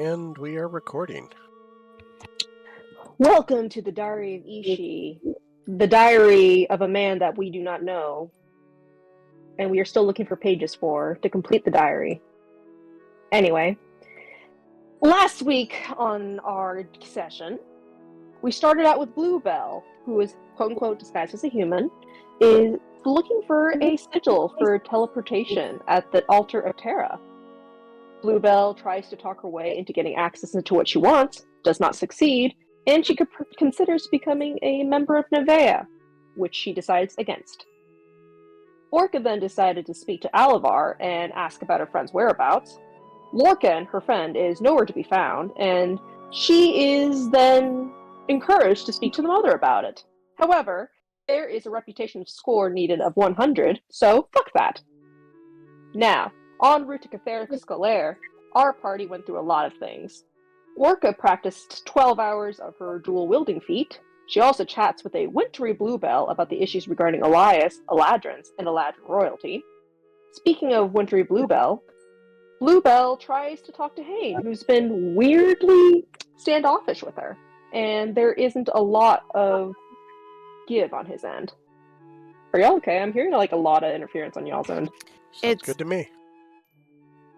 And we are recording. Welcome to the Diary of Ishi, the diary of a man that we do not know, and we are still looking for pages for to complete the diary. Anyway, last week on our session, we started out with Bluebell, who is quote-unquote disguised as a human, is looking for a sigil for teleportation at the altar of Terra. Bluebell tries to talk her way into getting access into what she wants, does not succeed, and she considers becoming a member of Nevea, which she decides against. Lorca then decided to speak to Alivar and ask about her friend's whereabouts. Lorcan, her friend, is nowhere to be found, and she is then encouraged to speak to the mother about it. However, there is a reputation score needed of 100, so fuck that. Now, en route to Cather Scolaire, our party went through a lot of things. Lorca practiced 12 hours of her dual-wielding feat. She also chats with a wintry Bluebell about the issues regarding Elias, Eladrins, and Eladrin royalty. Speaking of wintry Bluebell, Bluebell tries to talk to Hayne, who's been weirdly standoffish with her, and there isn't a lot of give on his end. Are y'all okay? I'm hearing a lot of interference on y'all's end. Sounds good to me.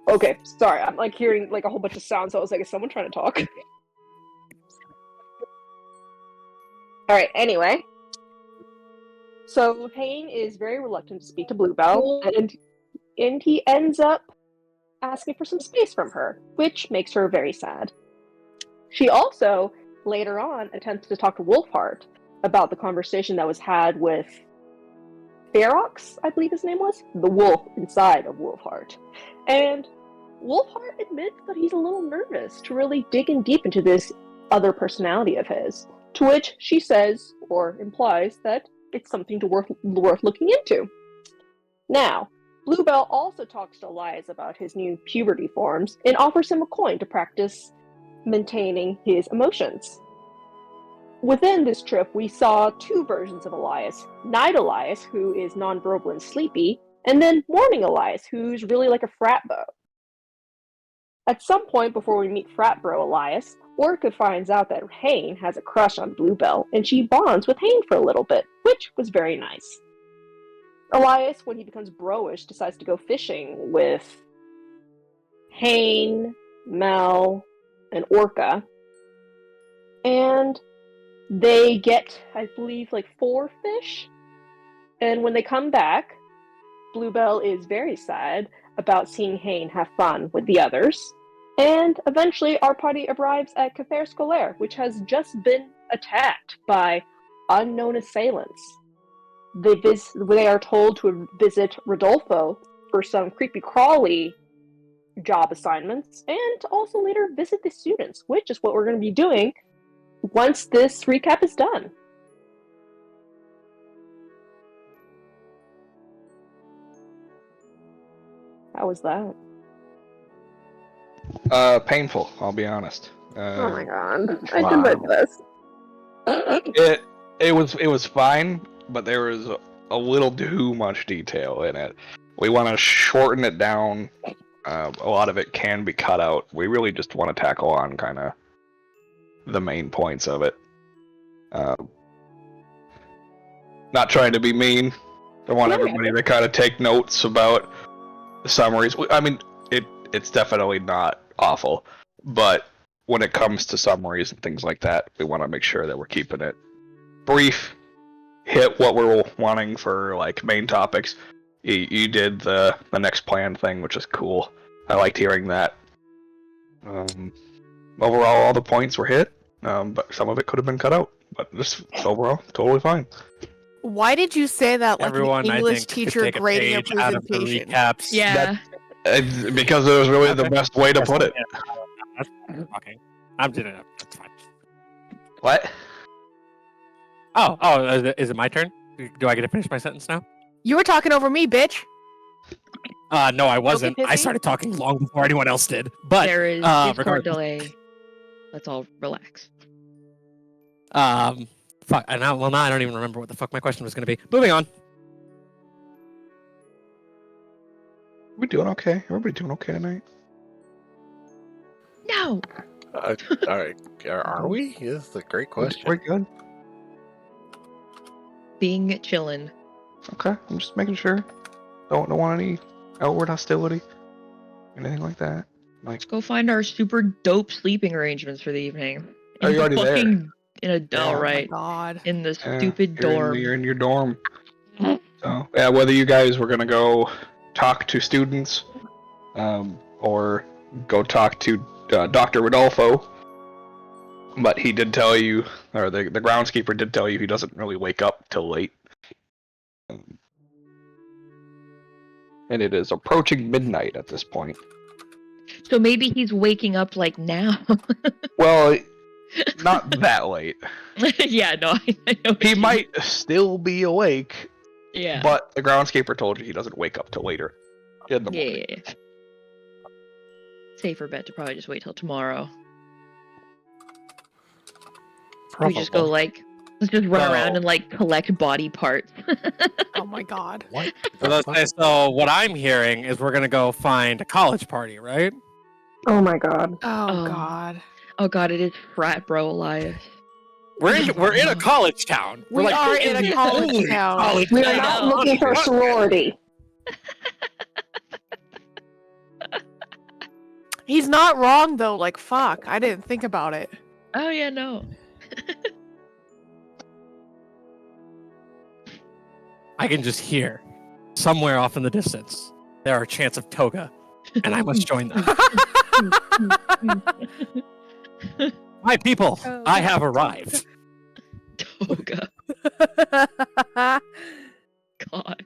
Okay, sorry, I'm hearing a whole bunch of sounds, so I was like, is someone trying to talk? Alright, anyway. So Hayne is very reluctant to speak to Bluebell, and he ends up asking for some space from her, which makes her very sad. She also, later on, attempts to talk to Wolfheart about the conversation that was had with Ferox, I believe his name was, the wolf inside of Wolfheart. And Wolfheart admits that he's a little nervous to really dig in deep into this other personality of his, to which she says, or implies, that it's something worth looking into. Now, Bluebell also talks to Elias about his new puberty forms and offers him a coin to practice maintaining his emotions. Within this trip, we saw two versions of Elias. Night Elias, who is non-verbal and sleepy, and then Morning Elias, who's really like a frat beau. At some point before we meet frat bro Elias, Orca finds out that Hayne has a crush on Bluebell, and she bonds with Hayne for a little bit, which was very nice. Elias, when he becomes bro-ish, decides to go fishing with Hayne, Mel, and Orca. And they get, I believe, 4 fish. And when they come back, Bluebell is very sad about seeing Hayne have fun with the others. And eventually our party arrives at Cather Scolaire, which has just been attacked by unknown assailants. They are told to visit Rodolfo for some creepy crawly job assignments, and to also later visit the students, which is what we're going to be doing once this recap is done. How was that? Painful, I'll be honest. Oh my god. I wow. did my best. It was fine, but there was a little too much detail in it. We want to shorten it down. A lot of it can be cut out. We really just want to tackle on kind of the main points of it. Not trying to be mean. I want everybody to kind of take notes about the summaries. I mean, it's definitely not awful, but when it comes to summaries and things like that, we want to make sure that we're keeping it brief, hit what we're wanting for main topics. You did the next plan thing, which is cool. I liked hearing that. Overall, all the points were hit, but some of it could have been cut out. But just overall, totally fine. Why did you say that like Everyone, an I English think, teacher could take grading a a page out of the presentation? recaps. Yeah. Because it was really the best way to put it. That's fine. Okay. I'm doing it. That's fine. What? Oh, is it my turn? Do I get to finish my sentence now? You were talking over me, bitch. No, I wasn't. I pissy? started talking long before anyone else did. But There is Discord regardless, delay. Let's all relax. fuck. And now I don't even remember what the fuck my question was going to be. Moving on. We're doing okay. Everybody doing okay tonight. No. All right, are we? This is a great question. We're good. Being chillin'. Okay, I'm just making sure. Don't want any outward hostility, anything like that. Like, Let's go find our super dope sleeping arrangements for the evening. Oh, you're already there. In a Yeah. Oh my right. god. In the stupid dorm. You're in your dorm. So yeah, whether you guys were gonna go talk to students, or go talk to Dr. Rodolfo, but he did tell you, or the groundskeeper did tell you, he doesn't really wake up till late. And it is approaching midnight at this point. So maybe he's waking up like now. Well, not that late. Yeah, no, I know. He might still be awake, Yeah. but the groundskeeper told you he doesn't wake up till later in the morning. Yeah. Safer bet to probably just wait till tomorrow. We just go like, let's just run around and like collect body parts. Oh my god. What? So let's say, so what I'm hearing is we're gonna go find a college party, right? Oh my god. Oh Oh. god. Oh god, it is frat bro Elias. We're in a college town. We We're are in a the college only town. college We I are not know. looking for a sorority. He's not wrong though, like fuck. I didn't think about it. Oh yeah, no. I can just hear, somewhere off in the distance, there are chants of toga, and I must join them. My people, I have arrived. Toga. God.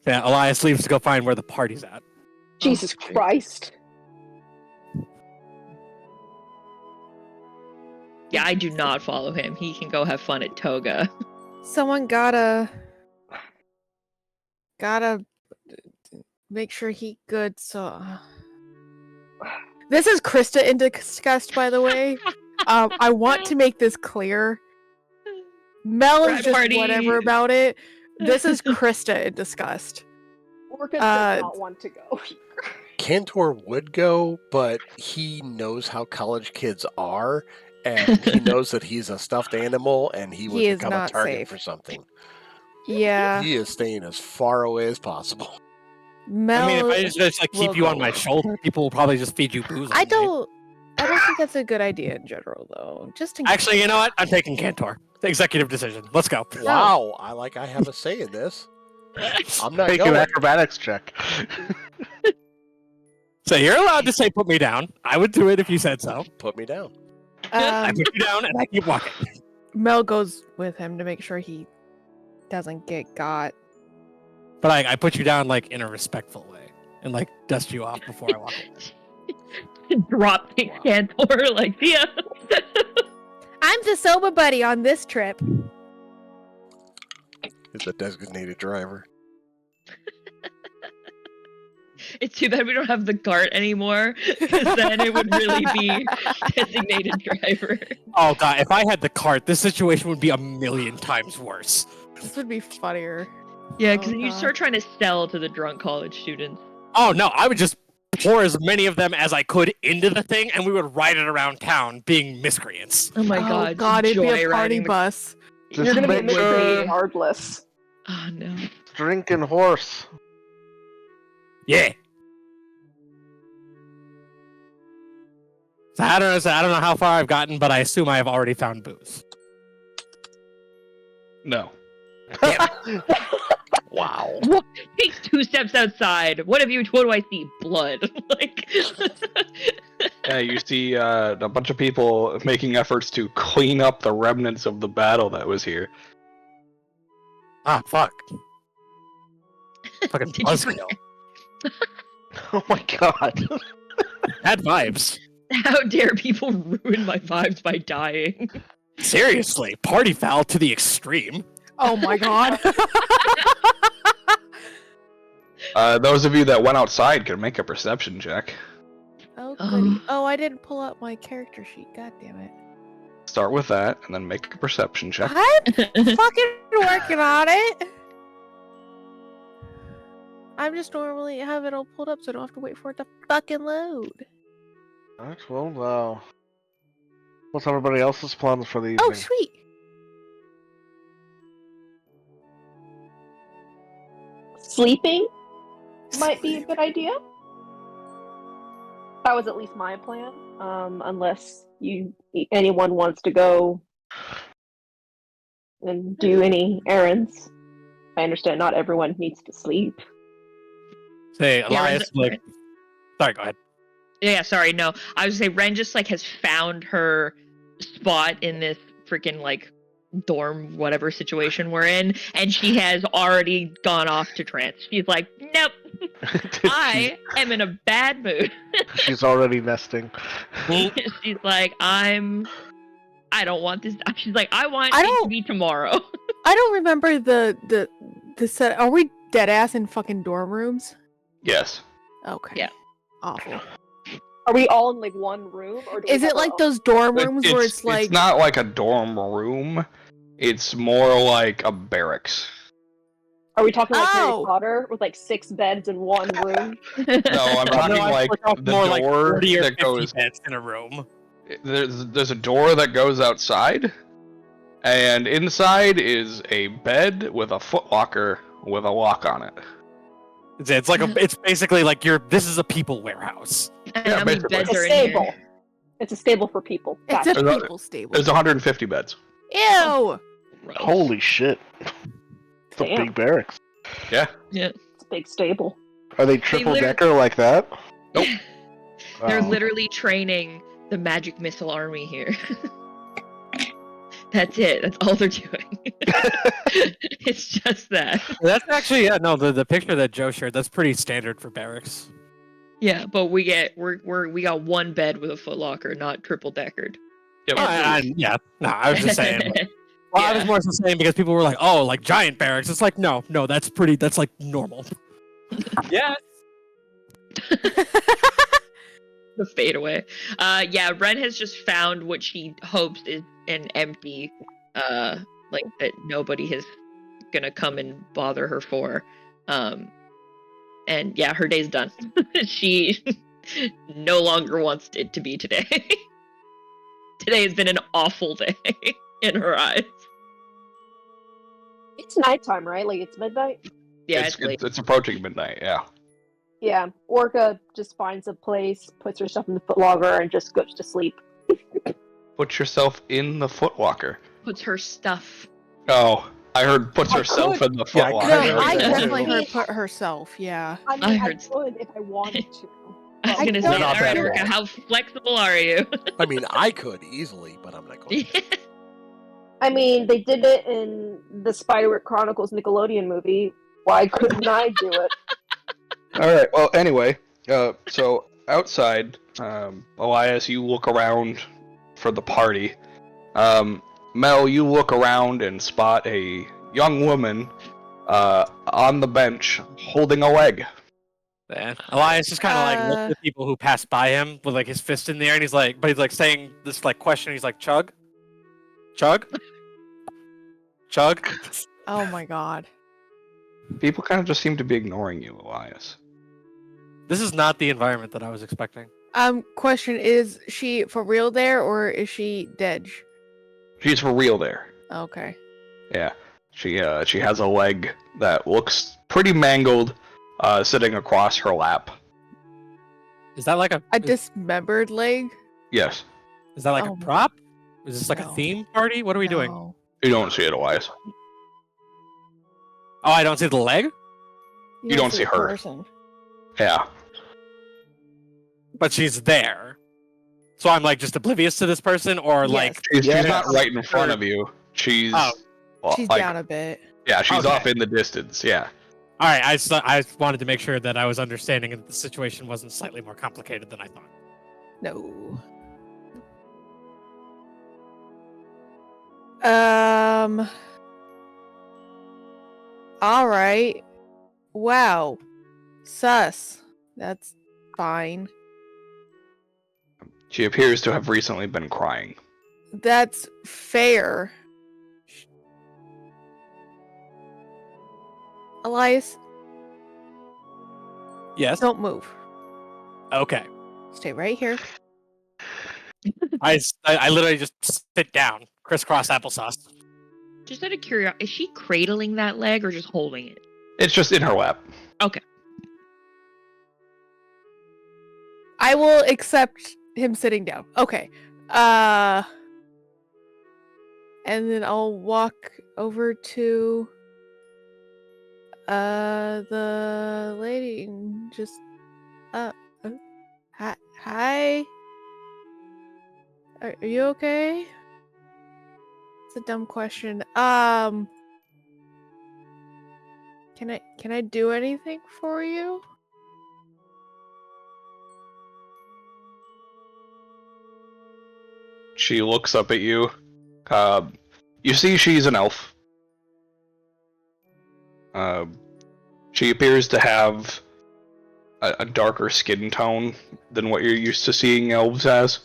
Yeah, Elias leaves to go find where the party's at. Jesus Christ. Yeah, I do not follow him. He can go have fun at Toga. Someone gotta make sure he good. So this is Krista in disgust, by the way. I want to make this clear. Mel is Frat just party. whatever about it. This is Krista in disgust. Orca does not want to go. Cantor would go, but he knows how college kids are, and he knows that he's a stuffed animal, and he would He is become a not target safe. for something. Yeah, He is staying as far away as possible. Mel. I mean, if I just like keep will you on go. my shoulder, people will probably just feed you booze. all I day. don't think that's a good idea in general, though. Just in Actually, you know what? I'm taking Cantor. Executive decision. Let's go. Wow, I have a say in this. I'm not Make an going. acrobatics check. So you're allowed to say put me down. I would do it if you said so. Put me down. I put you down and I keep walking. Mel goes with him to make sure he doesn't get got. But I put you down like in a respectful way and like dust you off before I walk away. Drop kick Cantor, like, yeah. I'm the sober buddy on this trip. He's a designated driver. It's too bad we don't have the cart anymore, because then it would really be designated driver. Oh god, if I had the cart, this situation would be a million times worse. This would be funnier. Yeah, because Oh, then you God. start trying to sell to the drunk college students. Oh no, I would just pour as many of them as I could into the thing and we would ride it around town being miscreants. Oh my Oh god, god, it'd be a joyriding party the- bus. Just You're gonna be make sure- misbehaving regardless. Oh no. Drinking horse. Yeah. So I don't know how far I've gotten, but I assume I have already found booze. No. Wow. What? Takes 2 steps outside. What do I see? Blood. Like. Yeah, you see a bunch of people making efforts to clean up the remnants of the battle that was here. Ah, fuck. Fucking Did you buzzkill. Oh my god. Bad vibes. How dare people ruin my vibes by dying? Seriously, party foul to the extreme. Oh my god. Those of you that went outside can make a perception check. Oh, goody. Oh, I didn't pull up my character sheet. God damn it. Start with that, and then make a perception check. I'm fucking working on it. I'm just normally have it all pulled up so I don't have to wait for it to fucking load. Alright, well, what's everybody else's plans for the evening? Oh, sweet. Sleeping might be a good idea. That was at least my plan. Unless anyone wants to go and do any errands. I understand not everyone needs to sleep. Say, Yeah, Elias, like, sorry, go ahead. Yeah, sorry, no. I was gonna say Ren just like has found her spot in this freaking like dorm whatever situation we're in, and she has already gone off to trance. She's like, nope, I am in a bad mood. She's already nesting. She's like, I don't want this. She's like, I want I it don't- to be tomorrow. I don't remember the set. Are we dead ass in fucking dorm rooms? Yes. Okay. Yeah. Awful. Are we all in like one room, or do we Is have it our like own- those dorm rooms where it's like? It's not like a dorm room. It's more like a barracks. Are we talking like Harry Oh. Potter with like 6 beds in one room? No, I'm talking like the more like door 40 or that 50 goes. beds in a room. There's a door that goes outside, and inside is a bed with a footlocker with a lock on it. It's like it's basically like this is a people warehouse. And Yeah, how many basically. beds It's are a in here? stable. It's a stable for people. It's Gotcha. a people stable. There's 150 beds. Ew. Gross. Holy shit. It's a Damn. big barracks. Yeah. It's a big stable. Are they triple literally- decker like that? Nope. They're Oh. literally training the magic missile army here. That's it. That's all they're doing. It's just that. That's actually the picture that Joe shared. That's pretty standard for barracks. Yeah, but we got one bed with a footlocker, not triple deckered. Yep. I was just saying. Well, I was more so saying because people were like, "Oh, like giant barracks." It's like, no, that's like normal. Yes. The fadeaway. Yeah, Ren has just found what she hopes is an empty, like that nobody is gonna come and bother her for. And yeah, her day's done. She no longer wants it to be today. Today has been an awful day in her eyes. It's nighttime, right? Like it's midnight? Yeah, it's approaching midnight. Yeah. Yeah. Orca just finds a place, puts her stuff in the footlocker, and just goes to sleep. Put yourself in the footlocker. puts her stuff. Oh, I heard puts I herself could. in the Yeah, I footlocker. could. No, heard I that definitely too. heard put herself. Yeah. I mean, I I heard- could if I wanted to. I was but- gonna don't- say, Not all right, bad at Orca, all. how flexible are you? I mean, I could easily, but I'm not going to. I mean, they did it in the Spiderwick Chronicles Nickelodeon movie. Why couldn't I do it? All right. Well, anyway, so outside, Elias, you look around for the party. Mel, you look around and spot a young woman on the bench holding a leg. Man. Elias just kind of like looks at people who pass by him with like his fist in the air, and he's like saying this like question. He's like, "Chug, chug, chug." Oh my god. People kind of just seem to be ignoring you, Elias. This is not the environment that I was expecting. Question, is she for real there or is she dead? She's for real there. Okay. Yeah, she has a leg that looks pretty mangled, sitting across her lap. Is that like A dismembered leg? Yes, is that like Oh, a prop? Is this like no. a theme party? What are we doing? No. you don't see it, Elias. Oh, I don't see the leg, You don't see the her. person. Yeah, but she's there. So I'm like just oblivious to this person, or Yes. like she's Yeah, not that's- right in front of you. She's Oh. well, She's like, down a bit. yeah, she's Okay. off in the distance. Yeah. all right. I wanted to make sure that I was understanding and that the situation wasn't slightly more complicated than I thought. No. All right. Wow. Sus. That's fine. She appears to have recently been crying. That's fair. Elias, Yes. don't move. Okay. Stay right here. I literally just sit down, crisscross applesauce. Just out of curiosity, is she cradling that leg or just holding it? It's just in her lap. Okay. I will accept him sitting down. Okay. And then I'll walk over to the lady and just hi. Are you okay? It's a dumb question. Can I do anything for you? She looks up at you. You see she's an elf. She appears to have a darker skin tone than what you're used to seeing elves as.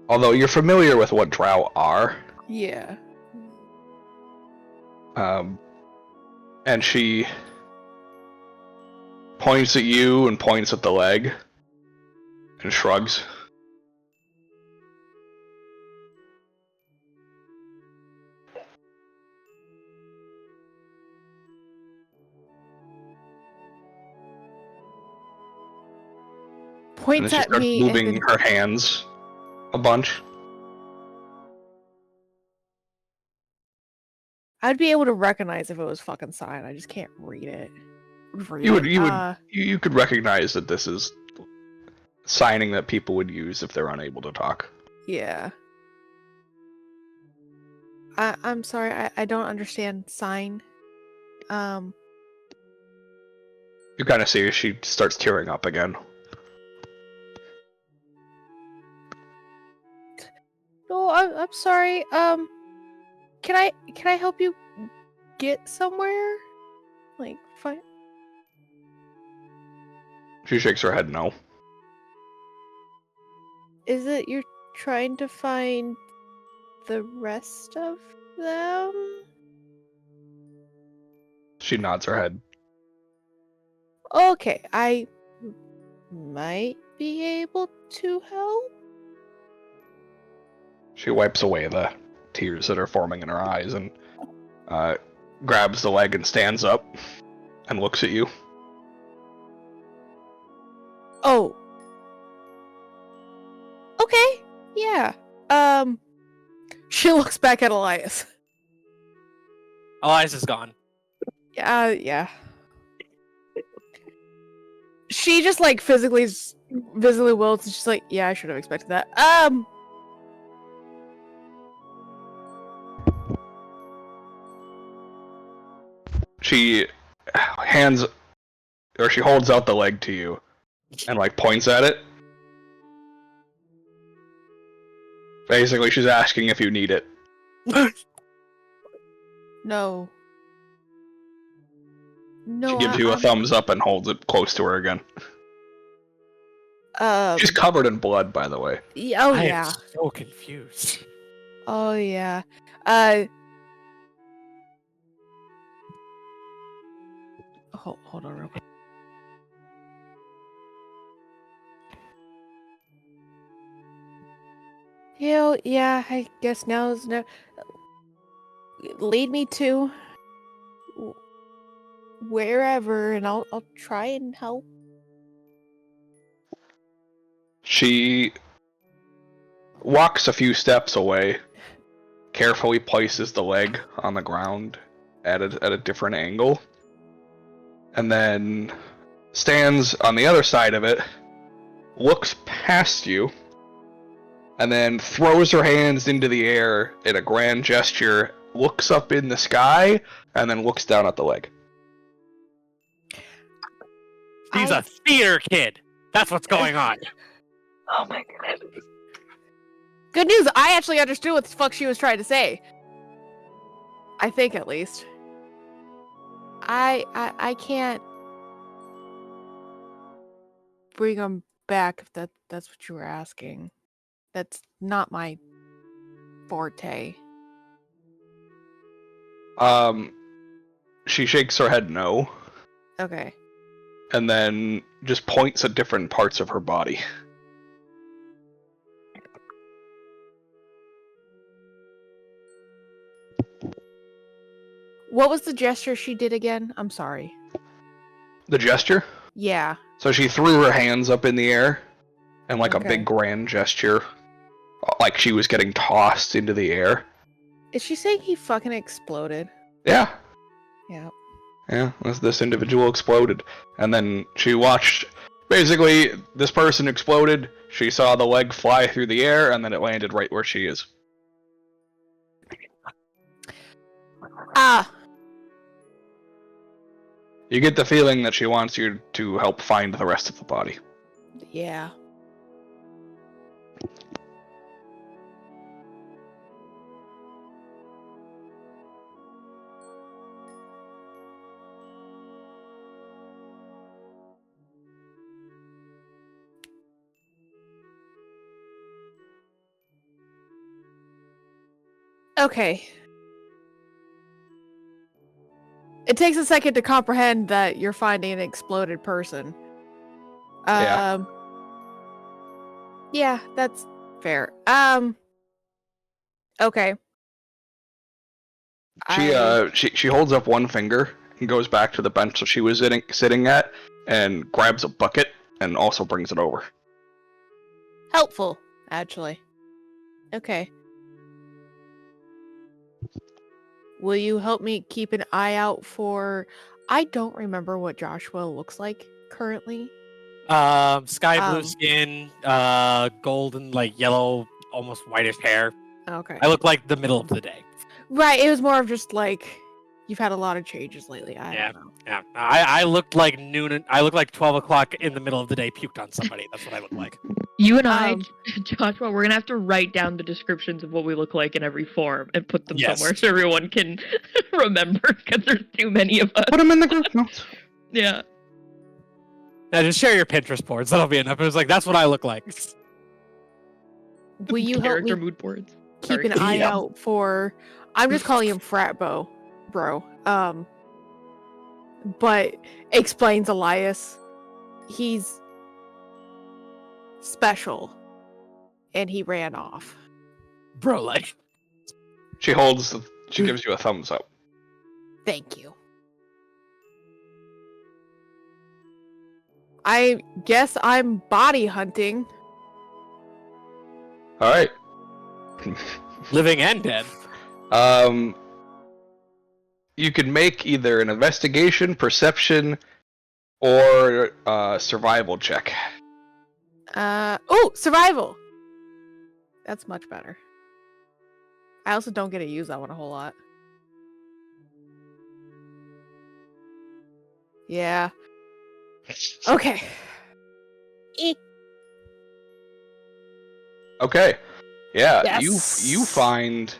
Although you're familiar with what drow are. Yeah. And she points at you and points at the leg and shrugs. Points and at then she me starts moving and then her hands a bunch. I'd be able to recognize if it was fucking sign. I just can't read it. You could recognize that this is signing that people would use if they're unable to talk. Yeah. I'm sorry, I don't understand sign. You kind of see she starts tearing up again. No, I'm sorry. Can I help you get somewhere? Like, fine. She shakes her head no. Is it you're trying to find the rest of them? She nods her head. Okay, I might be able to help. She wipes away the tears that are forming in her eyes and grabs the leg and stands up and looks at you. Oh. Okay. Yeah. She looks back at Elias. Elias is gone. Yeah. She just like physically wilts. She's like, yeah, I should have expected that. She she holds out the leg to you and like points at it. Basically, she's asking if you need it. No. No. She gives you a thumbs up and holds it close to her again. She's covered in blood, by the way. Oh I yeah. am so confused. Oh yeah. Hold on real quick. Hell yeah, I guess now's no. Lead me to wherever, and I'll try and help. She walks a few steps away, carefully places the leg on the ground at a different angle, and then stands on the other side of it, looks past you, and then throws her hands into the air in a grand gesture, looks up in the sky, and then looks down at the leg. She's a theater kid. That's what's going on. Oh my god. Good news, I actually understood what the fuck she was trying to say. I think, at least. I can't bring them back if that's what you were asking. That's not my forte. She shakes her head no, Okay. and then just points at different parts of her body. What was the gesture she did again? I'm sorry. The gesture? Yeah. So she threw her hands up in the air, and like a Okay. big grand gesture, like she was getting tossed into the air. Is she saying he fucking exploded? Yeah. Yeah. Yeah, this individual exploded. And then she watched, basically, this person exploded, she saw the leg fly through the air, and then it landed right where she is. Ah! You get the feeling that she wants you to help find the rest of the body. Yeah. Okay. It takes a second to comprehend that you're finding an exploded person. Yeah. Yeah, that's fair. Okay. She holds up one finger and goes back to the bench that she was sitting at and grabs a bucket and also brings it over. Helpful, actually. Okay. Will you help me keep an eye out for... I don't remember what Joshua looks like currently. Sky blue skin, golden, like yellow, almost whitish hair. Okay. I look like the middle of the day. Right, it was more of just like... You've had a lot of changes lately. I Yeah. don't know. Yeah, I looked like noon. I looked like 12 o'clock in the middle of the day, puked on somebody. That's what I look like. You and I, Um, Joshua, we're gonna have to write down the descriptions of what we look like in every form and put them Yes. somewhere so everyone can remember, because there's too many of us. Put them in the group notes. Yeah. Now just share your Pinterest boards. That'll be enough. It was like, that's what I look like. Will you help Character me mood boards. keep Sorry. an eye Yeah. out for... I'm just calling him Frat Bro. But explains Elias. He's special. And he ran off. Bro, like. She gives you a thumbs up. Thank you. I guess I'm body hunting. Alright. Living and dead. You can make either an investigation, perception, or survival check. Survival. That's much better. I also don't get to use that one a whole lot. Yeah. Okay. Okay. Yeah, Yes. you find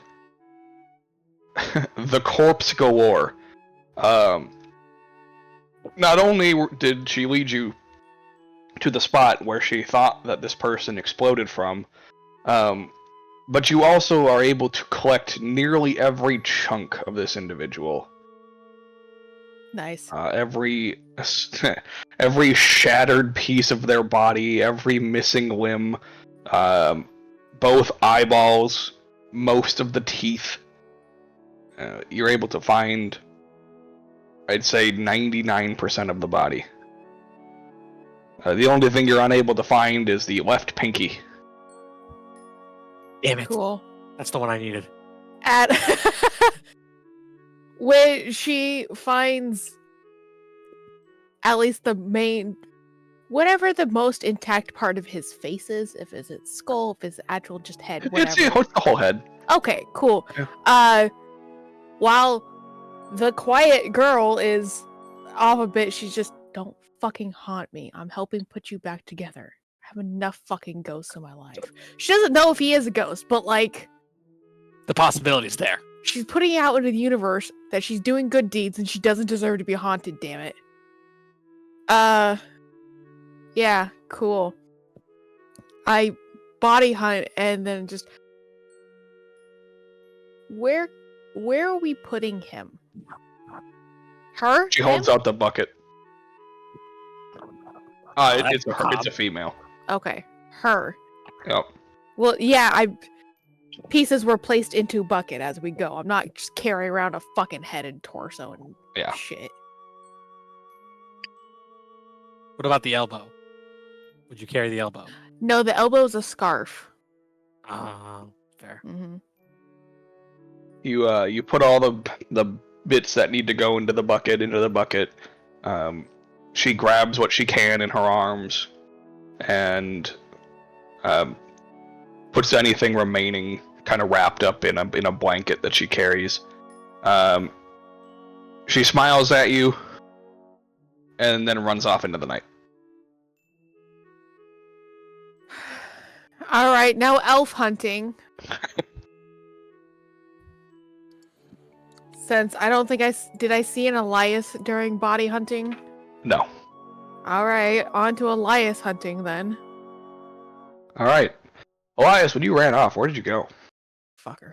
the corpse galore. Not only did she lead you to the spot where she thought that this person exploded from, but you also are able to collect nearly every chunk of this individual. Nice. Every shattered piece of their body, every missing limb, both eyeballs, most of the teeth. You're able to find, I'd say, 99% of the body. The only thing you're unable to find is the left pinky. Damn it. Cool. That's the one I needed. When she finds at least the main, whatever the most intact part of his face is, if it's its skull, if it's actual just head, whatever. It's the whole head. Okay, cool. Yeah. While the quiet girl is off a bit, she's just, don't fucking haunt me. I'm helping put you back together. I have enough fucking ghosts in my life. She doesn't know if he is a ghost, but like, The possibility's there. she's putting out into the universe that she's doing good deeds and she doesn't deserve to be haunted, damn it. Yeah, cool. I body hunt and then just... Where are we putting him? Her? She holds Him? out the bucket. It's a female. Okay, her. Yep. Well, yeah, pieces were placed into bucket as we go. I'm not just carrying around a fucking head and torso and Yeah. shit. What about the elbow? Would you carry the elbow? No, the elbow's a scarf. Fair. Mm-hmm. You put all the bits that need to go into the bucket. She grabs what she can in her arms, and puts anything remaining kind of wrapped up in a blanket that she carries. She smiles at you, and then runs off into the night. All right, now elf hunting. Since I don't think did I see an Elias during body hunting? No. All right, on to Elias hunting then. All right, Elias, when you ran off, where did you go? Fucker.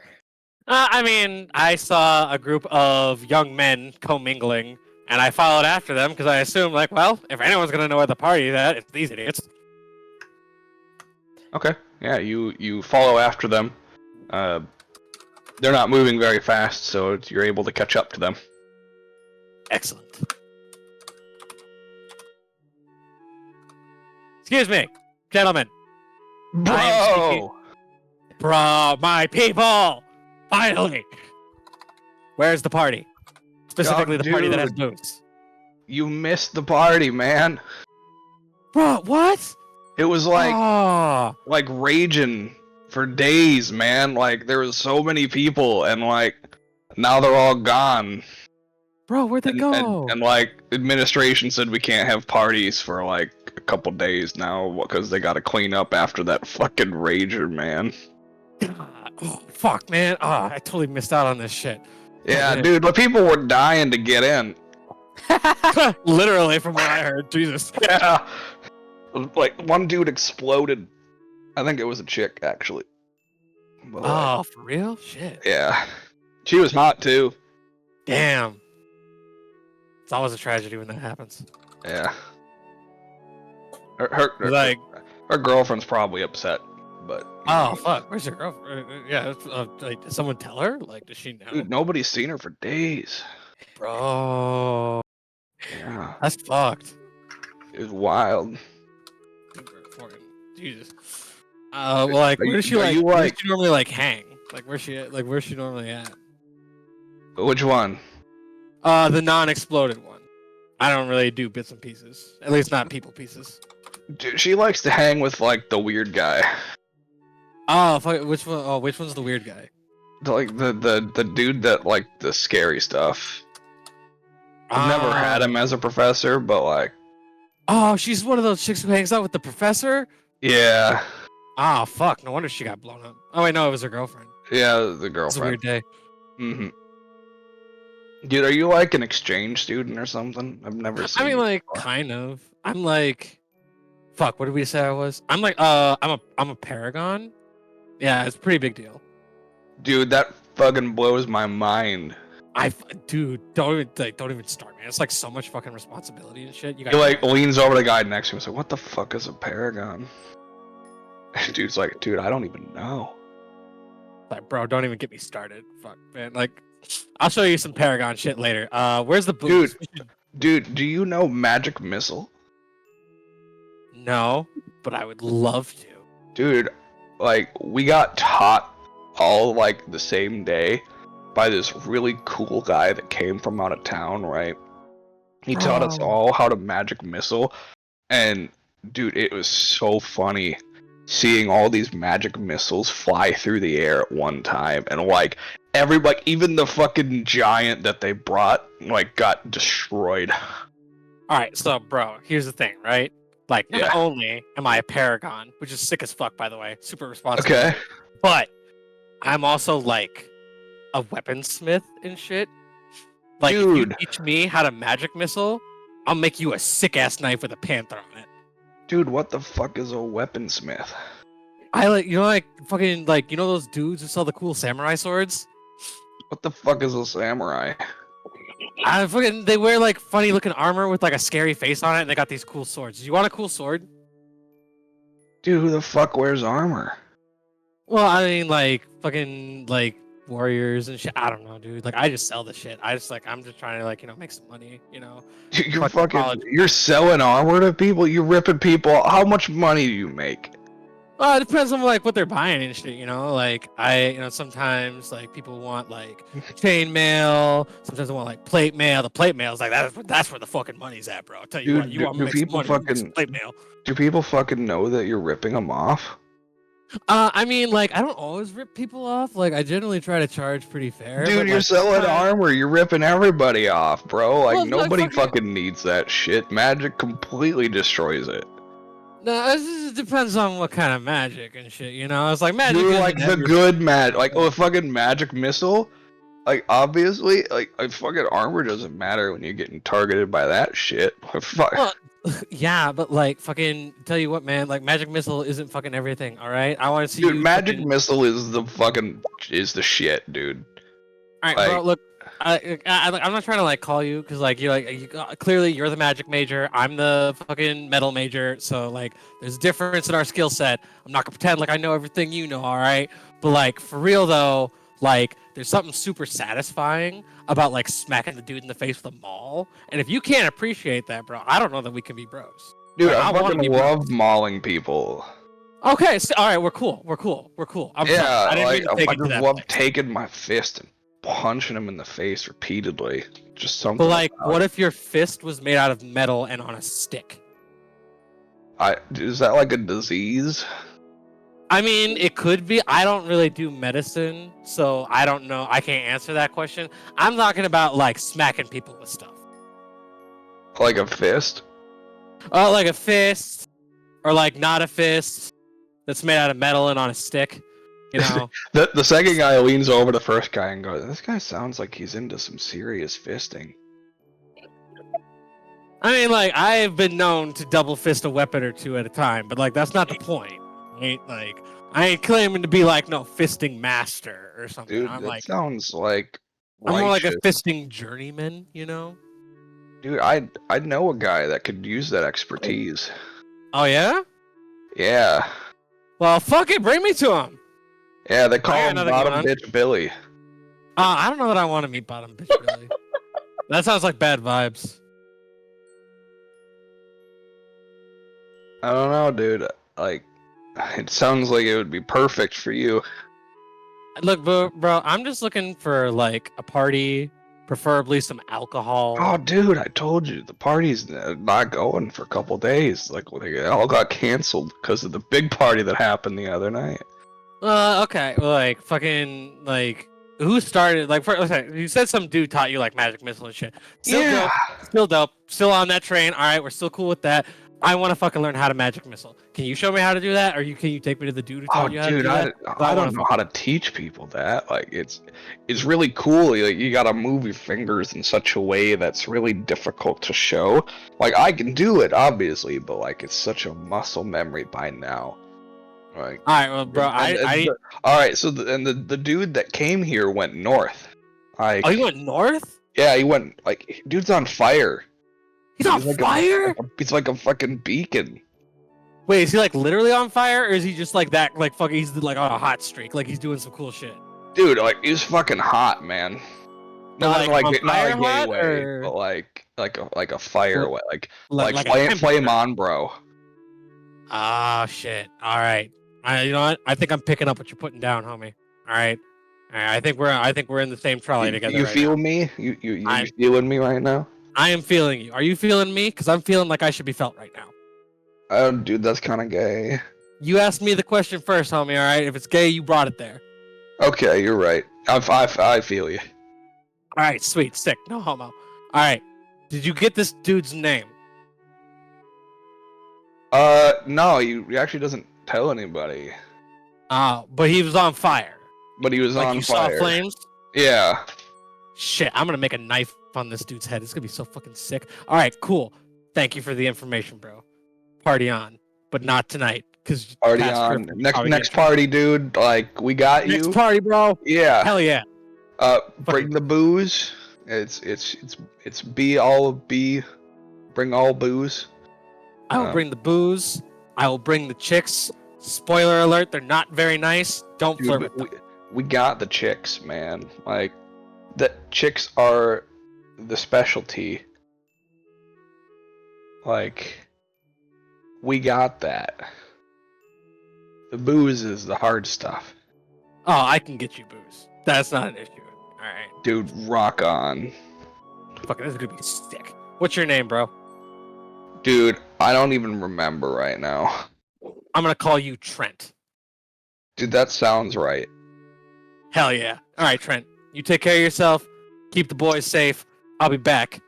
I mean, I saw a group of young men commingling, and I followed after them because I assumed, like, well, if anyone's gonna know at the party that it's these idiots. Okay. Yeah, you follow after them. They're not moving very fast, so you're able to catch up to them. Excellent. Excuse me, gentlemen. Bro! Bro, my people! Finally! Where's the party? Specifically the party that has dude. booze. You missed the party, man. Bro, what? It was Oh. like raging for days, man. Like there was so many people, and like now they're all gone. Bro, where'd they go? And like administration said we can't have parties for like a couple days now because they got to clean up after that fucking rager, man. God. Oh, fuck, man. Oh, I totally missed out on this shit. Yeah, dude, but people were dying to get in. Literally, from what I heard. Jesus. Yeah. Like one dude exploded. I think it was a chick, actually. But, Oh, for real? Shit. yeah. She was hot too. Damn. It's always a tragedy when that happens. Yeah. Her girlfriend's probably upset, but. Oh, fuck. Where's your girlfriend? Yeah, like, did someone tell her? Like, does she know? Dude, nobody's seen her for days. Bro. Yeah. That's fucked. It was wild. Jesus. Well, like, where does she where does she normally like hang? Like, where's she normally at? Which one? The non-exploded one. I don't really do bits and pieces. At least not people pieces. Dude, she likes to hang with like the weird guy. Oh, fuck, which one? Oh, which one's the weird guy? Like the dude that like the scary stuff. I've never had him as a professor, but like. Oh, she's one of those chicks who hangs out with the professor? Yeah. Oh, fuck. No wonder she got blown up. Oh, wait, no, it was her girlfriend. Yeah, the girlfriend. It's a weird day. Mm-hmm. Dude, are you like an exchange student or something? I've never seen. I mean, like, before. kind of. I'm like, fuck. What did we say I was? I'm like, I'm a paragon. Yeah, it's a pretty big deal. Dude, that fucking blows my mind. Dude, don't even start, man. It's like so much fucking responsibility and shit. He like leans over to the guy next to him and says, "What the fuck is a paragon?" Dude's like, "Dude, I don't even know." Like, bro, don't even get me started. Fuck, man. Like, I'll show you some paragon shit later. Where's the booze? Dude, do you know magic missile? No, but I would love to. Dude, like we got taught all like the same day by this really cool guy that came from out of town, right? He taught us all how to magic missile, and dude, it was so funny seeing all these magic missiles fly through the air at one time, and like everybody, even the fucking giant that they brought, like got destroyed. All right, so bro, here's the thing, right? Like, not only am I a paragon, which is sick as fuck, by the way, super responsible. Okay. But I'm also like a weaponsmith and shit. Like, if you teach me how to magic missile, I'll make you a sick ass knife with a panther on it. Dude, what the fuck is a weaponsmith? I like, you know, like fucking like, you know those dudes who sell the cool samurai swords? What the fuck is a samurai? They wear like funny looking armor with like a scary face on it, and they got these cool swords. Do you want a cool sword? Dude, who the fuck wears armor? Well, I mean, like fucking like warriors and shit. I don't know, dude. Like I just sell the shit. I'm just trying to like make some money. You're Fucking fucking. college. You're selling armor to people. You're ripping people. How much money do you make? Well, it depends on like what they're buying and shit. Like sometimes like people want like chain mail. Sometimes they want like plate mail. The plate mail is like that's where the fucking money's at, bro. I'll tell you what. Dude, You want to do make some people money? You make some fucking plate mail. do people fucking know that you're ripping them off? I mean, like I don't always rip people off. Like I generally try to charge pretty fair. Dude, but, you're like, selling sometimes- armor. You're ripping everybody off, bro. Like Well, like, nobody fucking- fucking needs that shit. Magic completely destroys it. No, it just depends on what kind of magic and shit. It's like magic. You're isn't like the everything. good magic. Like a fucking magic missile. Like obviously, like fucking armor doesn't matter when you're getting targeted by that shit. Fuck. Well, yeah, but like fucking tell you what, man. Like magic missile isn't fucking everything. All right, I want to see Dude, you. magic fucking... missile is the shit, dude. All right, like- bro. Look, I'm not trying to like call you because like clearly you're the magic major. I'm the fucking metal major. So like there's a difference in our skill set. I'm not gonna pretend like I know everything you know. All right, but like for real though, like there's something super satisfying about like smacking the dude in the face with a maul. And if you can't appreciate that, bro, I don't know that we can be bros. Dude, Like, I wanna fucking be love bros. mauling people. Okay, so, all right, we're cool. I'm sorry. Yeah, I didn't like mean to I take it to fucking that love place. taking my fist and punching him in the face repeatedly. Just something. But like, about what it. if your fist was made out of metal and on a stick? Is that like a disease? I mean, it could be. I don't really do medicine, so I don't know. I can't answer that question. I'm talking about like smacking people with stuff. Like a fist? Like a fist, or like not a fist that's made out of metal and on a stick. The second guy leans over the first guy and goes, "This guy sounds like he's into some serious fisting." I mean, like I've been known to double fist a weapon or two at a time, but like that's not the point. I ain't claiming to be like no fisting master or something. Dude, I'm that like sounds like I'm more like a righteous. fisting journeyman, Dude, I know a guy that could use that expertise. Oh yeah? Yeah. Well, fuck it, bring me to him. Yeah, they call got him another Bottom one. Bitch Billy. I don't know that I want to meet Bottom Bitch Billy. That sounds like bad vibes. I don't know, dude. Like, it sounds like it would be perfect for you. Look, bro, I'm just looking for like a party, preferably some alcohol. Oh, dude, I told you the party's not going for a couple days. Like, they all got canceled because of the big party that happened the other night. Okay, well, like fucking like who started? Like, okay, you said some dude taught you like magic missile and shit. Still dope, still on that train. All right, we're still cool with that. I want to fucking learn how to magic missile. Can you show me how to do that, or can you take me to the dude who Oh, taught you how dude, to do that? I don't know how to teach people that. Like, it's really cool. Like, you gotta move your fingers in such a way that's really difficult to show. Like, I can do it, obviously, but like, it's such a muscle memory by now. Like, All right, well, bro, all right. So, the dude that came here went north. Like, oh, he went north. yeah, he went like, dude's on fire. He's on like fire. He's like a fucking beacon. Wait, is he like literally on fire, or is he just like that? Like fucking, he's like on a hot streak. Like he's doing some cool shit. Dude, like he's fucking hot, man. Not Like, like on not fire a gay hot, way, or- but like a fire way, like a flame, temper. flame on, bro. Ah, shit. All right. You know what? I think I'm picking up what you're putting down, homie. All right. I think we're in the same trolley together. You right feel now. me? You feeling me right now? I am feeling you. Are you feeling me? Because I'm feeling like I should be felt right now. Oh, dude, that's kind of gay. You asked me the question first, homie. All right. If it's gay, you brought it there. Okay, you're right. I feel you. All right. Sweet. Sick. No homo. All right. Did you get this dude's name? No, he actually doesn't tell anybody. But he was on fire. But he was Like on you fire. saw flames. Yeah. Shit, I'm gonna make a knife on this dude's head. It's gonna be so fucking sick. All right, cool. Thank you for the information, bro. Party on, but not tonight, cause Party past on. trip, Next probably next get- party, dude. Like, we got Next you. party, bro. Yeah. Hell yeah. Bring the booze. It's bring all booze. I will bring the booze. I will bring the chicks. Spoiler alert, they're not very nice. Don't flirt Dude, with them. we got the chicks, man. Like, the chicks are the specialty. Like, we got that. The booze is the hard stuff. Oh, I can get you booze. That's not an issue. Alright. Dude, rock on. Fuck, this is gonna be sick. What's your name, bro? Dude, I don't even remember right now. I'm gonna call you Trent. Dude, that sounds right. Hell yeah. Alright, Trent. You take care of yourself. Keep the boys safe. I'll be back.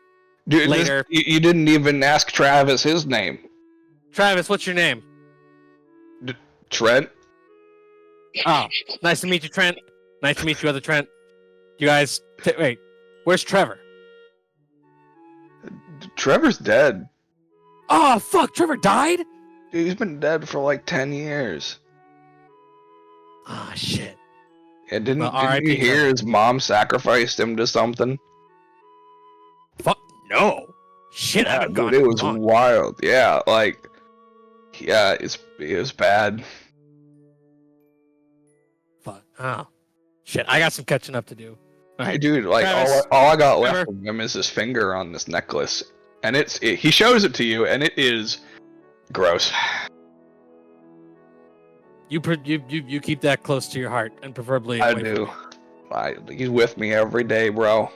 Dude, Later. You didn't even ask Travis his name. Travis, what's your name? Trent? Oh, nice to meet you, Trent. Nice to meet you, other Trent. You guys, wait, where's Trevor? Trevor's dead. Oh, fuck, Trevor died? Dude, he's been dead for like 10 years. Ah, shit. And didn't you R.I.P. hear his mom sacrificed him to something? Fuck, no. Shit, I haven't Dude, gone it was long. wild. Yeah, like, yeah, it was bad. Fuck, oh. Shit, I got some catching up to do. All Hey, right, dude, like Travis, all I got left Trevor. of him is his finger on this necklace, and he shows it to you, and it is gross. You keep that close to your heart, and preferably I away from do. me. He's with me every day, bro.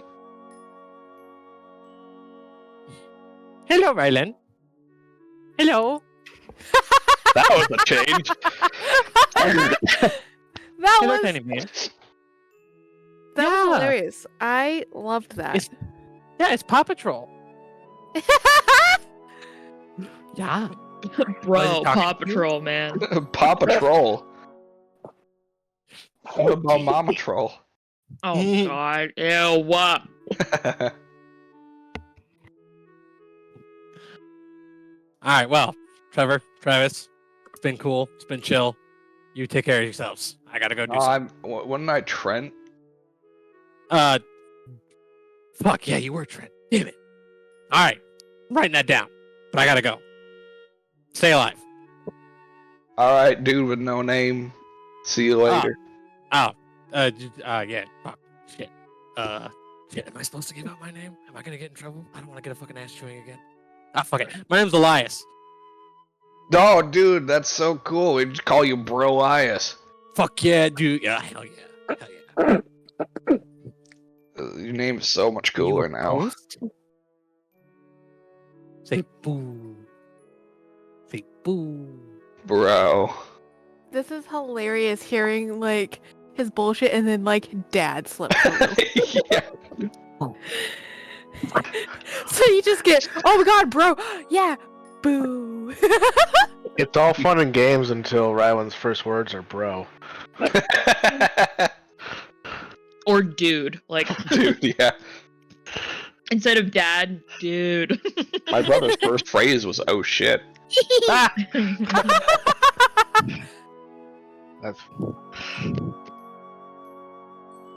Hello, Rylan. Hello. That was a change. That Hello, was tiny man. that Yeah. was hilarious. I loved that. It's Paw Patrol. Yeah. Bro, talking Paw to you? Patrol, man. Paw Patrol. What about Mama Troll? Oh god. Ew, what? All right, well, Trevor, Travis, it's been cool. It's been chill. You take care of yourselves. I gotta go do something. Wasn't I Trent? Fuck yeah, you were Trent. Damn it. All right, I'm writing that down. But I gotta go. Stay alive. Alright, dude with no name. See you later. Yeah. Fuck. Shit. Shit. Am I supposed to give out my name? Am I gonna get in trouble? I don't want to get a fucking ass chewing again. Ah, fuck it. My name's Elias. Oh, dude, that's so cool. We just call you Brolias. Fuck yeah, dude. Yeah, hell yeah. Hell yeah. Your name is so much You cooler a now. ghost? Say boo. Say boo. Bro. This is hilarious hearing like his bullshit and then like dad slip through. Yeah. So you just get, oh my god, bro, yeah, boo. It's all fun and games until Ryland's first words are bro. Or dude. Like, Dude, yeah. instead of dad, dude. My brother's first phrase was, oh shit. That's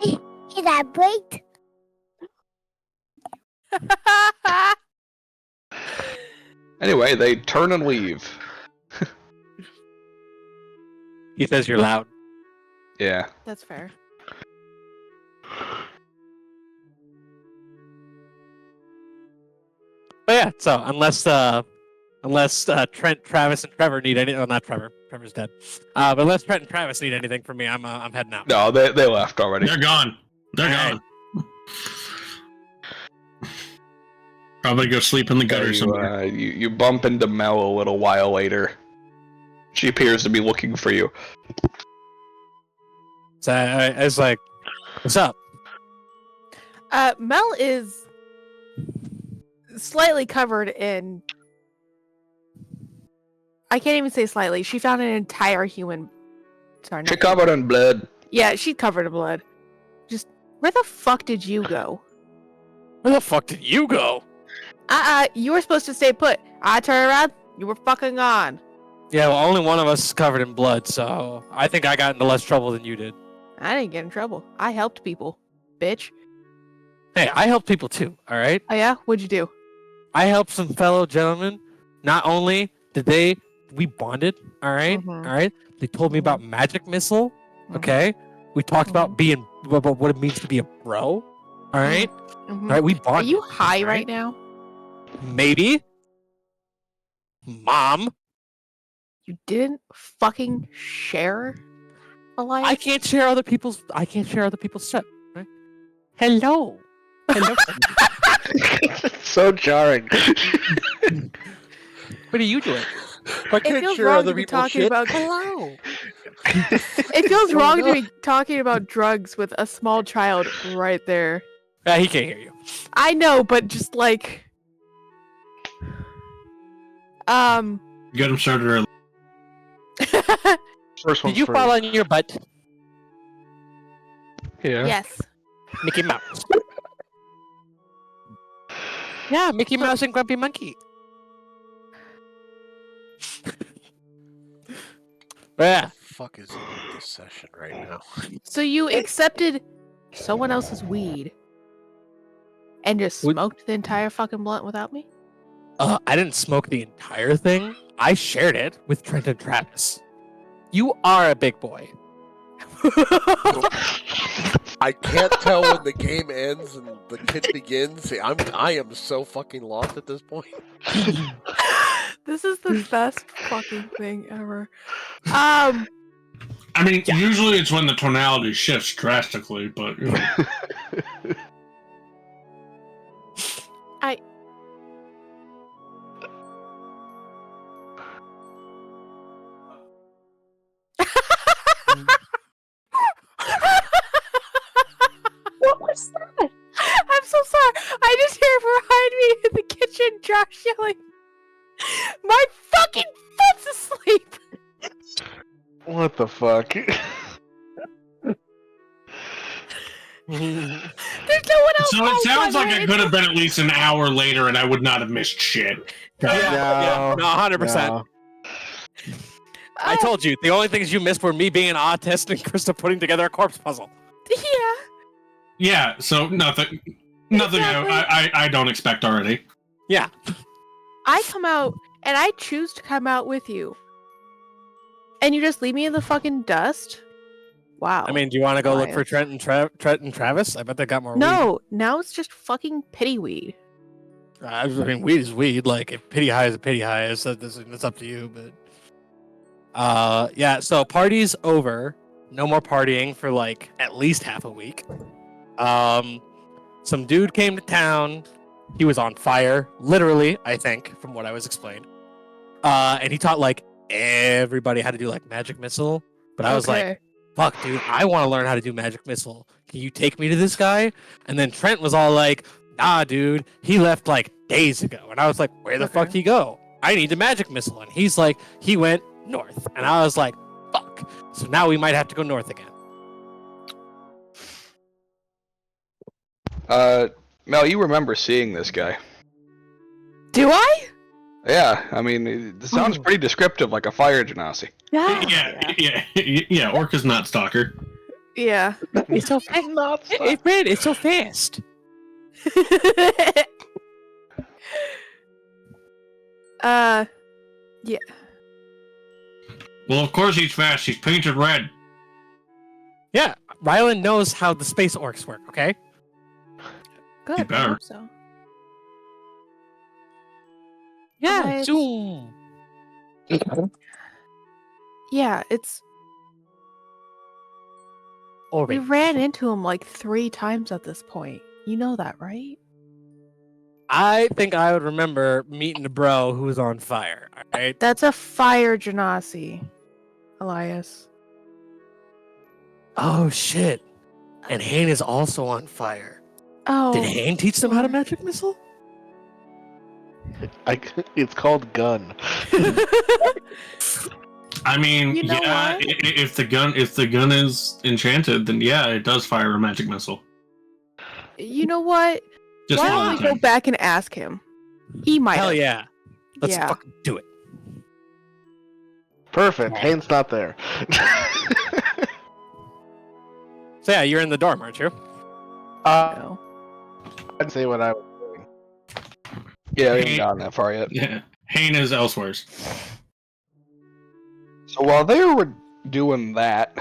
Is that great? Anyway, they turn and leave. He says you're loud. Yeah. That's fair. But yeah, so unless Trent, Travis, and Trevor need any, oh, not Trevor. Trevor's dead. But unless Trent and Travis need anything from me, I'm heading out. No, they left already. They're gone. They're Alright. gone. Probably go sleep in the gutter You, somewhere. you bump into Mel a little while later. She appears to be looking for you. So I was like, "What's up?" Mel is slightly covered in. I can't even say slightly. She found an entire human. Sorry, She not covered in blood. Yeah, she's covered in blood. Just where the fuck did you go? Where the fuck did you go? You were supposed to stay put. I turned around. You were fucking gone. Yeah, well, only one of us is covered in blood, so I think I got into less trouble than you did. I didn't get in trouble. I helped people, bitch. Hey, I helped people too. All right, Oh yeah, what'd you do? I helped some fellow gentlemen. Not only did we bonded, all right, Mhm. all right. They told me about magic missile. Okay. We talked about being about what it means to be a bro. All right. All right. We Are bonded. you high all right now? Maybe. Mom. You didn't fucking share, Elias? I can't share other people's stuff. Right? Hello. Hello. It's so jarring. What are you doing? I It can't feels share wrong other to be people's talking shit. about. Hello. It feels wrong to be talking about drugs with a small child right there. He can't hear you. I know, but just like, Get him started early. First one's Did you free. fall on your butt, Yeah. yes. Mickey Mouse? Yeah, Mickey Mouse and Grumpy Monkey. Yeah. Fuck is in this session right now? So you accepted someone else's weed and just Would- smoked the entire fucking blunt without me? I didn't smoke the entire thing. I shared it with Trent and Travis. You are a big boy. I can't tell when the game ends and the kid begins. See, I am so fucking lost at this point. This is the best fucking thing ever. I mean, usually it's when the tonality shifts drastically, but you know. What was that? I'm so sorry. I just hear behind me in the kitchen Josh yelling, "My fucking foot's asleep!" What the fuck? There's no one else. So it home, sounds by like the it way. could have been at least an hour later, and I would not have missed shit. Yeah, no, 100%. No. I told you, the only things you missed were me being an autist and Krista putting together a corpse puzzle. Yeah. Yeah, so nothing Exactly. I don't expect already. Yeah. I come out and I choose to come out with you, and you just leave me in the fucking dust. Wow. I mean, do you want to go look for Elias. Trent and Travis? I bet they got more weed. No, now it's just fucking pity weed. I mean, weed is weed. Like, if pity high is a pity high, it's up to you. But yeah. So party's over. No more partying for like at least half a week. Some dude came to town. He was on fire, literally. I think, from what I was explained. And he taught like everybody how to do like magic missile. But I was like, fuck, dude, I want to learn how to do magic missile. Can you take me to this guy? And then Trent was all like, nah, dude, he left like days ago. And I was like, where the fuck did he go? I need the magic missile. And he's like, he went north. And I was like, fuck. So now we might have to go north again. Mel, you remember seeing this guy? Do I? Yeah, I mean, it sounds pretty descriptive, like a fire genasi. Yeah, Orca's not stalker. Yeah. It's so fast. It's so fast. Yeah. Well, of course he's fast. He's painted red. Yeah, Rylan knows how the space orcs work, okay? Good. You I better. hope so. Yeah, Nice. zoom. Yeah, it's. We Orbit. ran into him like 3 times at this point. You know that, right? I think I would remember meeting a bro who was on fire, alright? That's a fire genasi, Elias. Oh, shit. And Hane is also on fire. Oh. Did Hane teach them how to magic missile? It's called gun. I mean, You know yeah, what? if the gun is enchanted, then yeah, it does fire a magic missile. You know what? Just Why one don't we go time. back and ask him? He might. Hell have. yeah. Let's Yeah. fucking do it. Perfect. Hane's not there. So yeah, you're in the dorm, aren't you? No. I'd say what I was doing. Yeah, we haven't gotten that far yet. Yeah, Hane is elsewhere. So while they were doing that.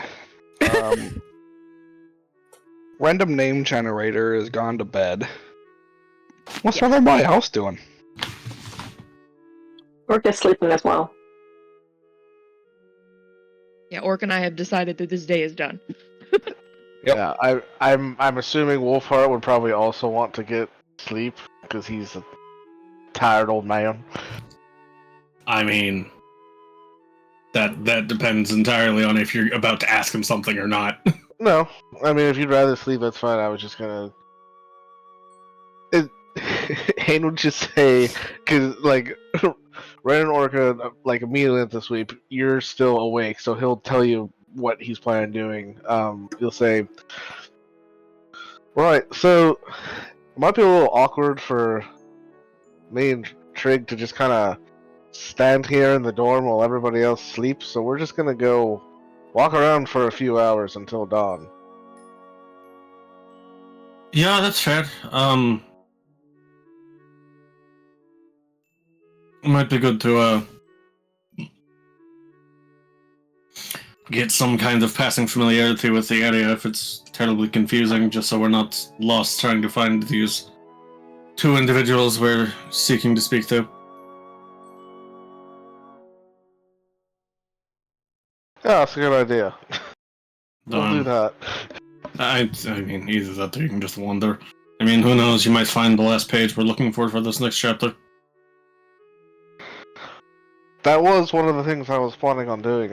Random name generator has gone to bed. What's everybody else doing? Orca's sleeping as well. Yeah, Orc and I have decided that this day is done. Yep. Yeah, I'm assuming Wolfheart would probably also want to get sleep because he's a tired old man. I mean, that depends entirely on if you're about to ask him something or not. No, I mean if you'd rather sleep, that's fine. I was just gonna. Hayne would just say, because like, Ren and Orca like immediately at the sweep, you're still awake, so he'll tell you what he's planning on doing. He'll say, right, so it might be a little awkward for me and Trig to just kind of stand here in the dorm while everybody else sleeps, so we're just gonna go walk around for a few hours until dawn. Yeah, that's fair. It might be good to get some kind of passing familiarity with the area if it's terribly confusing, just so we're not lost trying to find these two individuals we're seeking to speak to. Yeah, that's a good idea. We'll do that. I mean, either that or you can just wander. I mean, who knows, you might find the last page we're looking for this next chapter. That was one of the things I was planning on doing.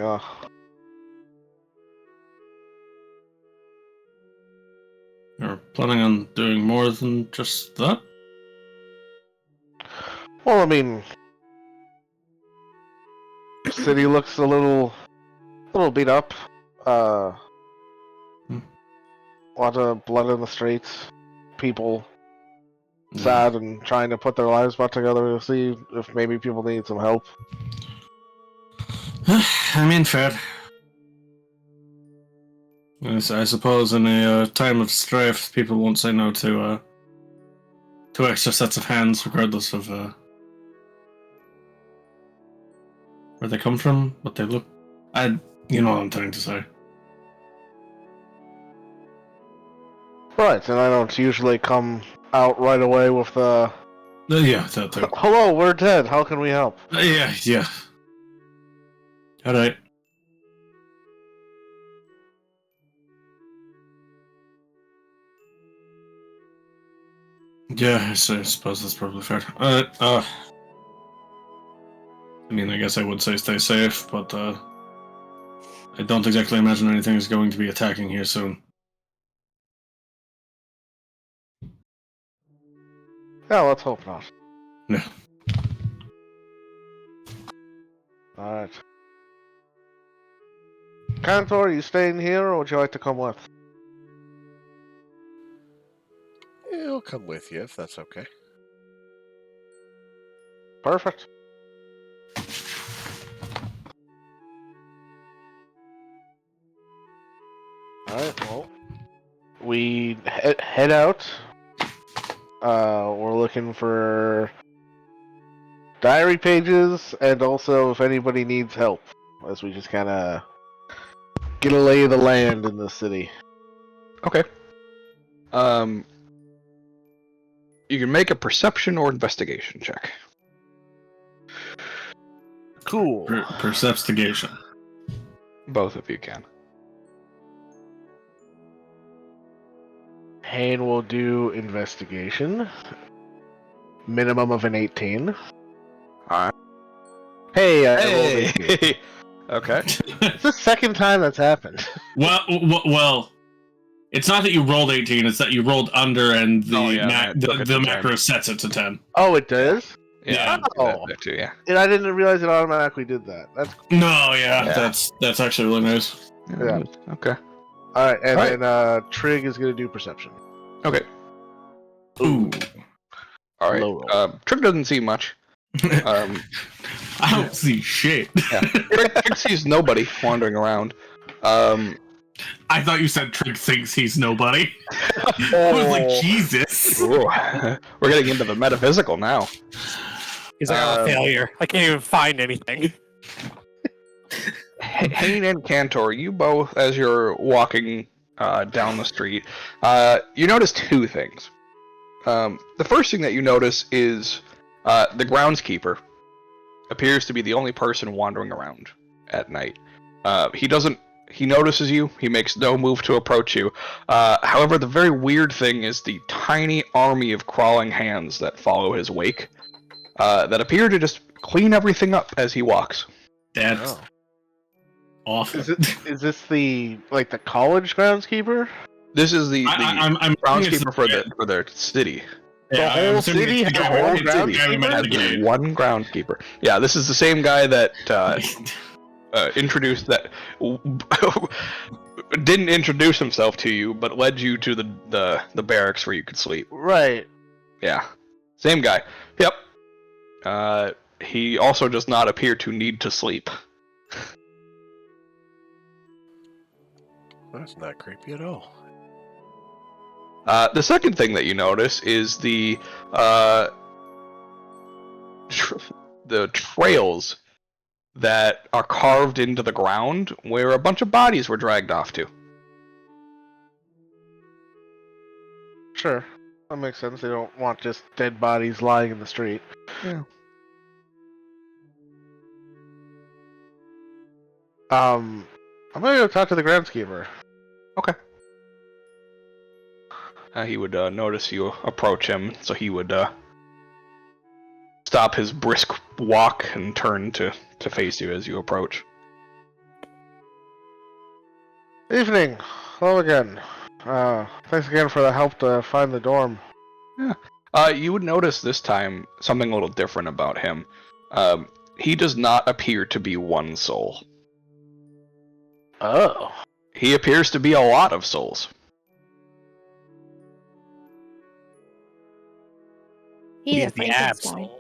You're planning on doing more than just that? Well, I mean, city looks a little beat up. A lot of blood in the streets. People sad and trying to put their lives back together to see if maybe people need some help. I mean, fair. Yes, I suppose in a time of strife, people won't say no to two extra sets of hands, regardless of where they come from, what they look. You know what I'm trying to say. Right, and I don't usually come out right away with Yeah, that too. hello, we're dead, how can we help? Yeah. Alright. Yeah, I suppose that's probably fair. I mean, I guess I would say stay safe, but I don't exactly imagine anything is going to be attacking here soon. Yeah, let's hope not. Yeah. Alright. Cantor, are you staying here, or would you like to come with? He'll come with you if that's okay. Perfect. Alright, well, we head out. We're looking for diary pages, and also if anybody needs help, as we just kind of get a lay of the land in the city. Okay. You can make a perception or investigation check. Cool. Perceptigation. Both of you can. Hayne will do investigation. Minimum of an 18. Alright. Hey, I rolled 18. Okay. It's the second time that's happened. Well, it's not that you rolled 18, it's that you rolled under and took it the to macro 10. sets it to 10. Oh, it does? Yeah. Oh. That too, yeah. And I didn't realize it automatically did that. That's No, yeah, Yeah. that's actually really nice. Yeah. Okay. alright, and Alright. then Trig is gonna do perception. Okay. Ooh. Alright. Low roll. Trig doesn't see much. I don't see shit. Yeah. Trig sees nobody wandering around. I thought you said Trig thinks he's nobody. I was like, Jesus. Ooh. We're getting into the metaphysical now. He's like, I'm a failure. I can't even find anything. Hane and Cantor, you both, as you're walking down the street, you notice two things. The first thing that you notice is the groundskeeper appears to be the only person wandering around at night. He notices you. He makes no move to approach you. However, the very weird thing is the tiny army of crawling hands that follow his wake, that appear to just clean everything up as he walks. That's Oh. awful. Is this the college groundskeeper? This is the I'm groundskeeper for the city. The whole city has a whole groundskeeper? One groundskeeper. Yeah, this is the same guy that introduced that didn't introduce himself to you, but led you to the barracks where you could sleep. Right. Yeah, same guy. Yep. He also does not appear to need to sleep. That's not creepy at all. The second thing that you notice is the trails that are carved into the ground where a bunch of bodies were dragged off to. Sure. That makes sense. They don't want just dead bodies lying in the street. Yeah. I'm gonna go talk to the groundskeeper. Okay. He would notice you approach him, so he would stop his brisk walk and turn to face you as you approach. Evening. Hello again. Thanks again for the help to find the dorm. Yeah. You would notice this time something a little different about him. He does not appear to be one soul. Oh. He appears to be a lot of souls. He's a the Frankenstein. absol.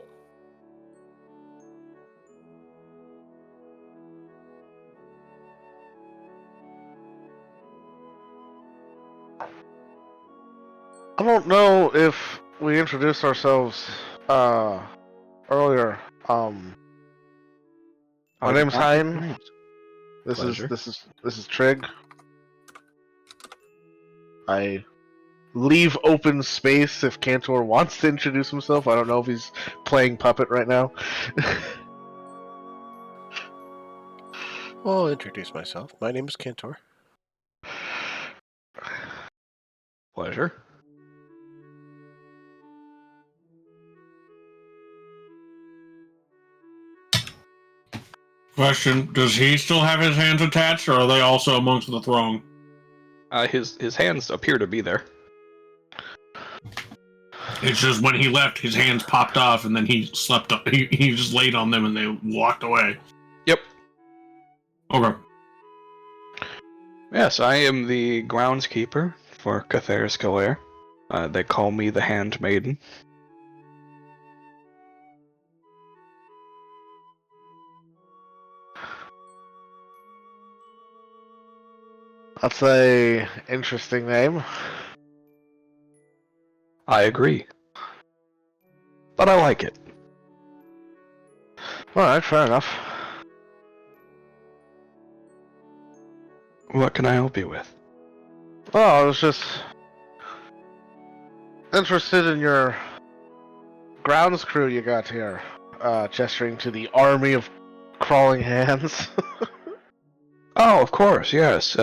I don't know if we introduced ourselves earlier. My name's Hein. This is Trig. I leave open space if Cantor wants to introduce himself. I don't know if he's playing puppet right now. Well, I'll introduce myself. My name is Cantor. Pleasure. Question: does he still have his hands attached, or are they also amongst the throng? His hands appear to be there. It's just when he left, his hands popped off, and then he slept up. He just laid on them, and they walked away. Yep. Okay. Yes, I am the groundskeeper for Catheris Kalair. They call me the Handmaiden. That's a interesting name. I agree. But I like it. Alright, fair enough. What can I help you with? Well, I was just interested in your grounds crew you got here. Gesturing to the army of crawling hands. Oh, of course, yes.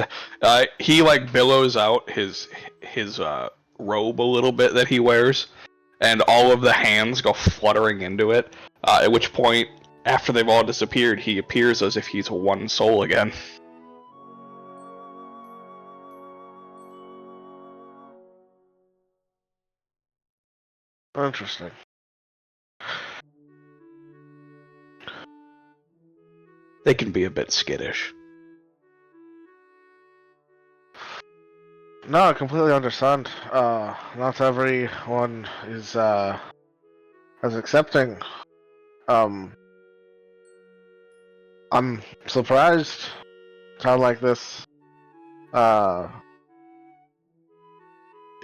He billows out his robe a little bit that he wears, and all of the hands go fluttering into it. At which point, after they've all disappeared, he appears as if he's one soul again. Interesting. They can be a bit skittish. No, I completely understand. Not everyone is as accepting. I'm surprised a town like this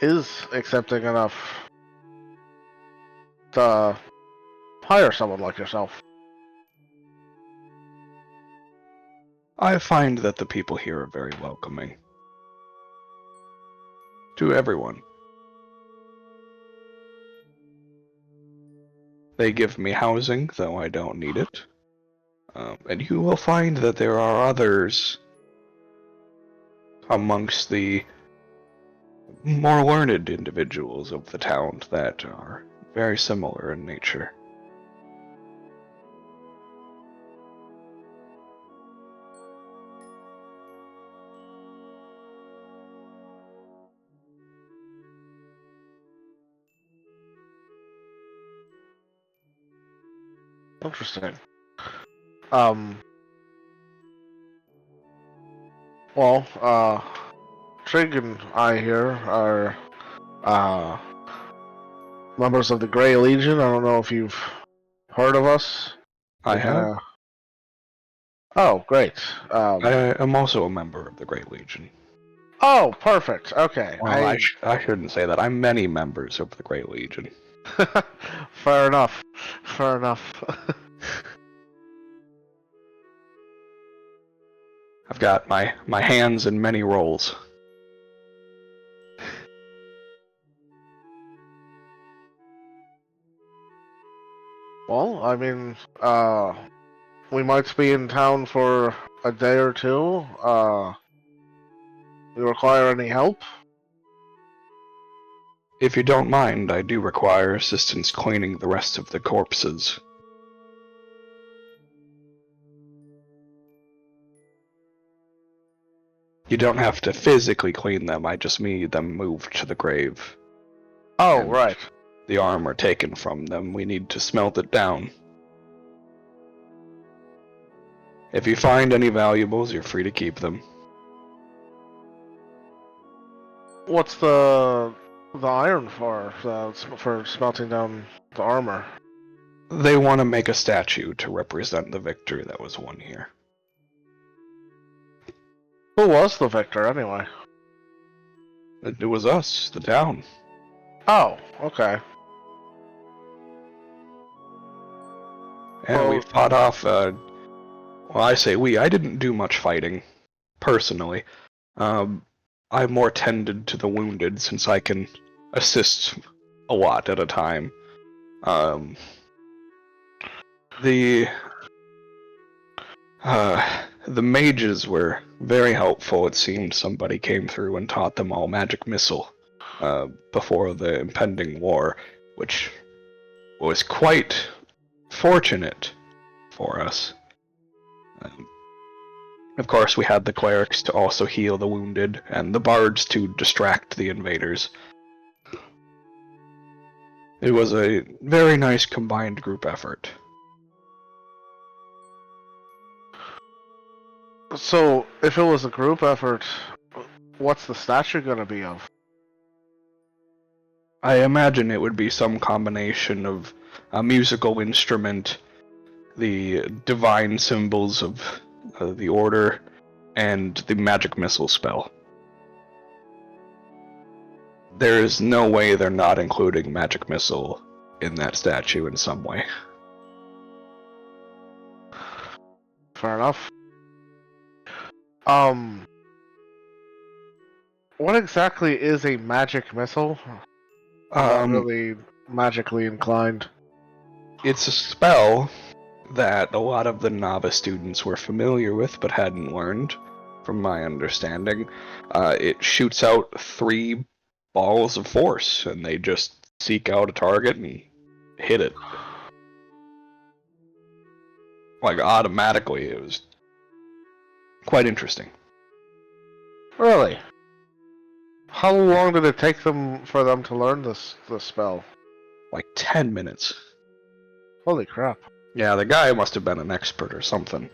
is accepting enough to hire someone like yourself. I find that the people here are very welcoming. To everyone. They give me housing, though I don't need it. And you will find that there are others amongst the more learned individuals of the town that are very similar in nature. Interesting. Well, Trig and I here are members of the Grey Legion. I don't know if you've heard of us. I have. Oh, great. I am also a member of the Great Legion. Oh, perfect. Okay. Well, I shouldn't say that. I'm many members of the Great Legion. Fair enough. Fair enough. I've got my hands in many roles. Well, I mean, we might be in town for a day or two. You require any help? If you don't mind, I do require assistance cleaning the rest of the corpses. You don't have to physically clean them, I just need them moved to the grave. Oh, And right. the armor taken from them, we need to smelt it down. If you find any valuables, you're free to keep them. What's the iron for? For smelting down the armor? They want to make a statue to represent the victor that was won here. Who was the victor, anyway? It was us, the town. Oh, okay. And we fought off, well, I say we, I didn't do much fighting, personally. I more tended to the wounded, since I can assist a lot at a time. The mages were very helpful. It seemed somebody came through and taught them all magic missile before the impending war, which was quite fortunate for us. Of course, we had the clerics to also heal the wounded, and the bards to distract the invaders. It was a very nice combined group effort. So, if it was a group effort, what's the statue gonna be of? I imagine it would be some combination of a musical instrument, the divine symbols of the order, and the magic missile spell. There is no way they're not including magic missile in that statue in some way. Fair enough. What exactly is a magic missile? I'm not really magically inclined. It's a spell that a lot of the novice students were familiar with but hadn't learned, from my understanding. It shoots out 3 balls of force, and they just seek out a target and hit it. Like, automatically. It was quite interesting. Really? How long did it take for them to learn this spell? Like 10 minutes. Holy crap. Yeah, the guy must have been an expert or something.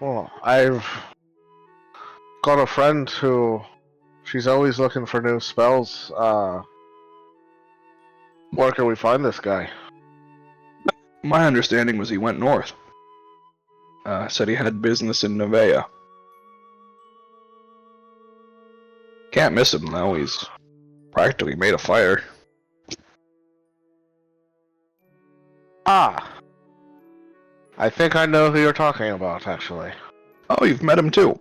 Well, I've got a friend who she's always looking for new spells. Where can we find this guy? My understanding was he went north. Said he had business in Nevaeh. Can't miss him though, he's practically made of fire. Ah. I think I know who you're talking about, actually. Oh, you've met him too.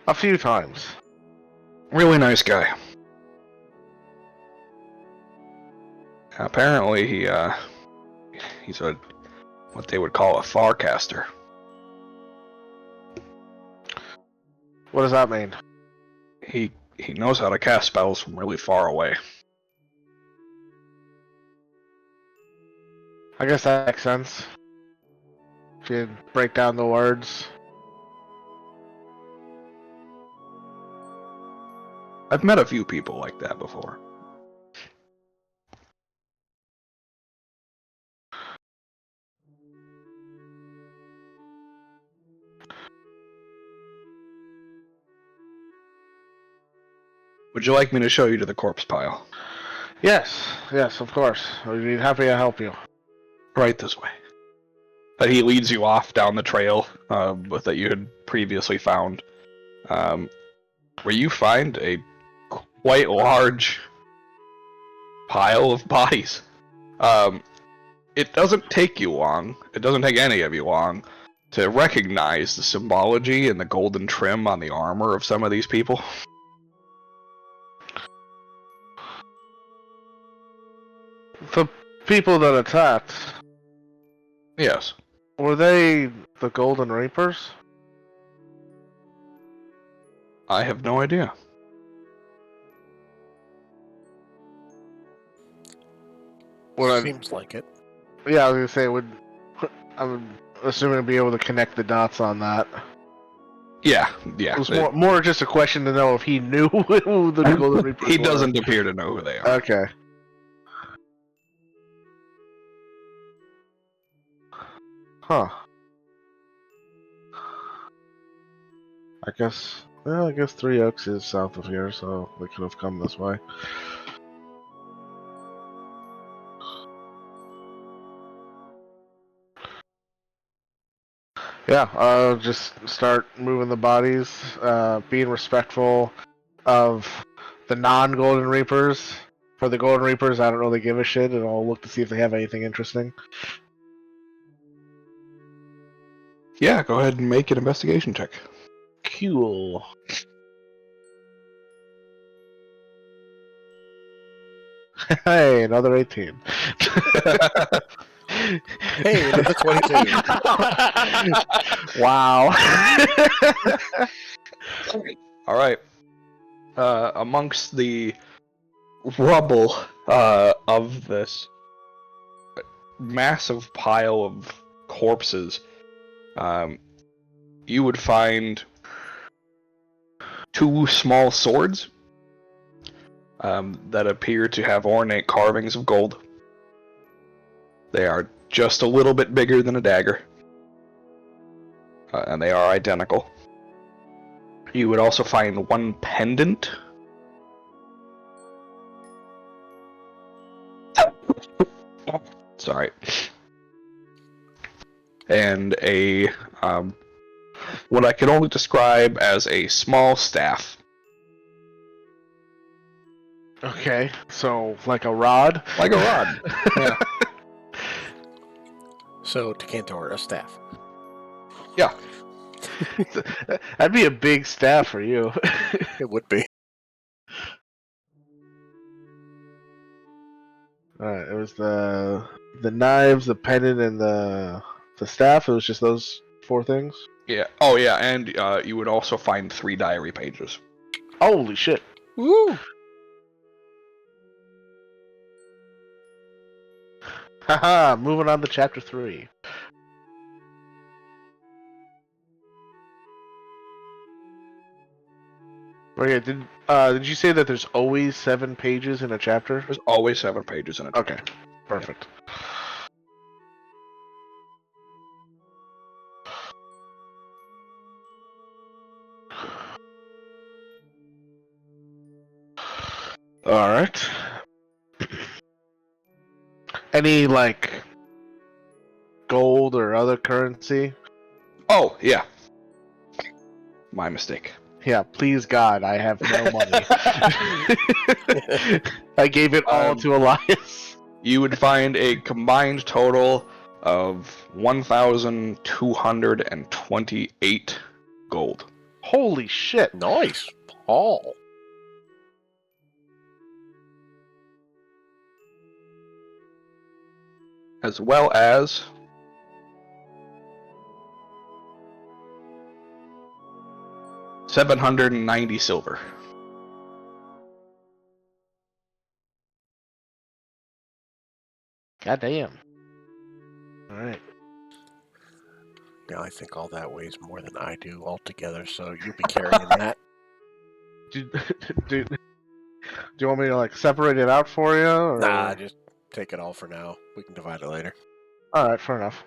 A few times. Really nice guy. Apparently, he's what they would call a farcaster. What does that mean? He knows how to cast spells from really far away. I guess that makes sense. If you break down the words. I've met a few people like that before. Would you like me to show you to the corpse pile? Yes, of course. We'd be happy to help you. Right this way. But he leads you off down the trail that you had previously found, where you find a quite large pile of bodies. It doesn't take you long, it doesn't take any of you long, to recognize the symbology and the golden trim on the armor of some of these people. The people that attacked, Yes. were they the Golden Reapers? I have no idea. Seems like it. Yeah, I was gonna say, I'm assuming I'd be able to connect the dots on that. Yeah. It was more just a question to know if he knew who the Golden Reapers He were. doesn't appear to know who they are. Okay. Huh. I guess 3 Oaks is south of here, so they could have come this way. Yeah, just start moving the bodies, being respectful of the non-Golden Reapers. For the Golden Reapers, I don't really give a shit, and I'll look to see if they have anything interesting. Yeah, go ahead and make an investigation check. Cool. Hey, another 18. Hey, another 22. Wow. All right. Amongst the rubble of this massive pile of corpses, you would find 2 small swords that appear to have ornate carvings of gold. They are just a little bit bigger than a dagger, and they are identical. You would also find 1 pendant. Sorry. And a what I could only describe as a small staff. Okay, so like a rod? Like a rod. Yeah. So, to Cantor, a staff. Yeah. That'd be a big staff for you. It would be. Alright, it was the knives, the pendant, and the staff. It was just those 4 things? Yeah. Oh, yeah, and you would also find 3 diary pages. Holy shit. Woo! Haha, moving on to chapter 3. Okay, did you say that there's always 7 pages in a chapter? There's always 7 pages in it. Okay, perfect. Alright. Any, like, gold or other currency? Oh, yeah. My mistake. Yeah, please God, I have no money. I gave it all to Elias. You would find a combined total of 1,228 gold. Holy shit! Nice, Paul. As well as 790 silver. God damn. All right. Yeah, I think all that weighs more than I do altogether, so you'll be carrying that. Do, do you want me to like separate it out for you? Or... Nah, just take it all for now. We can divide it later. All right, fair enough.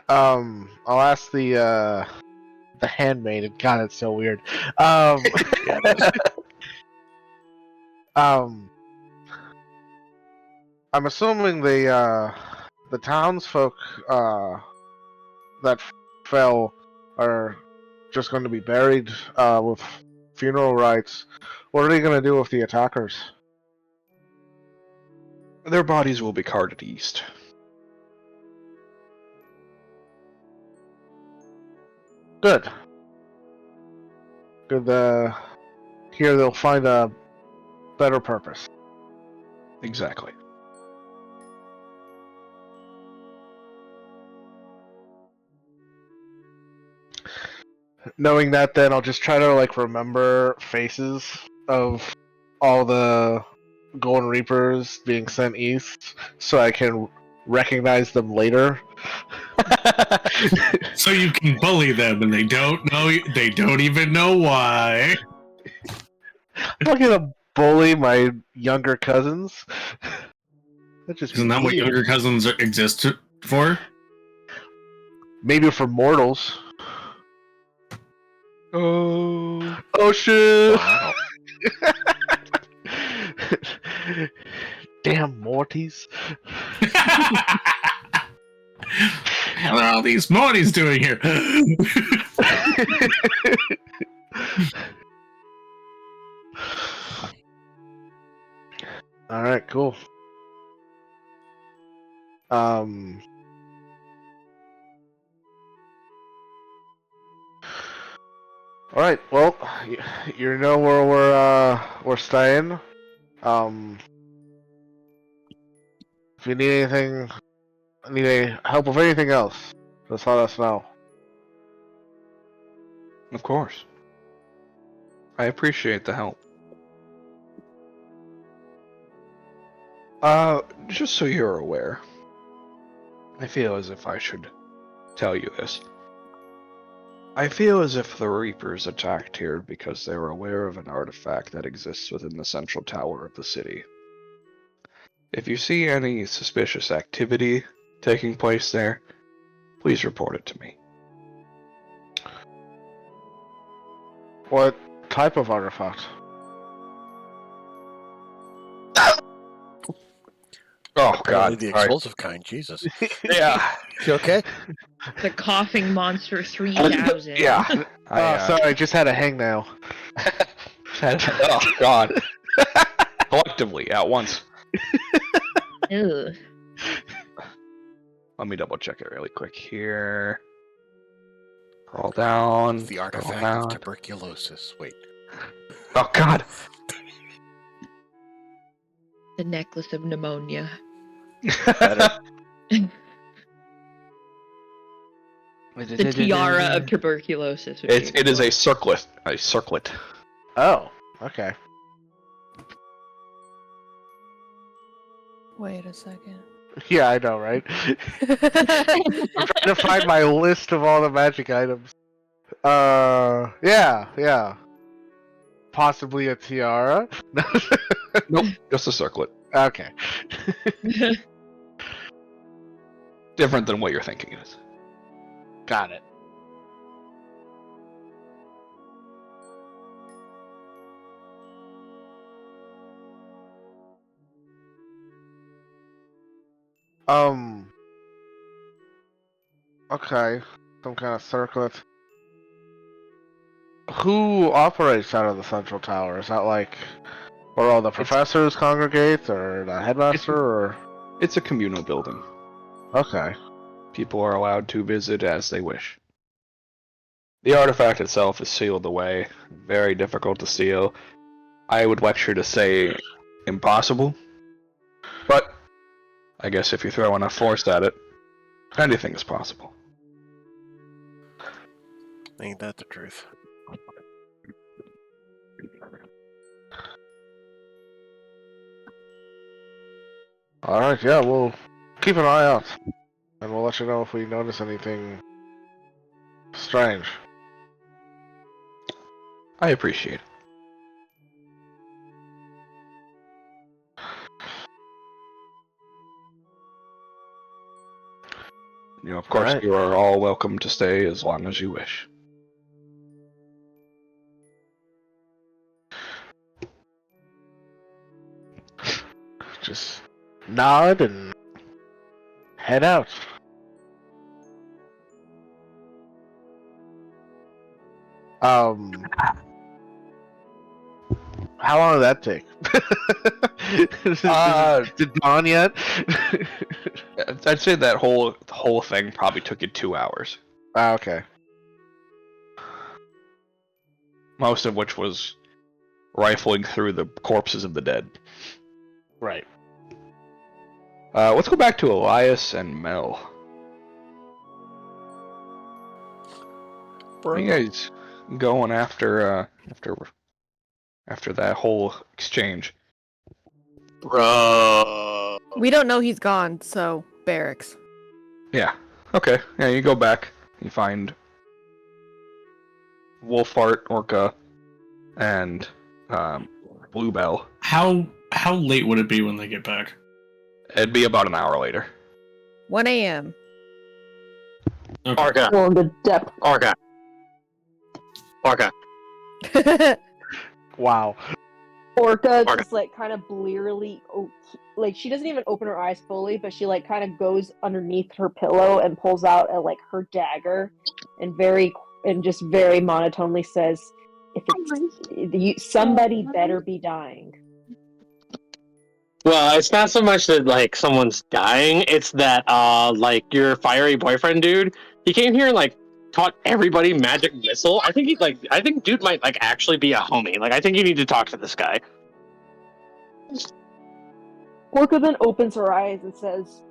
I'll ask the handmaiden. God, it's so weird. Yeah, it is. I'm assuming the townsfolk that fell are just going to be buried with funeral rites. What are they going to do with the attackers? Their bodies will be carted east. Good. Good. Here they'll find a better purpose. Exactly. Knowing that, then I'll just try to like remember faces of all the Golden Reapers being sent east, so I can recognize them later. So you can bully them, and they don't know. They don't even know why. I'm not gonna bully my younger cousins. That's just Isn't that what mean. younger cousins exist for? Maybe for mortals. Oh. Oh shit! Wow. Damn Mortys. What are all these Mortys doing here? All right, cool. All right. Well, you know where we're staying. If you need anything, need any help with anything else, just let us know. Of course. I appreciate the help. Just so you're aware, I feel as if I should tell you this. I feel as if the Reapers attacked here because they were aware of an artifact that exists within the central tower of the city. If you see any suspicious activity taking place there, please report it to me. What type of artifact? Oh Apparently God! the All right. explosive kind. Jesus. Yeah. You okay? The coughing monster 3000. Yeah. Sorry, I just had a hangnail. Oh God! Collectively at once. Ew. Let me double check it really quick here. Scroll down. The scroll artifact down. of tuberculosis. Wait. Oh God! The necklace of pneumonia. Better. The tiara of tuberculosis. would be It is one. a circlet. A circlet. Oh, okay. Wait a second. Yeah, I know, right? I'm trying to find my list of all the magic items. Yeah. Possibly a tiara? Nope, just a circlet. Okay. Different than what you're thinking it is. Got it. Okay. Some kind of circlet. Who operates out of the central tower? Is that like Or all the professors congregate, or the headmaster, or... It's a communal building. Okay. People are allowed to visit as they wish. The artifact itself is sealed away, very difficult to steal. I would lecture to say impossible, but I guess if you throw enough force at it, anything is possible. Ain't that the truth? Alright, yeah, we'll keep an eye out. And we'll let you know if we notice anything strange. I appreciate it. You know, of course, Alright. you are all welcome to stay as long as you wish. Just nod and head out. How long did that take? Did it dawn yet? I'd say that whole thing probably took you 2 hours. Okay. Most of which was rifling through the corpses of the dead. Right. Let's go back to Elias and Mel. Where are you guys going after that whole exchange? Bro. We don't know he's gone, so barracks. Yeah. Okay. Yeah, you go back. You find Wolfheart, Orca, and Bluebell. How late would it be when they get back? It'd be about an hour later. 1 a.m. Okay. Orca. Well, the depth. Orca. Orca. Wow. Orca Orca. just like kind of blearily, like she doesn't even open her eyes fully, but she like kind of goes underneath her pillow and pulls out like her dagger, and just very monotonely says, "If it's somebody better be dying." Well, it's not so much that like someone's dying; it's that like your fiery boyfriend dude, he came here and like taught everybody magic missile. I think dude might like actually be a homie. Like I think you need to talk to this guy. Orca then opens her eyes and says,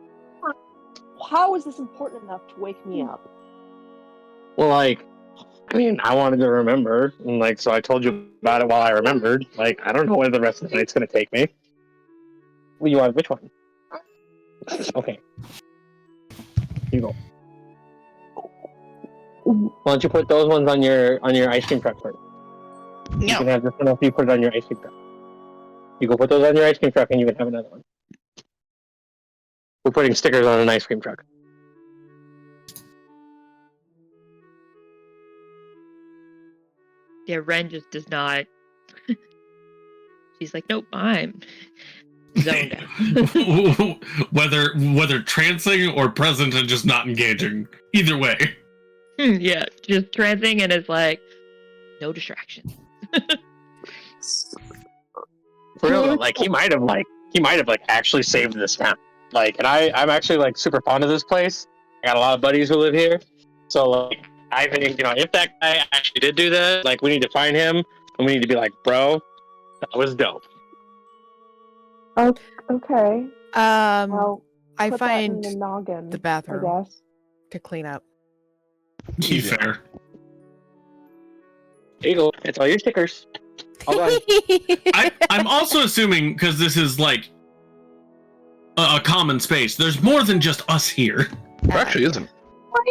"How is this important enough to wake me up?" Well, like, I mean, I wanted to remember, and like, so I told you about it while I remembered. Like, I don't know where the rest of the night's gonna take me. Well, you want which one? Okay. Here you go. Why don't you put those ones on your ice cream truck first? You can have this one after you put it on your ice cream truck. You go put those on your ice cream truck, and you can have another one. We're putting stickers on an ice cream truck. Yeah, Ren just does not. She's like, nope, I'm zoned out. whether trancing or present and just not engaging. Either way. Yeah, just trancing and it's like, no distractions. For real though, like he might have actually saved this town. Like, and I'm actually like super fond of this place. I got a lot of buddies who live here, so like I think if that guy actually did do that, like we need to find him and we need to be like, bro, that was dope. Okay. Well, I put that find in the noggin, the bathroom I guess. to clean up. Fair. There you go. It's all your stickers. All done. I'm also assuming, because this is like a common space, there's more than just us here. There actually isn't.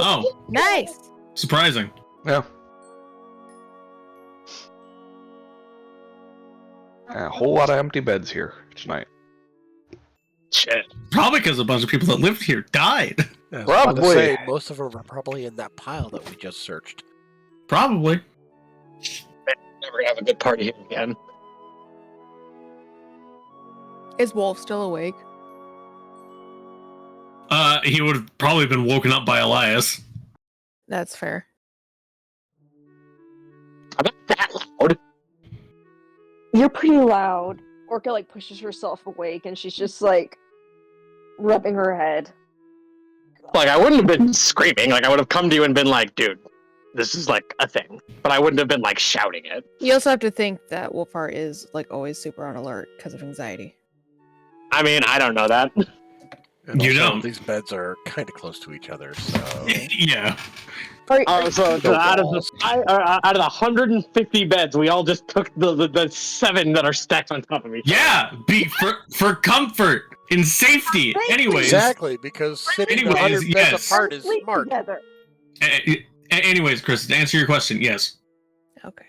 Oh, Nice. surprising. Yeah. A whole lot of empty beds here tonight. Shit. Probably because a bunch of people that lived here died. I was about to Probably. say, most of them are probably in that pile that we just searched. Probably. Never have a good party here again. Is Wolf still awake? He would have probably been woken up by Elias. That's fair. I'm not that loud. You're pretty loud. Orca like pushes herself awake and she's just like rubbing her head. Like, I wouldn't have been screaming. Like, I would have come to you and been like, dude, this is like a thing. But I wouldn't have been like shouting it. You also have to think that Wolfheart is like always super on alert because of anxiety. I mean, I don't know that. And You also, don't. These beds are kind of close to each other, so Yeah. So No out of walls. the 150 beds, we all just took the 7 that are stacked on top of each other. Yeah, for comfort and safety. Anyways, exactly, because sitting Anyways, 100 beds yes. apart is Sleep smart. together. anyways, Chris, to answer your question, yes. Okay.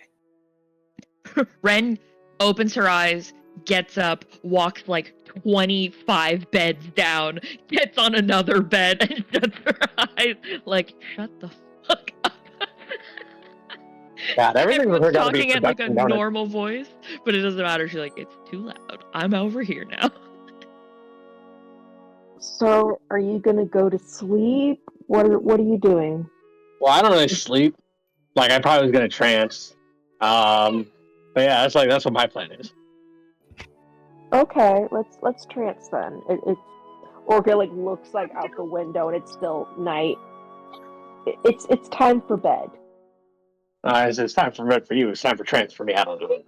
Ren opens her eyes, gets up, walks like 25 beds down, gets on another bed, and shuts her eyes. Like, shut the fuck up. God, everything with her Everyone's gotta be talking at like a production, don't it? normal voice, but it doesn't matter. She's like, it's too loud. I'm over here now. So, are you gonna go to sleep? What are you doing? Well, I don't really sleep. Like, I probably was gonna trance. But yeah, that's what my plan is. Okay, let's trance then. It's Orca like looks like out the window and it's still night. It's time for bed. It's time for bed for you. It's time for trance for me. I don't do it.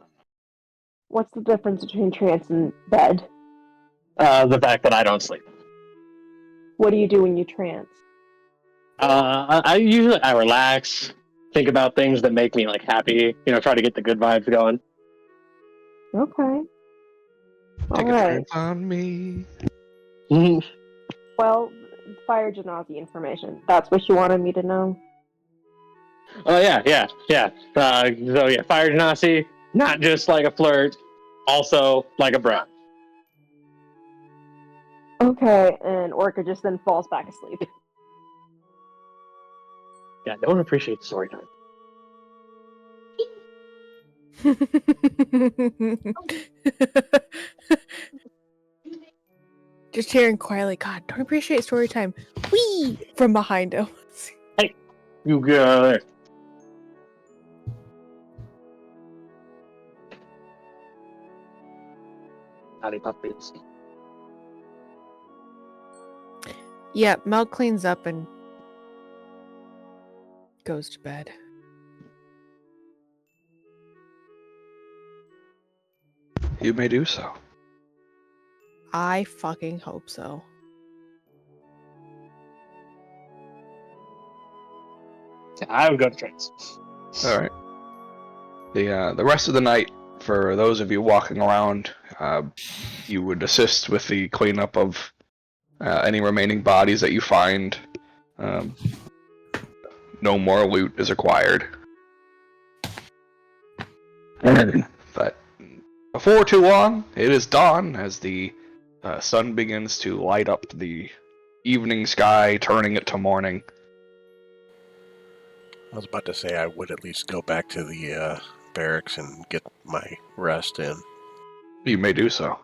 What's the difference between trance and bed? The fact that I don't sleep. What do you do when you trance? I usually relax, think about things that make me like happy. Try to get the good vibes going. Okay. Take All a right. chance on me. Well, fire Genasi information. That's what you wanted me to know. Oh yeah. So yeah, fire genasi, not just like a flirt, also like a bro. Okay, and Orca just then falls back asleep. Yeah, don't appreciate the story time. Just hearing quietly, God, don't appreciate story time. Whee! From behind him. You good? Howdy puppies. Yeah, Mel cleans up and goes to bed. You may do so. I fucking hope so. I would go to trance. All right. The rest of the night, for those of you walking around, you would assist with the cleanup of any remaining bodies that you find. No more loot is required. But before too long, it is dawn as the sun begins to light up the evening sky, turning it to morning. I was about to say I would at least go back to the barracks and get my rest in. You may do so.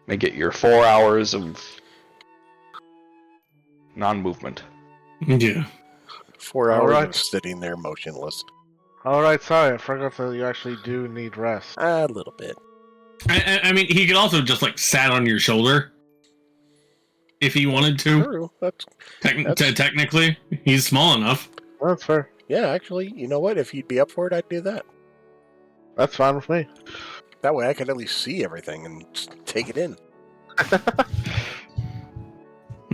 May get your 4 hours of non-movement. Yeah. 4 hours Alright. of sitting there motionless. Alright, sorry, I forgot that you actually do need rest. A little bit. I mean, he could also just like sat on your shoulder if he wanted to. True. That's Technically, he's small enough. That's fair. yeah. Actually, you know what? If you'd be up for it, I'd do that. That's fine with me. That way, I could at least see everything and just take it in.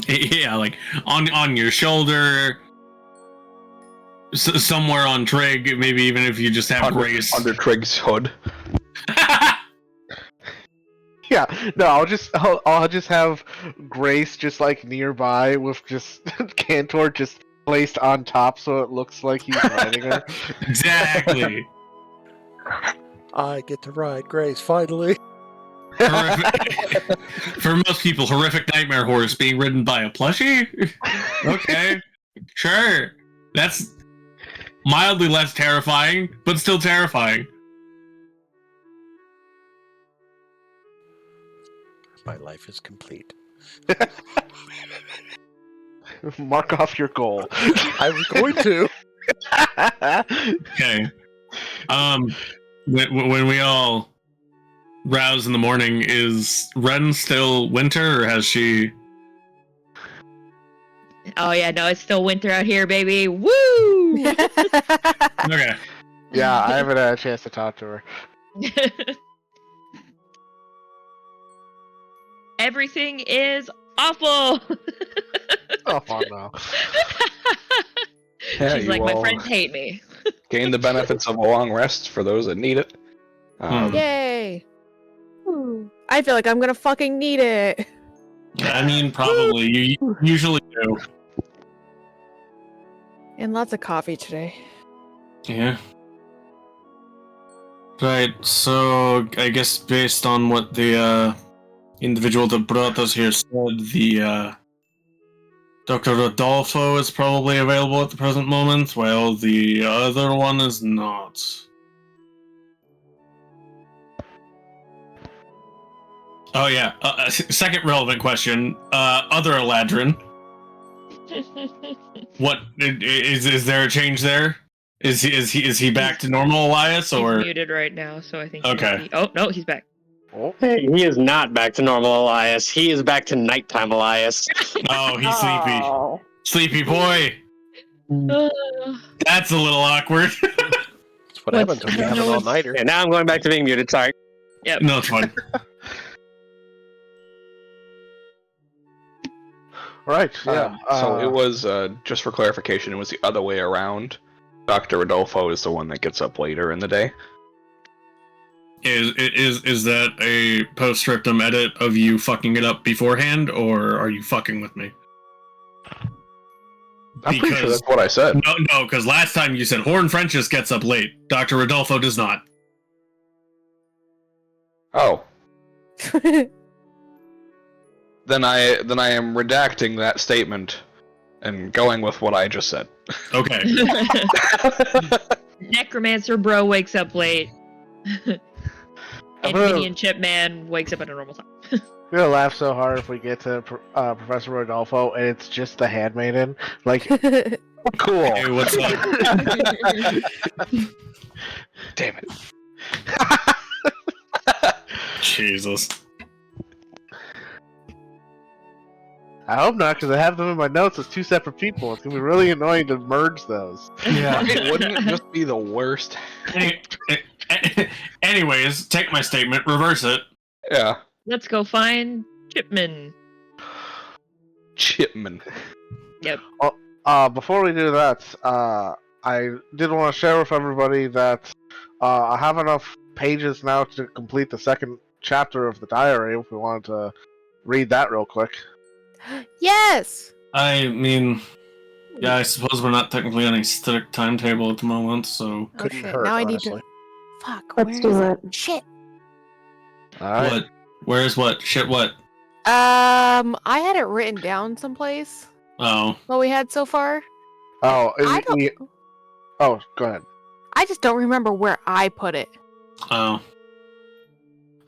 Yeah, like on your shoulder, somewhere on Trig. Maybe even if you just have Grace Under Trig's hood. Yeah, no, I'll just have Grace just like nearby with just Cantor just placed on top so it looks like he's riding her. Exactly. I get to ride Grace finally. For most people, horrific nightmare horse being ridden by a plushie. Okay, sure, that's mildly less terrifying, but still terrifying. My life is complete. Mark off your goal. I was going to. Okay. When we all rouse in the morning, is Ren still winter, or has she... Oh yeah, no, it's still winter out here, baby. Woo! Okay. Yeah, I haven't had a chance to talk to her. Everything is awful. Oh no. Yeah, She's you like, my all friends hate me. gain the benefits of a long rest for those that need it. Yay! I feel like I'm gonna fucking need it. I mean, probably. You usually do. And lots of coffee today. Yeah. Right, so I guess based on what the individual that brought us here said, the Dr. Rodolfo is probably available at the present moment, while the other one is not. Oh yeah, second relevant question. Other Eladrin. What is there a change there? Is he back to normal, Elias, or He's muted right now, so I think. Okay. He might be... Oh no, he's back. Hey, he is not back to normal, Elias. He is back to nighttime, Elias. oh, he's sleepy, Oh. sleepy boy? Uh, That's a little awkward. That's what happens when you have an all-nighter. Yeah, now I'm going back to being muted. Sorry. No, it's fine. Right, yeah. So it was, just for clarification, it was the other way around. Dr. Rodolfo is the one that gets up later in the day. Is that a postscriptum edit of you fucking it up beforehand, or are you fucking with me? I'm pretty sure that's what I said. No, because last time you said Horn Frenchis gets up late. Dr. Rodolfo does not. Oh. Then I am redacting that statement and going with what I just said. Okay. Necromancer bro wakes up late. And Minion Chip Man wakes up at a normal time. We're gonna laugh so hard if we get to Professor Rodolfo and it's just the handmaiden. Like, cool. Hey, what's up? Damn it. Jesus. I hope not, because I have them in my notes as two separate people. It's gonna be really annoying to merge those. Yeah. Wouldn't it just be the worst? Anyways, take my statement, reverse it. Yeah. Let's go find Chipman. Chipman. Yep. Before we do that, I did want to share with everybody that I have enough pages now to complete the second chapter of the diary. If we wanted to read that real quick. Yes! I mean, yeah, I suppose we're not technically on a strict timetable at the moment, so... Couldn't shit, hurt, now I need honestly. to... Fuck, Let's do where it. is it? Shit! Alright. What? Where's what? Shit, what? I had it written down someplace. Oh. What we had so far. Oh, I don't... oh, go ahead. I just don't remember where I put it. Oh.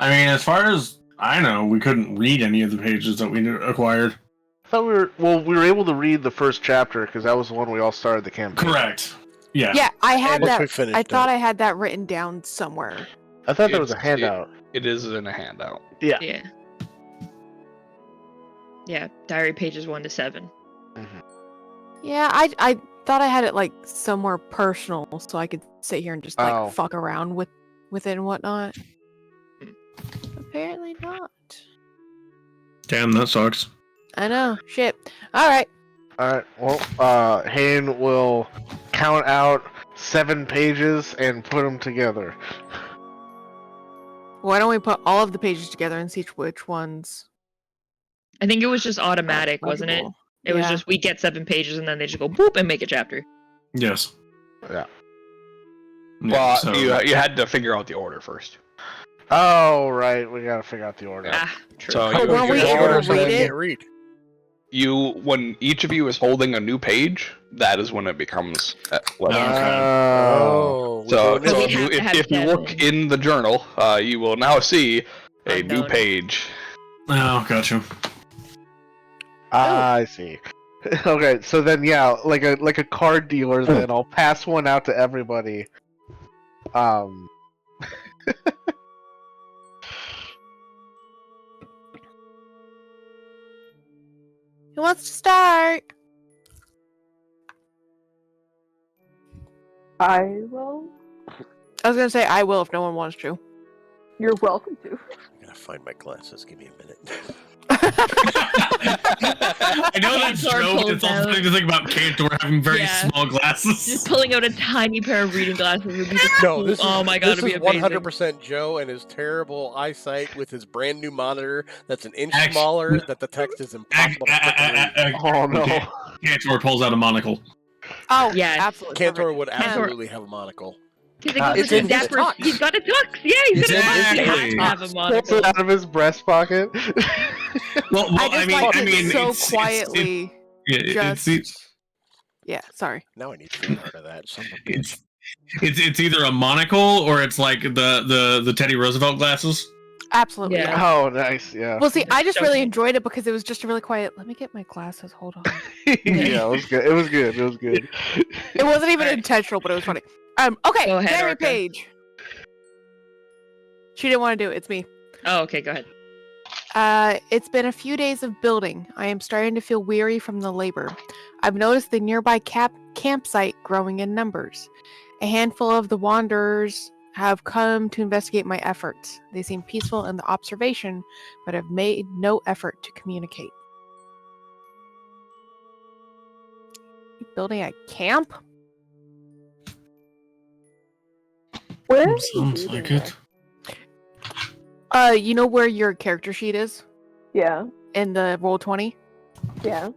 I mean, as far as I know, we couldn't read any of the pages that we acquired. I thought we were able to read the first chapter because that was the one we all started the campaign. Correct. Yeah. Yeah, I had Once we that. finished I thought it. I had that written down somewhere. I thought there was a It's- handout. It is in a handout. Yeah. Yeah. Yeah, diary pages 1 to 7. Yeah, I thought I had it like somewhere personal, so I could sit here and just like Oh. fuck around with it and whatnot. Apparently not. Damn, that sucks. I know. Shit. All right. Alright, well, Hayne will count out 7 pages and put them together. Why don't we put all of the pages together and see which ones? I think it was just automatic, wasn't it? legible? It was Yeah. just we get 7 pages and then they just go boop and make a chapter. Yes. Yeah. Well, so- you had to figure out the order first. Oh, right, we gotta figure out the order. Ah, true. So Oh, you, weren't we you- able to Orders that I read it? can't read. when each of you is holding a new page, that is when it becomes legible. Oh. So, But we if you, have to have if you look 7. in the journal, you will now see a new Unknown. page. Oh, gotcha. I see. Okay, so then yeah, like a card dealer, then I'll pass one out to everybody. Who wants to start? I will. I was gonna say I will if no one wants to. You're welcome to. I'm gonna find my glasses. Give me a minute. I know that's Cantor true, but pulls it's also out- funny to think about Cantor having very Yeah. small glasses. Just pulling out a tiny pair of reading glasses would be No, this is oh my god, this it'd be is amazing. 100% Joe and his terrible eyesight with his brand new monitor that's an inch Actually- smaller. That the text is impossible to frickin' read. Oh no. Cantor pulls out a monocle. Oh, Yes. absolutely. Cantor perfect. would Cantor- absolutely have a monocle. Because it goes It's with in the his dapper. tux. He's got a tux. Yeah, he's It's got a in tux. his He has tux. to have a Pulls monocle. it out of his breast pocket. Well, I just like it so it's- quietly. it's, Yeah, sorry. Now I need fan art of that. Son of a bitch. it's either a monocle or it's like the Teddy Roosevelt glasses. Absolutely. Yeah. Yeah. Oh, nice. Yeah. Well, see, I just So really good. enjoyed it because it was just a really quiet. Let me get my glasses. Hold on. Yeah, it was good. It was good. It was good. It wasn't even Alright. intentional, but it was funny. Okay, Go ahead, Diary Orca. Page. She didn't want to do it. It's me. Oh, okay, go ahead. It's been a few days of building. I am starting to feel weary from the labor. I've noticed the nearby campsite growing in numbers. A handful of the wanderers have come to investigate my efforts. They seem peaceful in the observation, but have made no effort to communicate. You building a camp? Where? are you Sounds reading like it. You know where your character sheet is Yeah. in the Roll20? Yeah.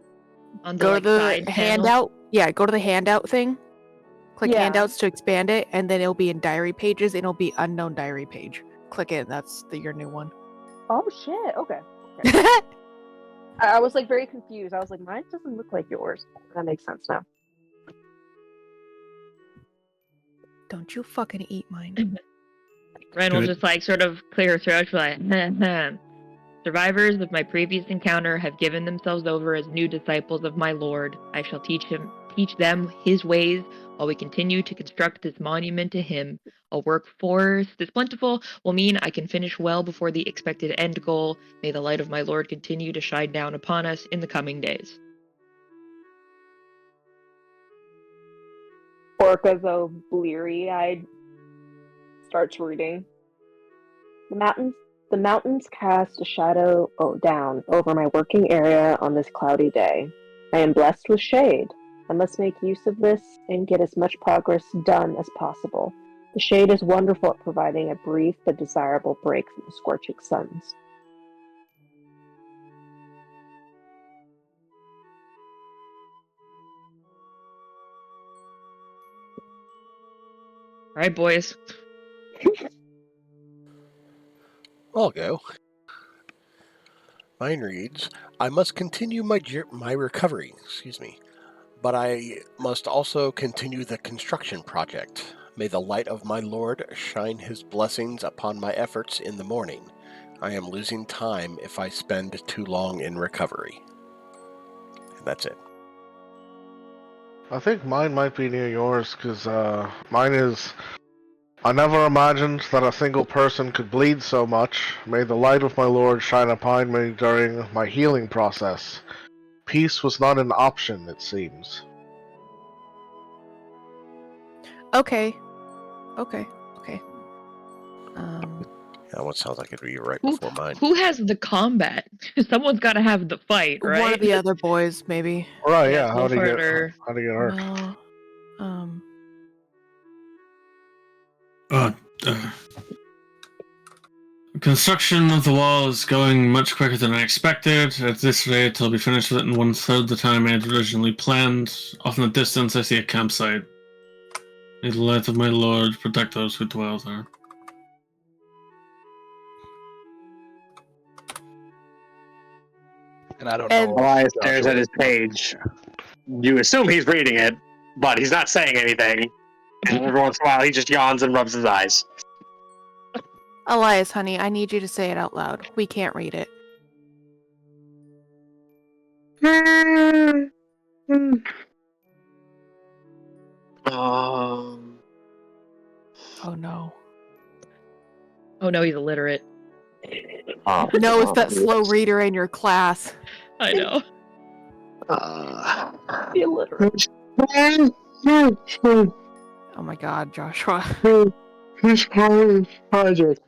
On the, Go like, to the side panel. handout. Yeah, go to the handout thing. Click Yeah. handouts to expand it, and then it'll be in diary pages. And it'll be unknown diary page. Click it. That's your new one. Oh shit. Okay. I was like very confused. I was like, mine doesn't look like yours. That makes sense now. Don't you fucking eat mine. Ren will Good. just like sort of clear her throat. She's like, survivors of my previous encounter have given themselves over as new disciples of my lord. I shall teach them his ways while we continue to construct this monument to him. A workforce this plentiful will mean I can finish well before the expected end goal. May the light of my lord continue to shine down upon us in the coming days. Orca, though bleary-eyed, starts reading. The mountains cast a shadow down over my working area on this cloudy day. I am blessed with shade. I must make use of this and get as much progress done as possible. The shade is wonderful at providing a brief but desirable break from the scorching suns. All right, boys. I'll go. Mine reads, I must continue my recovery, but I must also continue the construction project. May the light of my Lord shine his blessings upon my efforts in the morning. I am losing time if I spend too long in recovery. And that's it. I think mine might be near yours, because mine is... I never imagined that a single person could bleed so much. May the light of my Lord shine upon me during my healing process. Peace was not an option, it seems. Okay. That one sounds like it'd be right Who- before mine. Who has the combat? Someone's got to have the fight, right? One of the other boys, maybe. Right, Yeah, yeah, how do you Wolfhard get or- how do you get hurt? No. Construction of the wall is going much quicker than I expected. At this rate, I'll be finished with it in 1/3 the time I had originally planned. Off in the distance, I see a campsite. May the light of my lord protect those who dwell there. And I don't And- know. Elias stares at his page. You assume he's reading it, but he's not saying anything. And every once in a while, he just yawns and rubs his eyes. Elias, honey, I need you to say it out loud. We can't read it. Oh no. Oh no, he's illiterate. No, it's that slow reader in your class. I know. Be illiterate. Oh my god, Joshua. This project.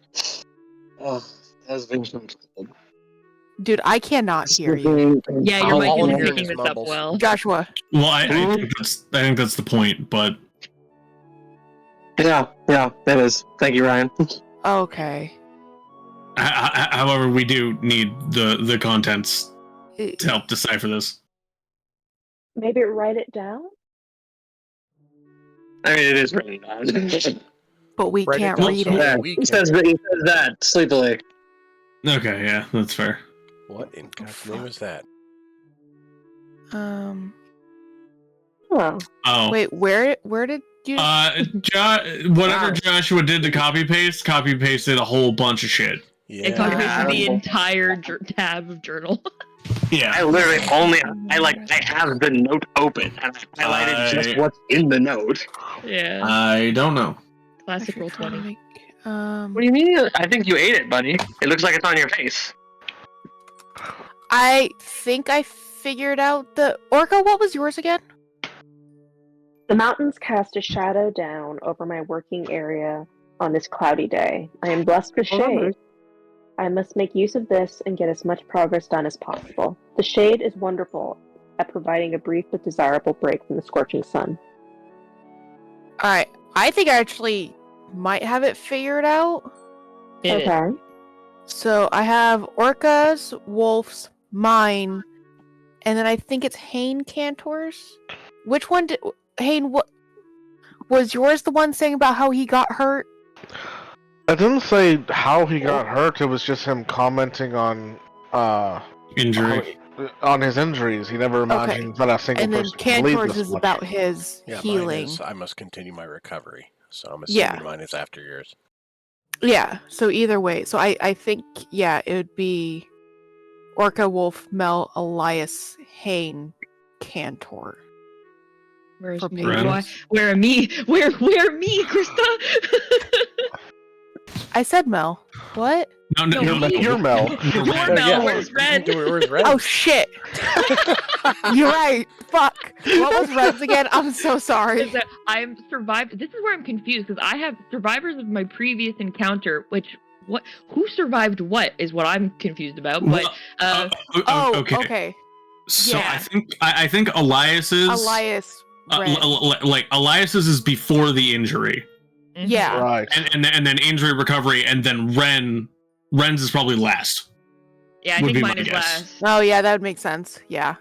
Oh, has been controlled. Dude, I cannot hear you. Yeah, your All mic I'm isn't hearing picking is this up mumbles. well. Joshua. Well, I think that's the point, but Yeah, that is. Thank you, Ryan. Okay. however, we do need the contents to help decipher this. Maybe write it down? I mean, it is written down. But we Write it can't down read so it. Yeah, we he can says read. that sleepily. Okay, yeah, that's fair. What in God's name is that? Oh. Oh, Wait, where did you whatever Joshua did to copy pasted a whole bunch of shit. It Yeah. copies Yeah. the entire tab of journal. Yeah. I literally only I have the note open and I highlighted just what's in the note. Yeah. I don't know. Classic roll 20. What do you mean? I think you ate it, buddy. It looks like it's on your face. I think I figured out the Orca, what was yours again? The mountains cast a shadow down over my working area on this cloudy day. I am blessed with shade. I must make use of this and get as much progress done as possible. The shade is wonderful at providing a brief but desirable break from the scorching sun. Alright. I think I actually might have it figured out. Okay. So I have Orca's, Wolf's, mine, and then I think it's Hane Cantor's. Which one did Hane? What was yours? The one saying about how he got hurt? I didn't say how he got hurt. It was just him commenting on Injury. on his injuries. He never imagined that a single And then person could bleed Cantor's this is much. about his Yeah, healing. mine is I must continue my recovery. So I'm assuming mine is after yours. Yeah. So either way, so I think it would be Orca, Wolf, Mel, Elias, Hane, Cantor. Where's For me? pages. Where me? Where me, Krista? I said Mel. What? No, No, me. You're Mel. You're Mel. Where's Ren? Where's Ren? Oh shit! You're right. Fuck. What was Ren's again? I'm so sorry. Is that I'm survived. This is where I'm confused because I have survivors of my previous encounter. Who survived what is what I'm confused about. But Okay. So Yeah. I think Elias's Elias. Elias's is before the injury. Yeah. Right. And then injury recovery, and then Ren's is probably last. Yeah, I would think be mine my is guess. last. Oh yeah, that would make sense. Yeah.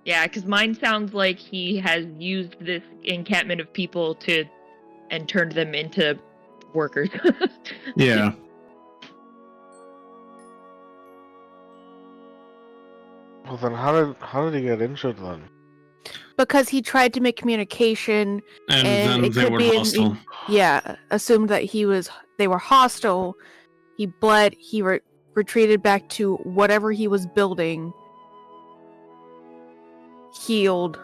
Yeah, because mine sounds like he has used this encampment of people and turned them into workers. Yeah. Well, then how did he get injured then? Because he tried to make communication, And and then it they could were be hostile. assumed that they were hostile. He bled. He retreated back to whatever he was building. Healed.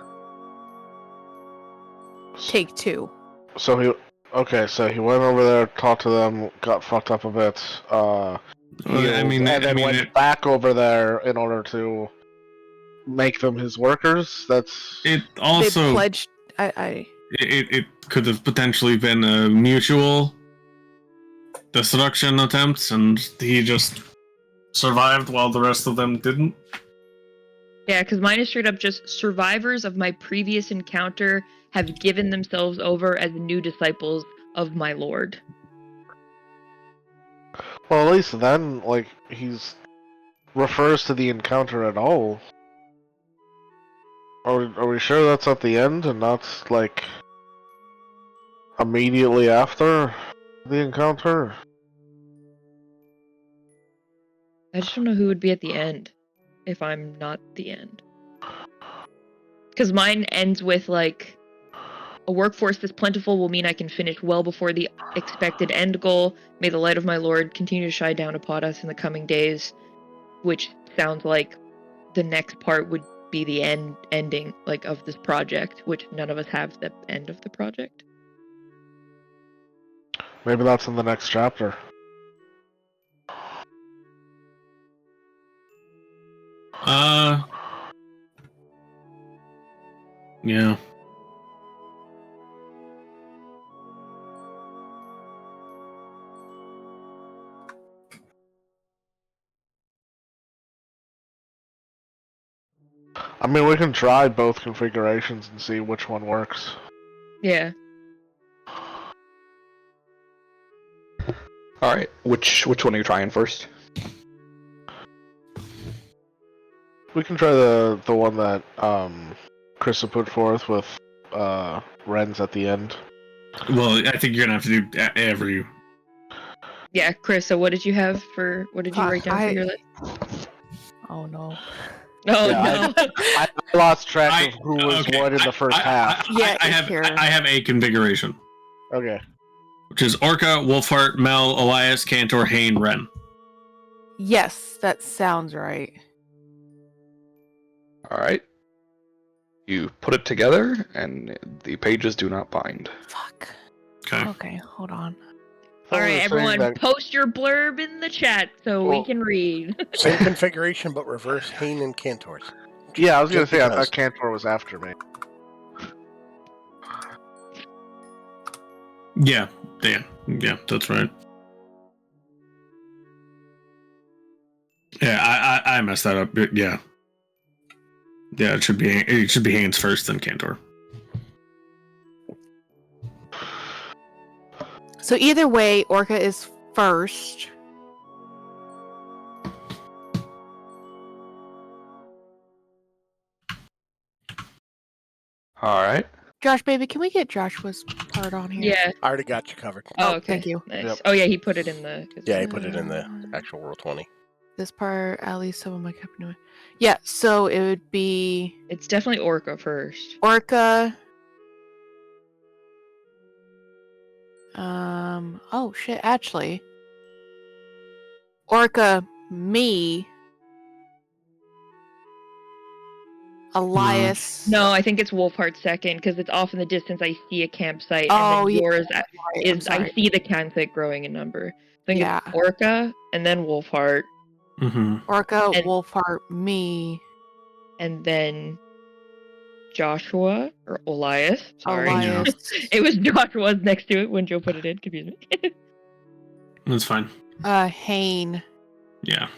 Take two. So he went over there, talked to them, got fucked up a bit. Went back over there in order to make them his workers. That's it. Also, they pledged. It could have potentially been a mutual destruction attempt, and he just survived while the rest of them didn't. Yeah, because mine is straight up just survivors of my previous encounter have given themselves over as new disciples of my lord. well, at least then, he's refers to the encounter at all. Are we sure that's at the end and not immediately after the encounter? I just don't know who would be at the end if I'm not the end. Because mine ends with a workforce this plentiful will mean I can finish well before the expected end goal. May the light of my lord continue to shine down upon us in the coming days. Which sounds like the next part would be the ending of this project, which none of us have the end of the project. Maybe that's in the next chapter. Yeah. I mean, we can try both configurations and see which one works. Yeah. All right. Which one are you trying first? We can try the one that Krista put forth with Ren's at the end. Well, I think you're gonna have to do every. Yeah, Chris, so what did you have for, what did you Fuck, write down for your list? Oh no. Oh, Yeah, no. I lost track of who was what in the first half. Yeah, I have here. I have a configuration, Okay. which is Orca, Wolfheart, Mel, Elias, Cantor, Hane, Ren. Yes, that sounds right. All right. You put it together, and the pages do not bind. Fuck. Okay. Okay, hold on. All right, saying everyone, that- post your blurb in the chat so we can read. Same configuration, but reverse Hane and Cantor's. Yeah, I was gonna Just say I because. thought Cantor was after me. Yeah, that's right. Yeah, I messed that up. Yeah, it should be Haynes first, then Cantor. So either way, Orca is first. All right. Josh, baby, can we get Joshua's part on here? Yeah. I already got you covered. Oh, Oh, okay. thank you. Nice. Yep. Oh, yeah, he put it in the. Yeah, he put it in the actual Roll 20. This part, at least some of my company. Yeah, so it would be It's definitely Orca first. Orca. Oh shit, actually. Orca, me, Elias. No, I think it's Wolfheart second because it's off in the distance. I see a campsite, Oh, and then yeah, yours right, I'm is I sorry. see the campsite growing in number. I think Yeah. it's Orca and then Wolfheart Mm-hmm. Orca, And- Wolfheart, me, and then Joshua or Olias. Sorry, Elias. it was Joshua's next to it when Joe put it in. Confused me. That's fine. Hane. Yeah,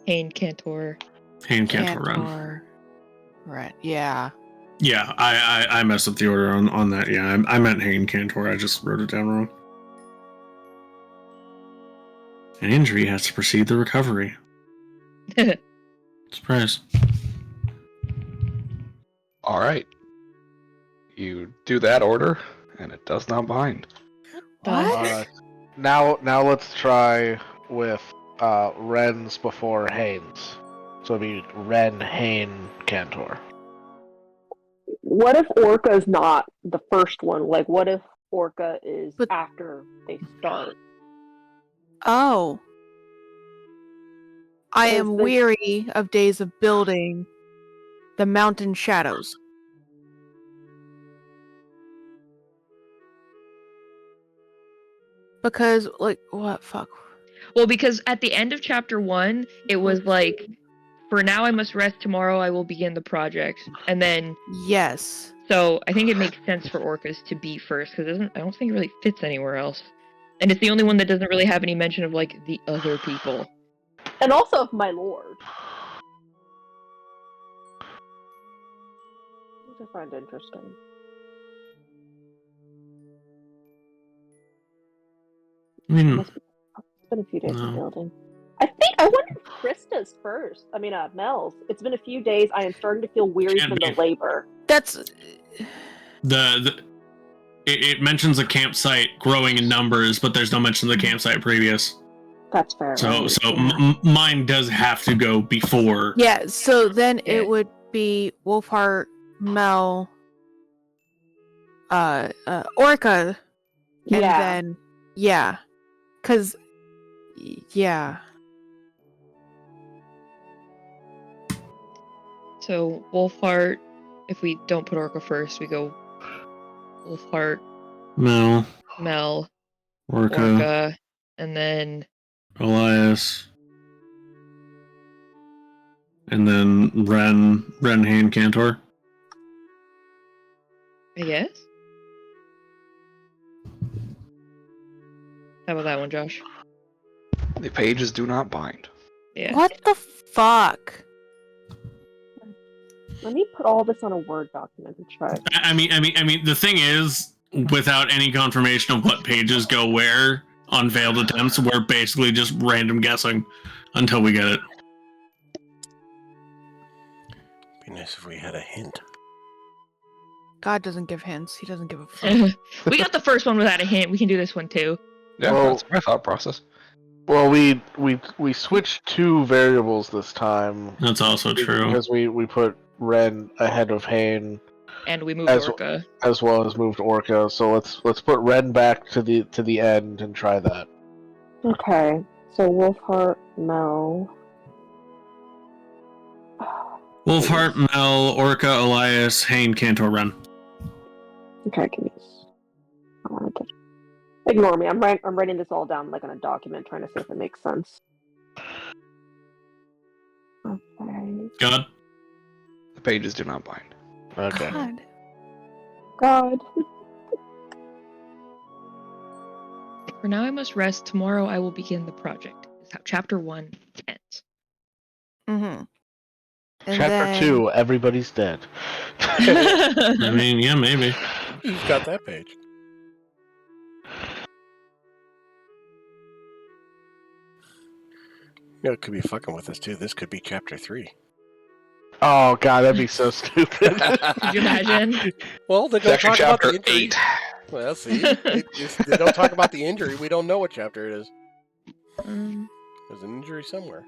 Hane, Cantor. Hane, Cantor, Ren. Cantor. Right, yeah. Yeah, I messed up the order on that. Yeah, I meant Hane, Cantor. I just wrote it down wrong. An injury has to precede the recovery. Surprise. All right. You do that order, and it does not bind. What? Alright. Now let's try with Ren's before Hane's. So it'd be Ren, Hane, Cantor. What if Orca is not the first one? Like, what if Orca is But- after they start? Oh. I Is am this- weary of days of building the mountain shadows. Because, like, what? Fuck. Well, because at the end of chapter 1, it was like, for now I must rest, tomorrow I will begin the project. And then, Yes. so I think it makes sense for Orcas to be first, because I don't think it really fits anywhere else. And it's the only one that doesn't really have any mention of, like, the other people. And also of my lord. Which I find interesting. I mean, It's been a few days No. of building. I wonder if Krista's first. I mean, Mel's. It's been a few days. I am starting to feel weary Can't from the be. labor. That's. it mentions a campsite growing in numbers, but there's no mention of the campsite previous. That's fair. So right? so Yeah. mine does have to go before. Yeah, so then Yeah. it would be Wolfheart, Mel, Orca, and Yeah. then. Yeah. Because. Yeah. So, Wolfheart, if we don't put Orca first, we go Wolfheart, Mel, Mel, Orca, Orca, and then Elias, And then Ren, Hain, Cantor. I guess. How about that one, Josh? The pages do not bind. Yeah. What the fuck? Let me put all this on a Word document and try. I mean, the thing is, without any confirmation of what pages go where on failed attempts, we're basically just random guessing until we get it. Be nice if we had a hint. God doesn't give hints. He doesn't give a fuck. We got the first one without a hint. We can do this one too. Yeah, Well- that's my thought process. Well, we switched 2 variables this time That's also true. because we put Ren ahead of Hain And we moved As- Orca. as well as moved Orca. So let's put Ren back to the end and try that. Okay, so Wolfheart, Mel. Wolfheart, Mel, Orca, Elias, Hain, Cantor, Ren. Okay, give me this. I wanted to ignore me. I'm writing this all down like on a document, trying to see if it makes sense. Okay. God. The pages do not bind. Okay. God. God. For now, I must rest. Tomorrow, I will begin the project. Is how Chapter 1 ends. Mm-hmm. Chapter 2, everybody's dead. I mean, yeah, maybe. Who's got that page? You know, it could be fucking with us too. This could be chapter 3. Oh god, that'd be so stupid. Could you imagine? Well, they It's don't actually talk about chapter the injury. 8. Well, see, they don't talk about the injury. We don't know what chapter it is. There's an injury somewhere.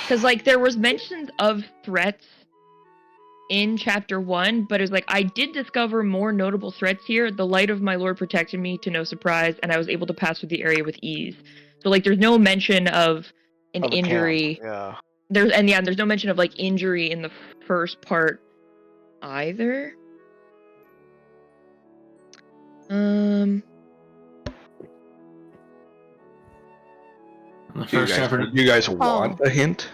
Because, like, there was mentions of threats in Chapter 1, but it's like, I did discover more notable threats here. The light of my lord protected me to no surprise, and I was able to pass through the area with ease. So, like, there's no mention of an Of a injury. camp, yeah. There's no mention of, like, injury in the first part either. The first chapter. You guys want a hint?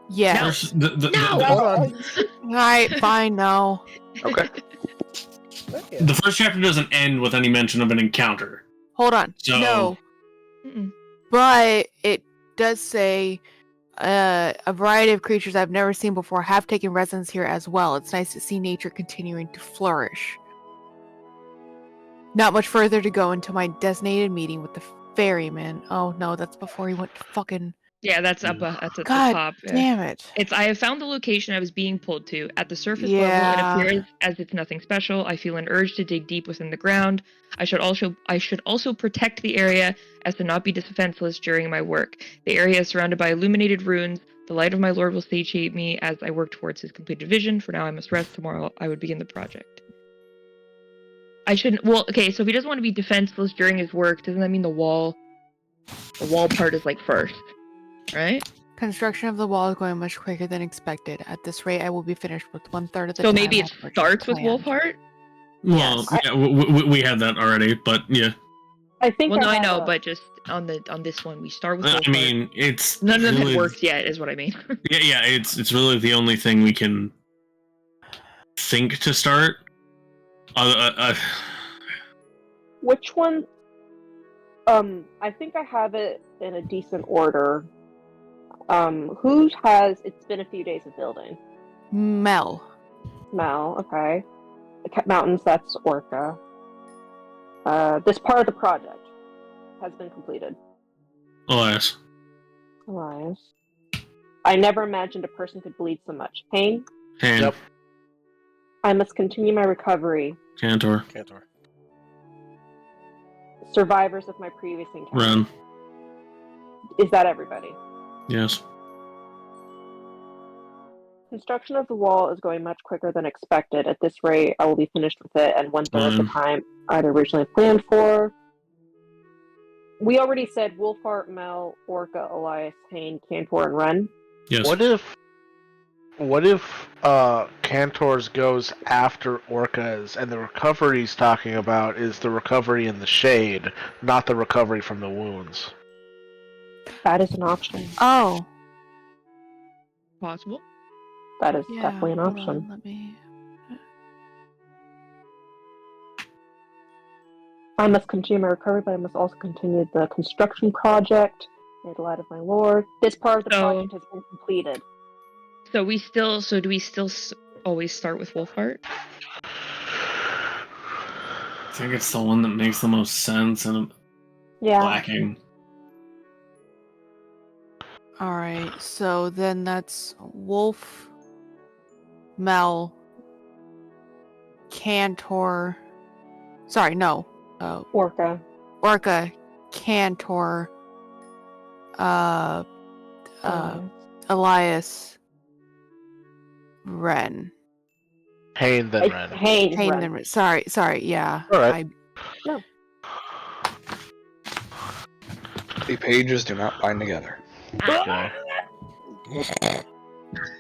Yeah. First, the No! Hold on. Alright, fine, no. Okay. first chapter doesn't end with any mention of an encounter. Hold on. So- No. Mm-mm. But it does say a variety of creatures I've never seen before have taken residence here as well. It's nice to see nature continuing to flourish. Not much further to go until my designated meeting with the ferryman. Oh no, that's before he went to fucking... Yeah, that's up. That's at God the top. Yeah. damn it. I have found the location I was being pulled to. At the surface Yeah. level, it appears as it's nothing special. I feel an urge to dig deep within the ground. I should also protect the area as to not be defenseless during my work. The area is surrounded by illuminated ruins. The light of my lord will satiate me as I work towards his completed vision. For now, I must rest. Tomorrow, I would begin the project. I shouldn't. Well, okay. So if he doesn't want to be defenseless during his work, doesn't that mean the wall part is like first, right? Construction of the wall is going much quicker than expected. At this rate, I will be finished with 1/3 of the So time maybe I it had starts with planned. Wolfheart. Well, Yes. yeah, we had that already, but yeah. I think. Well, no, I have know, a- but just on this one, we start with. I Wolfheart. mean, it's None of them really, had worked yet, is what I mean. Yeah, it's really the only thing we can think to start. Which one? I think I have it in a decent order. Who has? It's been a few days of building. Mel. Mal, okay. The mountains. That's Orca. This part of the project has been completed. Alas. Elias. I never imagined a person could bleed so much. Pain. Hand. Yep. I must continue my recovery. Cantor. Cantor. Survivors of my previous encounter. Run. Is that everybody? Yes. Construction of the wall is going much quicker than expected. At this rate, I will be finished with it in 1/3 of the time I'd originally planned for. We already said Wolfheart, Mel, Orca, Elias, Hain, Cantor, and Ren. Yes. What What if Cantor's goes after Orca's, and the recovery he's talking about is the recovery in the shade, not the recovery from the wounds? That is an option. Oh, Possible. That is yeah. definitely an hold option. on, let me. I must continue my recovery, but I must also continue the construction project. May the light of my lord. This part of the project has been completed. So do we still always start with Wolfheart? I think it's the one that makes the most sense and Yeah. lacking. All right, so then that's Wolf, Mel, Cantor. Sorry, no. Orca. Orca, Cantor, Elias, Ren. Hain then Ren. Hain, Hain, Ren. then Ren. Sorry, yeah. All right. No. The pages do not bind together. Okay.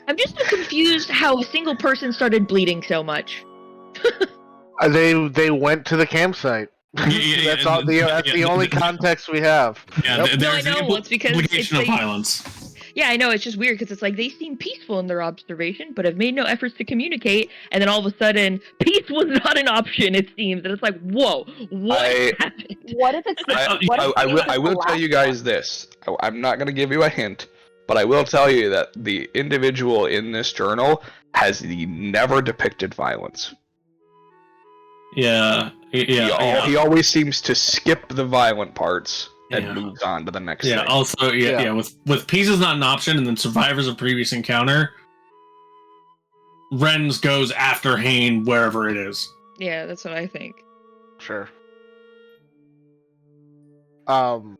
I'm just so confused how a single person started bleeding so much. They went to the campsite. That's all. That's the only context we have. Yeah, Yep. No, I there's know. Well, it's because implication of violence. Yeah, I know. It's just weird because it's like they seem peaceful in their observation, but have made no efforts to communicate. And then all of a sudden, peace was not an option. It seems, and it's like, whoa, what happened? What if it's? I will tell you guys this. I'm not going to give you a hint, but I will tell you that the individual in this journal has never depicted violence. Yeah. He always seems to skip the violent parts and moves on to the next thing. Also, with peace is not an option, and then survivors of previous encounter, Ren's goes after Hain wherever it is. Yeah, that's what I think. Sure. Who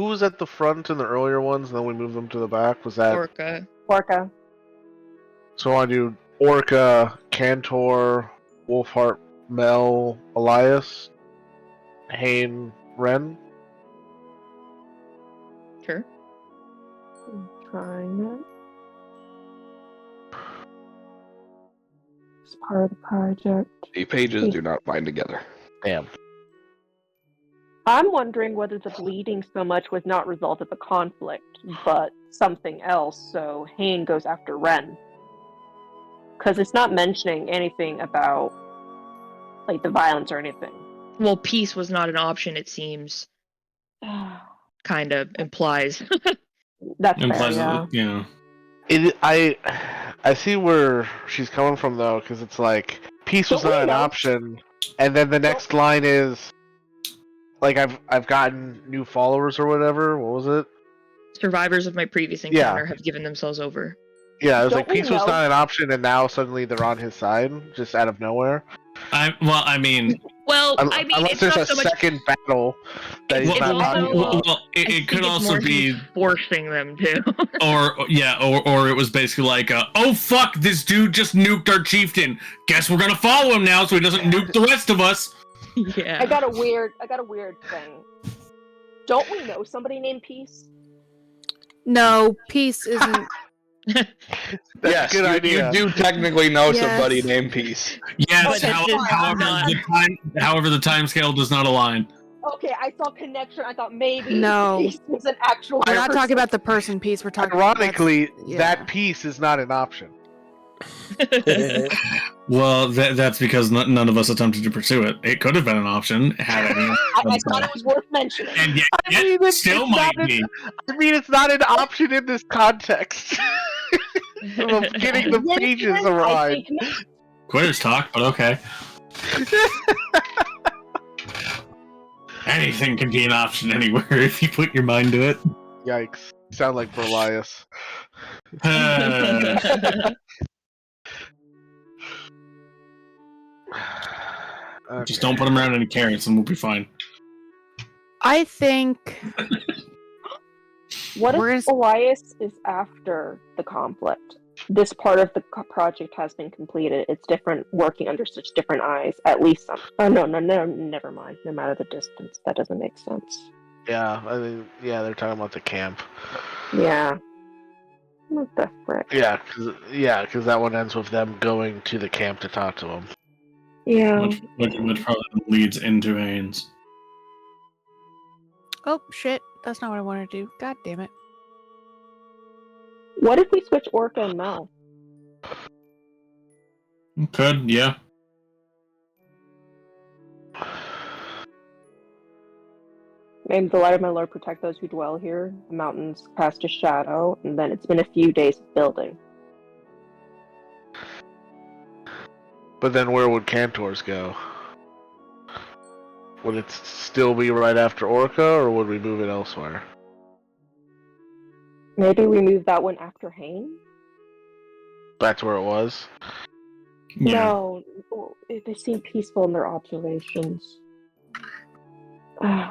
was at the front in the earlier ones, and then we moved them to the back? Was that Orca? Orca. So I do Orca, Cantor, Wolfheart, Mel, Elias, Hain, Ren. Sure. I'm trying it. It's part of the project. The pages do not bind together. Damn. I'm wondering whether the bleeding so much was not a result of the conflict, but something else. So Hain goes after Ren. Because it's not mentioning anything about like the violence or anything. Well, peace was not an option, it seems. Kind of implies. That's Implies fair, yeah. I see where she's coming from though, because it's like peace was not an option, and then the next line is like I've gotten new followers or whatever. What was it? Survivors of my previous encounter have given themselves over. Yeah, it was like peace was not an option, and now suddenly they're on his side, just out of nowhere. I mean, unless it's there's not a so much second battle that he's not talking about. It could also be forcing them to. or it was basically like, oh fuck, this dude just nuked our chieftain. Guess we're gonna follow him now so he doesn't nuke the rest of us. Yeah. I got a weird thing. Don't we know somebody named Peace? No, Peace isn't. Yes, good idea. You do technically know Yes. somebody named Peace. Yes, But however, the time scale does not align. Okay, I saw connection. I thought maybe No. Peace was an actual. We're not person. talking about the person Peace. We're talking. Ironically, yeah. that peace is not an option. Well, that's because none of us attempted to pursue it. It could have been an option had anyone. I thought it was worth mentioning. And yet, it's still might not be. I mean, it's not an option in this context. Of getting the pages aligned. Quitters talk, but okay. Anything can be an option anywhere if you put your mind to it. Yikes. You sound like Brolias. Just don't put them around any carrots and we'll be fine. I think. What if Elias is after the conflict? This part of the project has been completed. It's different, working under such different eyes. At least some. Oh no, never mind. No matter the distance, that doesn't make sense. Yeah, I mean, they're talking about the camp. Yeah. What the frick? Yeah, because that one ends with them going to the camp to talk to him. Yeah. Which probably leads into Haynes. Oh shit, that's not what I wanted to do. God damn it. What if we switch Orca and Mel? Could, yeah. May the light of my Lord protect those who dwell here. The mountains cast a shadow, and then it's been a few days of building. But then where would Cantor's go? Would it still be right after Orca, or would we move it elsewhere? Maybe we move that one after Hain? That's where it was? Yeah. No, they seem peaceful in their observations. Hey,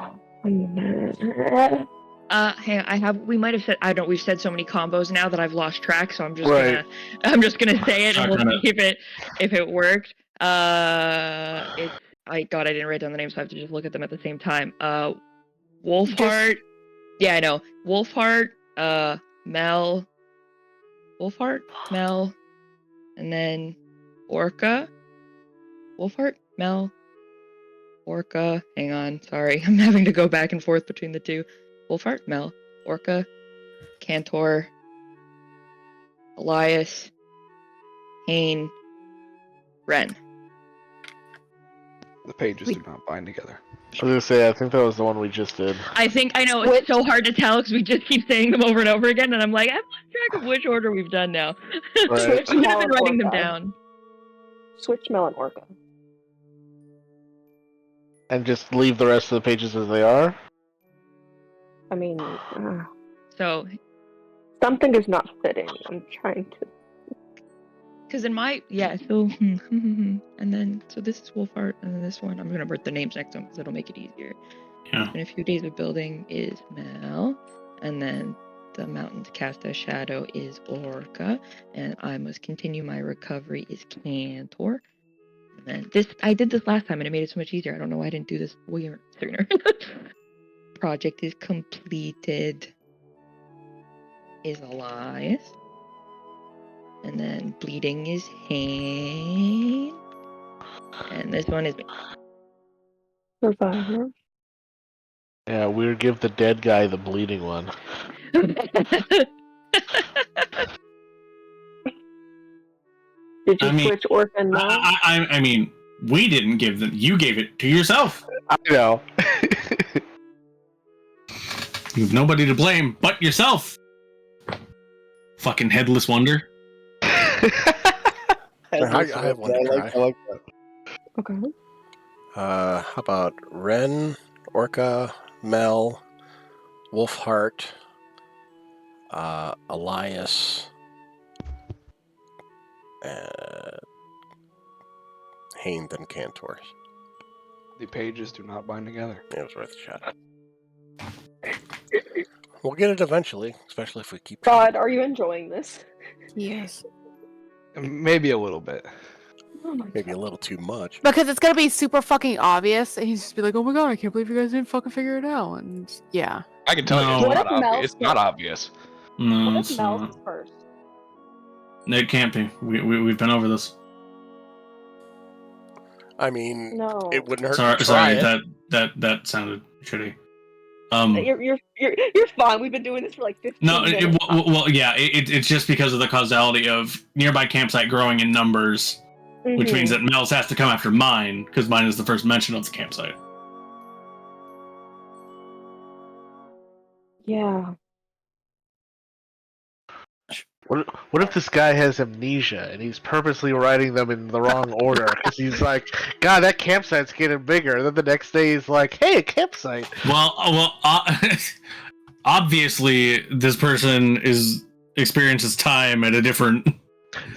we might have said, I don't, we've said so many combos now that I've lost track, so I'm just Right. gonna say it and we'll see if it worked. I didn't write down the names, so I have to just look at them at the same time. Wolfheart. Yeah, I know. Wolfheart, Mel, and then Orca. Wolfheart, Mel, Orca. Hang on, sorry. I'm having to go back and forth between the two. Wolfheart, Mel, Orca, Cantor, Elias, Hain, Ren. The pages do not bind together. I was gonna say, I think that was the one we just did. I know it's so hard to tell because we just keep saying them over and over again, and I'm like, I've lost track of which order we've done now. Right. I should have been writing them down. Switch Mel and Orca. And just leave the rest of the pages as they are? I mean, So, something is not fitting. I'm trying to. because in my, so, and then, so this is Wolfheart, and then this one, I'm going to write the names next to them because it'll make it easier. Yeah. It's been a few days of building is Mel, and then the mountains cast a shadow is Orca, and I must continue my recovery is Cantor. And then I did this last time and it made it so much easier. I don't know why I didn't do this sooner. Project is completed is Elias. And then bleeding is Hain. And this one is me. Survivor. Yeah, we'd give the dead guy the bleeding one. Did you switch Orca and Mel? I mean, we didn't give them. You gave it to yourself. I know. You have nobody to blame but yourself. Fucking headless wonder. I have one to try. I like that. Okay. How about Ren, Orca, Mel, Wolfheart, Elias, Hain, then Cantor. The pages do not bind together. It was worth a shot. We'll get it eventually, especially if we keep God, are you enjoying this? Yes. Maybe a little bit. Oh my maybe a little too much. Because it's gonna be super fucking obvious, and he's just be like, "Oh my god, I can't believe you guys didn't fucking figure it out." And yeah, I can tell No. you What it's if not Mel's obvious. It's not obvious. No, What it's if Mel's not. first? It can't be. We've been over this. I mean, No. it wouldn't hurt Sorry, to try it. that sounded shitty. You're fine. We've been doing this for like 15 No, minutes. well, yeah. It's just because of the causality of nearby campsite growing in numbers, which means that Mel's has to come after mine because mine is the first mention of the campsite. Yeah. What if this guy has amnesia and he's purposely writing them in the wrong order? Because he's like, God, that campsite's getting bigger. And then the next day he's like, hey, a campsite. Well, obviously this person experiences time at a different.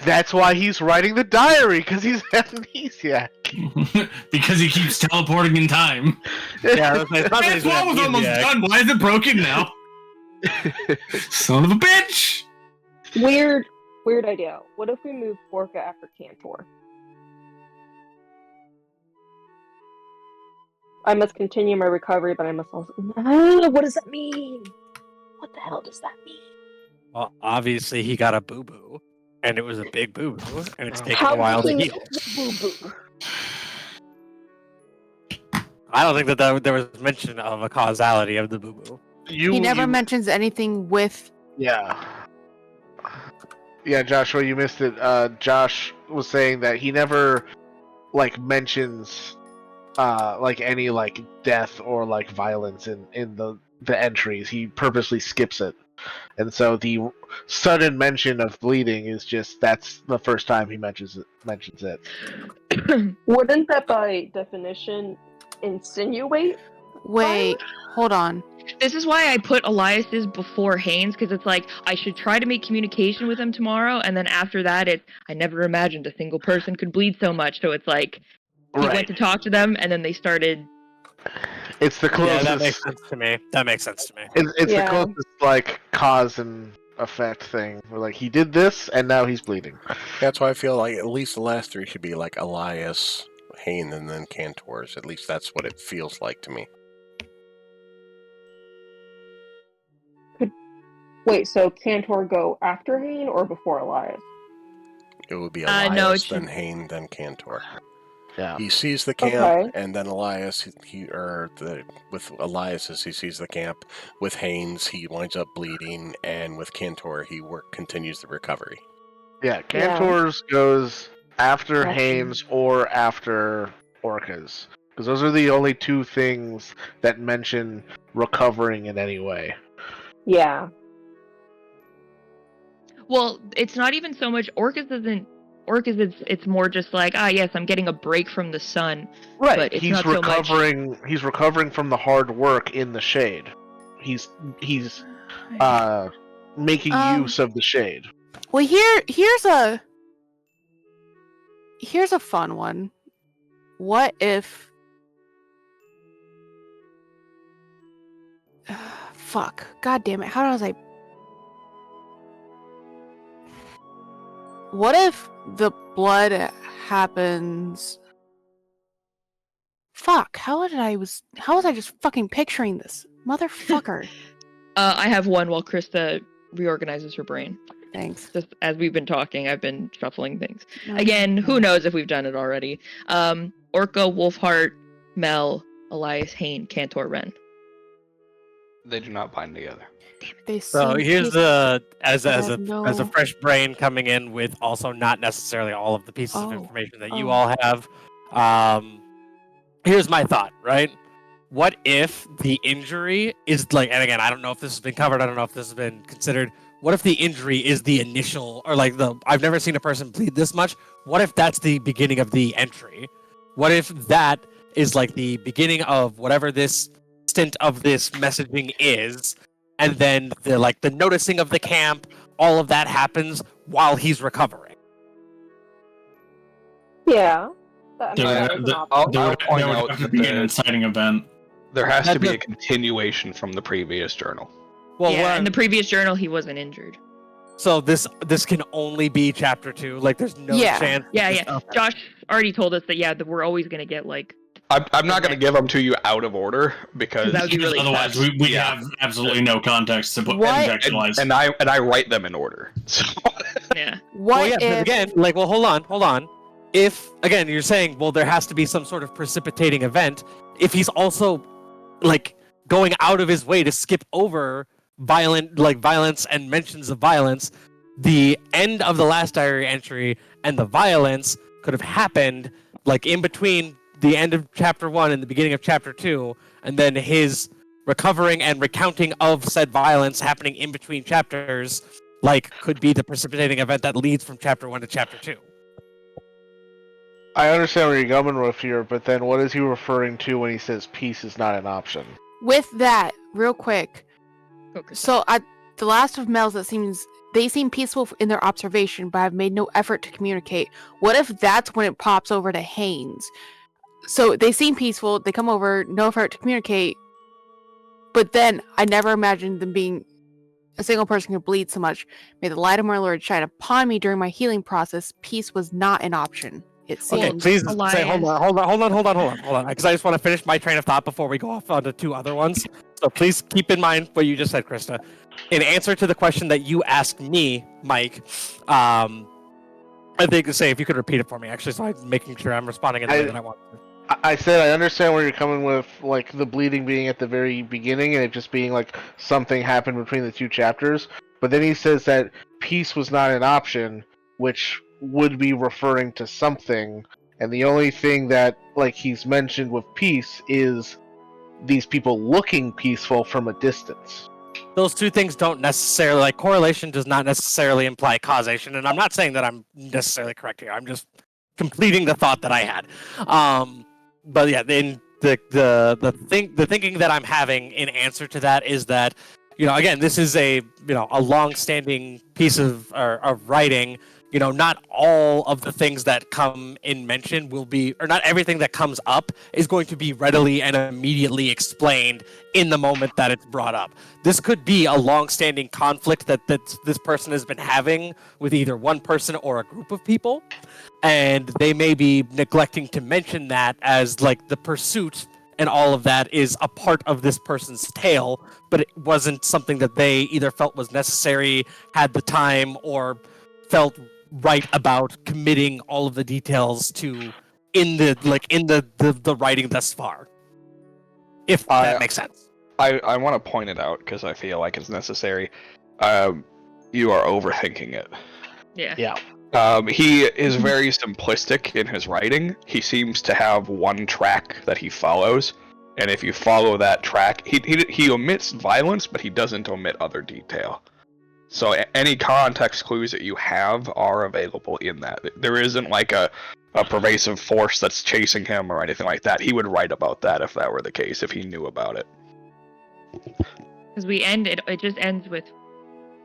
That's why he's writing the diary, because he's amnesiac. Because he keeps teleporting in time. Yeah, That's what was almost done. Why is it broken now? Son of a bitch! Weird idea. What if we move Orca after Cantor? I must continue my recovery, but I must also. What does that mean? What the hell does that mean? Well, obviously he got a boo boo, and it was a big boo boo, and it's taking How a while to did he heal. boo-boo? I don't think that there was mention of a causality of the boo boo. He never mentions anything with. Yeah. Yeah, Joshua, you missed it. Josh was saying that he never mentions any death or violence in the entries. He purposely skips it. And so the sudden mention of bleeding is that's the first time he mentions it. Wouldn't that by definition insinuate? Wait, hold on. This is why I put Elias's before Haynes, because it's like I should try to make communication with him tomorrow, and then after that, I never imagined a single person could bleed so much. So it's like he went to talk to them, and then they started. It's the closest. Yeah, that makes sense to me. That makes sense to me. It's the closest cause and effect thing. Where he did this, and now he's bleeding. That's why I feel like at least the last three should be like Elias, Hayne, and then Cantor's. At least that's what it feels like to me. Wait, so Cantor go after Hayne or before Elias? It would be Elias, no, then Hayne, then Cantor. Yeah. He sees the camp, and then Elias, with Elias, he sees the camp. With Haynes, he winds up bleeding, and with Cantor, he continues the recovery. Yeah, Cantor's goes after Haynes or after Orca's. Because those are the only two things that mention recovering in any way. Yeah. Well, it's not even so much Orcas isn't. Orcas, it's more just like, yes, I'm getting a break from the sun. Right. But it's he's not recovering. So much... He's recovering from the hard work in the shade. He's making use of the shade. Well, here's a fun one. What if? Fuck. God damn it. How was I? What if the blood happens? Fuck. How was I just fucking picturing this? Motherfucker. I have one while Krista reorganizes her brain. Thanks. Just as we've been talking, I've been shuffling things. Again, who knows if we've done it already. Orca, Wolfheart, Mel, Elias, Hayne, Cantor, Ren. They do not bind together. So here's as a fresh brain coming in with also not necessarily all of the pieces of information that you all have. Here's my thought, right? What if the injury is and again, I don't know if this has been covered, I don't know if this has been considered. What if the injury is the initial, or I've never seen a person bleed this much. What if that's the beginning of the entry? What if that is the beginning of whatever this stint of this messaging is, and then the noticing of the camp, all of that happens while he's recovering? Yeah. There would have to be an inciting event. There has to be a continuation from the previous journal. Well, in the previous journal, he wasn't injured. So this can only be chapter 2. There's no chance. Yeah. Josh already told us that we're always gonna get I'm not going to give them to you out of order because that would be really otherwise we have absolutely no context to put contextualize. And I write them in order. So yeah. Again, hold on. If again you're saying, well, there has to be some sort of precipitating event. If he's also going out of his way to skip over violence and mentions of violence, the end of the last diary entry and the violence could have happened in between the end of chapter 1 and the beginning of chapter 2, and then his recovering and recounting of said violence happening in between chapters could be the precipitating event that leads from chapter 1 to chapter 2. I understand where you're going with here, but then what is he referring to when he says peace is not an option? With that, real quick. So at the last of Mel's, they seem peaceful in their observation, but have made no effort to communicate. What if that's when it pops over to Haynes? So they seem peaceful, they come over, no effort to communicate, but then I never imagined them being a single person who bleeds so much. May the light of my Lord shine upon me during my healing process. Peace was not an option. It seems. Okay, please say hold Elias. on, because I just want to finish my train of thought before we go off onto two other ones. So please keep in mind what you just said, Krista. In answer to the question that you asked me, Mike, I think if you could repeat it for me, actually, so I'm making sure I'm responding in the way that I want to. I said I understand where you're coming with, like, the bleeding being at the very beginning and it just being like something happened between the two chapters. But then he says that peace was not an option, which would be referring to something. And the only thing that, like, he's mentioned with peace is these people looking peaceful from a distance. Those two things don't necessarily, like, correlation does not necessarily imply causation, and I'm not saying that I'm necessarily correct here. I'm just completing the thought that I had. But yeah, then the thinking that I'm having in answer to that is that, again, this is a long-standing piece of writing. Not all of the things that come in mention will be, or not everything that comes up is going to be readily and immediately explained in the moment that it's brought up. This could be a long-standing conflict that this person has been having with either one person or a group of people, and they may be neglecting to mention that as, like, the pursuit and all of that is a part of this person's tale, but it wasn't something that they either felt was necessary, had the time, or felt right about committing all of the details to in the writing thus far. If that makes sense. I want to point it out because I feel like it's necessary. You are overthinking it. Yeah. He is very simplistic in his writing. He seems to have one track that he follows, and if you follow that track, he omits violence, but he doesn't omit other detail. So any context clues that you have are available in that. There isn't like a pervasive force that's chasing him or anything like that. He would write about that if that were the case, if he knew about it. Because it just ends with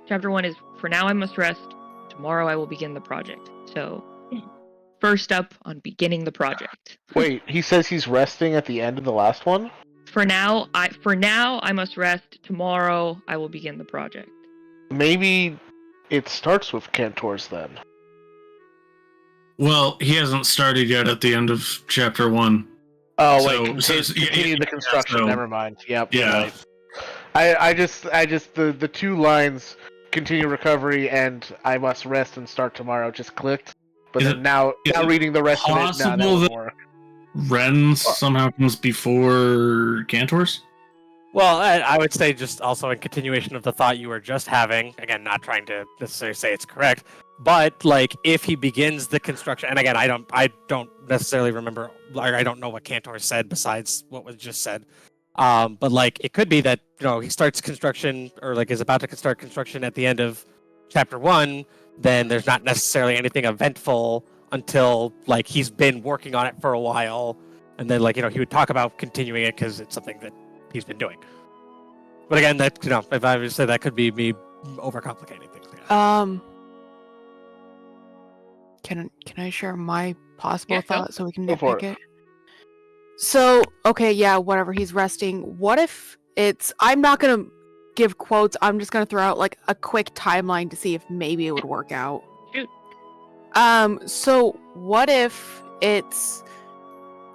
chapter 1 is, for now I must rest. Tomorrow I will begin the project. So, first up on beginning the project. Wait, he says he's resting at the end of the last one? For now I must rest. Tomorrow I will begin the project. Maybe it starts with Cantors then. Well, he hasn't started yet at the end of chapter 1. Oh, So- wait, so- continue the construction. so- Never mind. Yep. you're Yeah. right. I just the two lines, continue recovery and I must rest and start tomorrow, just clicked. But Is then it- now is it reading the rest of it, now that possible wouldn't that- work. Ren somehow comes before Cantors? Well, I would say, just also in continuation of the thought you were just having, again, not trying to necessarily say it's correct, but, like, if he begins the construction, and again, I don't necessarily remember, like, I don't know what Cantor said besides what was just said, but, like, it could be that, he starts construction, or, like, is about to start construction at the end of chapter 1, then there's not necessarily anything eventful until, like, he's been working on it for a while, and then, like, he would talk about continuing it because it's something that he's been doing. But again, that, if I would say, that could be me overcomplicating things. Can I share my possible thought so we can Go for nitpick it? So, okay, yeah, whatever, he's resting. What if I'm not gonna give quotes, I'm just gonna throw out, like, a quick timeline to see if maybe it would work out. Shoot. So what if it's,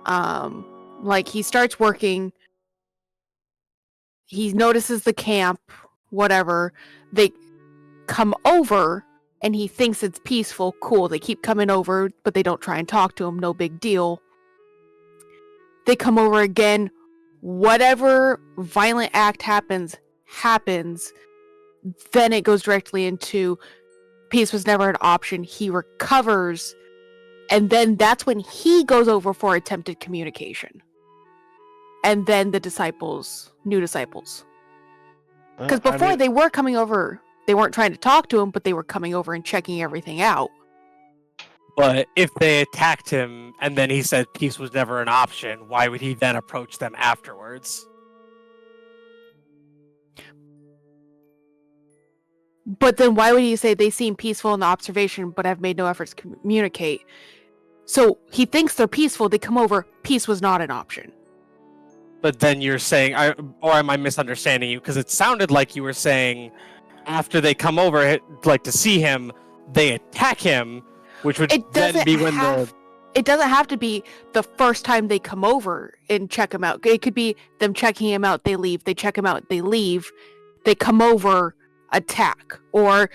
like, he starts working, he notices the camp, whatever, they come over, and he thinks it's peaceful, cool, they keep coming over, but they don't try and talk to him, no big deal. They come over again, whatever violent act happens, then it goes directly into peace was never an option, he recovers, and then that's when he goes over for attempted communication. And then the new disciples. Because before they were coming over, they weren't trying to talk to him, but they were coming over and checking everything out. But if they attacked him and then he said peace was never an option, why would he then approach them afterwards? But then why would he say they seem peaceful in the observation but have made no efforts to communicate? So he thinks they're peaceful, they come over, peace was not an option. But then you're saying, or am I misunderstanding you? Because it sounded like you were saying after they come over, like, to see him, they attack him, which would then be when it doesn't have to be the first time they come over and check him out. It could be them checking him out, they leave, they check him out, they leave, they come over, attack, or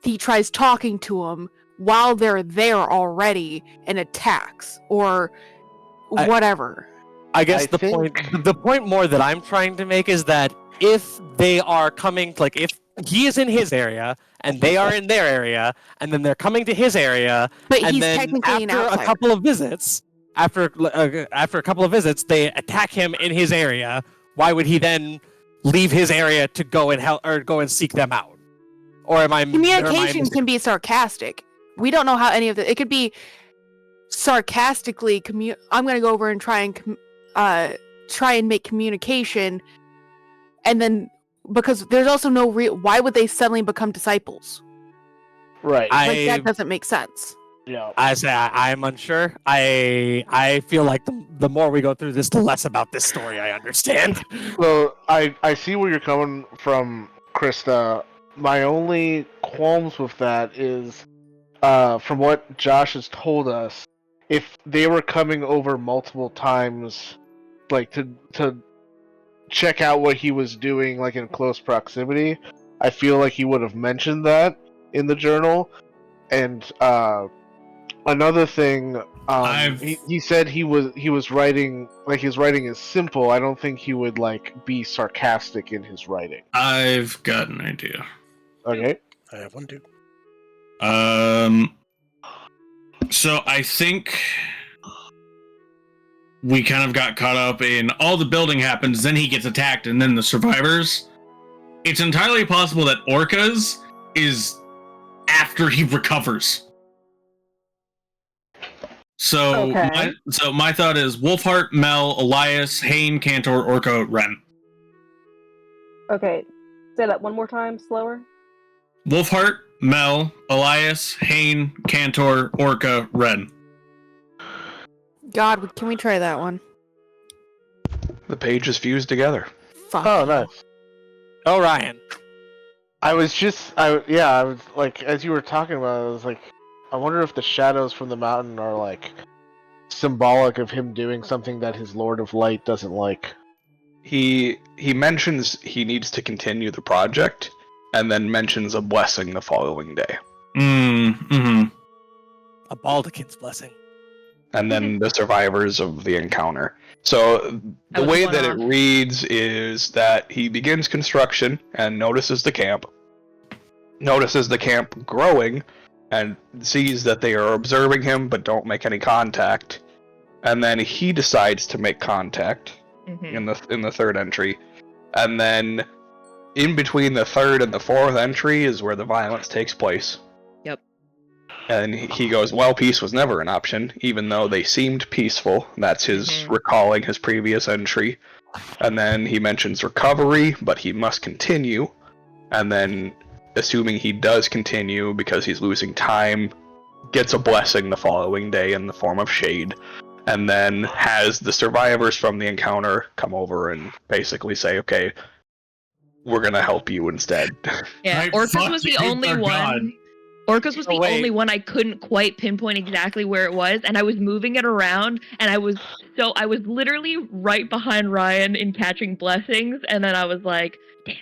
he tries talking to him while they're there already and attacks, or whatever. I guess the point more that I'm trying to make is that if they are coming, like if he is in his area and they are in their area, and then they're coming to his area, But and he's then technically an after a outsider. couple of visits, after a couple of visits, they attack him in his area. Why would he then leave his area to go and help or go and seek them out? Or am I Communication can be sarcastic. We don't know how any of it could be sarcastically. I'm gonna go over and try and make communication, and then because there's also no real. Why would they suddenly become disciples? Right. Like that doesn't make sense. Yeah. I say I'm unsure. I feel like the more we go through this, the less about this story I understand. So I see where you're coming from, Krista. My only qualms with that is, from what Josh has told us, if they were coming over multiple times, like to check out what he was doing, like in close proximity, I feel like he would have mentioned that in the journal. And another thing, he said he was writing, like his writing is simple. I don't think he would like be sarcastic in his writing. I've got an idea. Okay. I have one too. So I think we kind of got caught up in all the building happens, then he gets attacked, and then the survivors. It's entirely possible that Orca's is after he recovers. So, Okay. my thought is Wolfheart, Mel, Elias, Hane, Cantor, Orca, Ren. Okay, say that one more time, slower. Wolfheart, Mel, Elias, Hane, Cantor, Orca, Ren. God, can we try that one? The pages fused together. Fuck. Oh, nice. Oh, Ryan. I was like, as you were talking about it, I was like, I wonder if the shadows from the mountain are like symbolic of him doing something that his Lord of Light doesn't like. He mentions he needs to continue the project, and then mentions a blessing the following day. Mm-hmm. A Baldekin's blessing. And then the survivors of the encounter. So the way that it reads is that he begins construction and notices the camp growing, and sees that they are observing him but don't make any contact. And then he decides to make contact in the third entry. And then in between the third and the fourth entry is where the violence takes place. Yep. And he goes, well, peace was never an option, even though they seemed peaceful. That's his recalling his previous entry. And then he mentions recovery, but he must continue. And then, assuming he does continue because he's losing time, gets a blessing the following day in the form of shade. And then has the survivors from the encounter come over and basically say, okay, we're gonna help you instead. Yeah, Orcus was the only one. Orcus was the only one I couldn't quite pinpoint exactly where it was, and I was moving it around, and I was literally right behind Ryan in catching blessings, and then I was like, damn,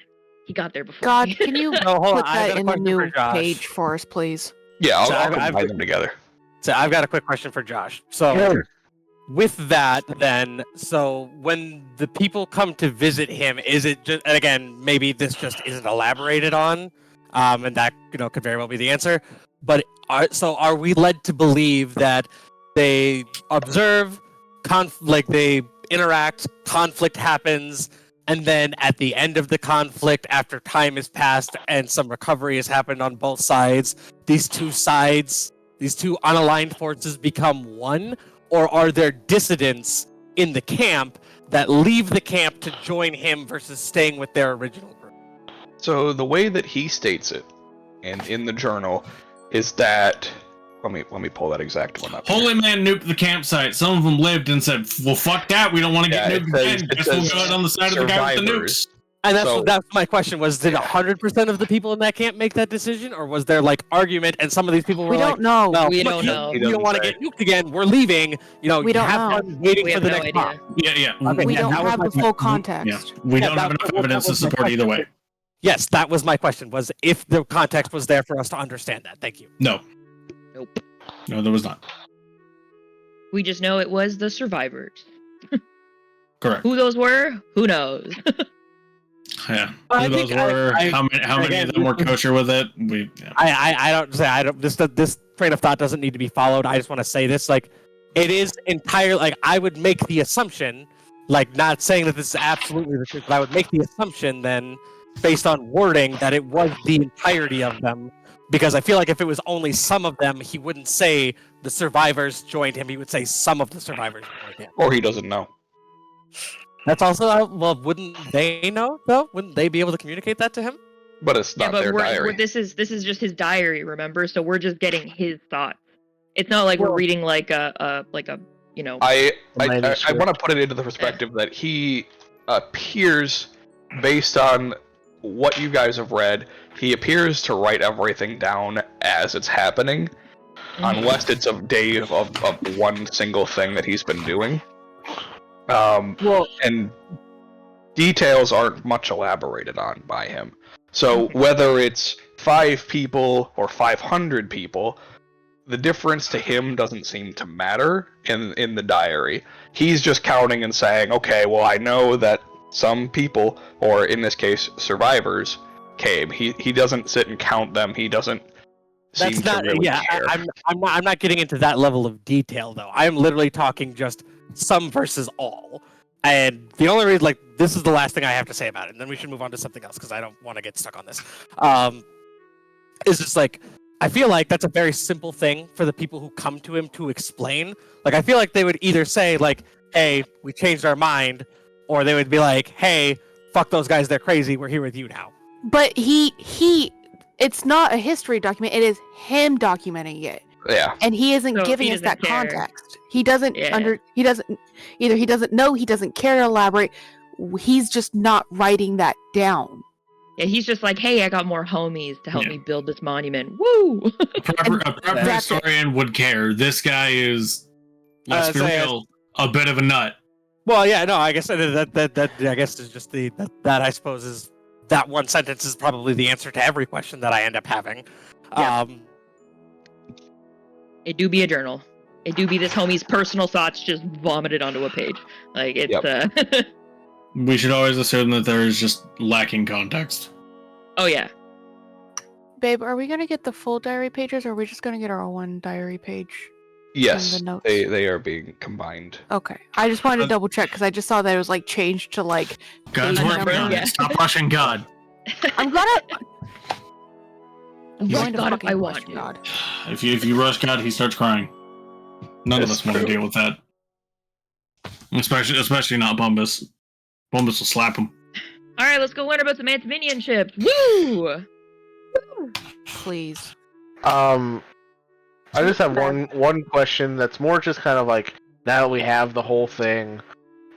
he got there before. God, me. can you put that in the new page for us, please? Yeah, I'll combine them together. So I've got a quick question for Josh. So with that, then, so when the people come to visit him, is it just, and again, maybe this just isn't elaborated on, and that could very well be the answer. But are we led to believe that they observe, they interact, conflict happens, and then at the end of the conflict, after time has passed and some recovery has happened on both sides, these two unaligned forces become one? Or are there dissidents in the camp that leave the camp to join him versus staying with their original group? So the way that he states it, and in the journal, is that let me pull that exact one up. Holy man nuked the campsite. Some of them lived and said, "Well, fuck that. We don't want to get nuked again. Guess we'll go out on the side of the guy with the nukes." And So- that's my question: was did 100% of the people in that camp make that decision, or was there like argument and some of these people were We like, don't know. "No, We fuck don't you. know. He We don't doesn't want to say. get nuked again. We're leaving. You know, We don't have know. fun waiting We for have the no next idea. pop." Yeah. Okay, We yeah, don't that was have my the full Yeah, context. we Yeah, don't have enough evidence to was my support either way. Yes, that was my question. Was if the context was there for us to understand that. Thank you. No, Nope. no, there was not. We just know it was the survivors. Correct. Who those were? Who knows? Yeah. I Who those think I- were? I- how many again, of them were this is- kosher with it? I don't. This train of thought doesn't need to be followed. I just want to say this. Like, it is entirely. Like, I would make the assumption, like, not saying that this is absolutely the truth, but I would make the assumption then, based on wording, that it was the entirety of them. Because I feel like if it was only some of them, he wouldn't say the survivors joined him. He would say some of the survivors joined him. Or he doesn't know. That's also well. Wouldn't they know though? Wouldn't they be able to communicate that to him? But it's Yeah, not but their diary. this is just his diary, remember? So we're just getting his thoughts. It's not like we're Well- reading like a you know. I manuscript. want to put it into the perspective that he appears, based on what you guys have read, he appears to write everything down as it's happening, unless it's a day of one single thing that he's been doing. Well, And details aren't much elaborated on by him. So whether it's 5 people or 500 people, the difference to him doesn't seem to matter in the diary. He's just counting and saying, okay, well, I know that some people, or in this case, survivors, came. He doesn't sit and count them. He doesn't seem that's not. to really Yeah, care. I'm not getting into that level of detail though. I'm literally talking just some versus all. And the only reason, like, this is the last thing I have to say about it, and then we should move on to something else because I don't want to get stuck on this. Is just like, I feel like that's a very simple thing for the people who come to him to explain. Like, I feel like they would either say, like, hey, we changed our mind, or they would be like, hey, fuck those guys, they're crazy, we're here with you now. But it's not a history document. It is him documenting it, Yeah. and he isn't So giving he us doesn't that care. context. He doesn't Yeah. he doesn't know, he doesn't care to elaborate. He's just not writing that down. Yeah, he's just like, hey, I got more homies to help Yeah. me build this monument. Woo! A proper That's it. historian would care. This guy is, let's be real, a bit of a nut. Well, yeah, no, I guess that I guess is just that I suppose is that one sentence is probably the answer to every question that I end up having. Yeah. It do be a journal. It do be this homie's personal thoughts just vomited onto a page. Like it's We should always assume that there is just lacking context. oh yeah. Babe, are we gonna get the full diary pages, or are we just gonna get our one diary page? Yes, the notes. they are being combined. Okay, I just wanted to double check because I just saw that it was like changed to like. God's page work number. done. Yeah. Stop rushing God. I'm gonna. I'm He's going like, to "God, fucking I rush want you." God. If you rush God, he starts crying. None of That's us want to true. deal with that. Especially not Bumbus. Bumbus will slap him. Alright, let's go learn about some ants minion ships. Woo! Please. I just have one question that's more just kind of like, now that we have the whole thing,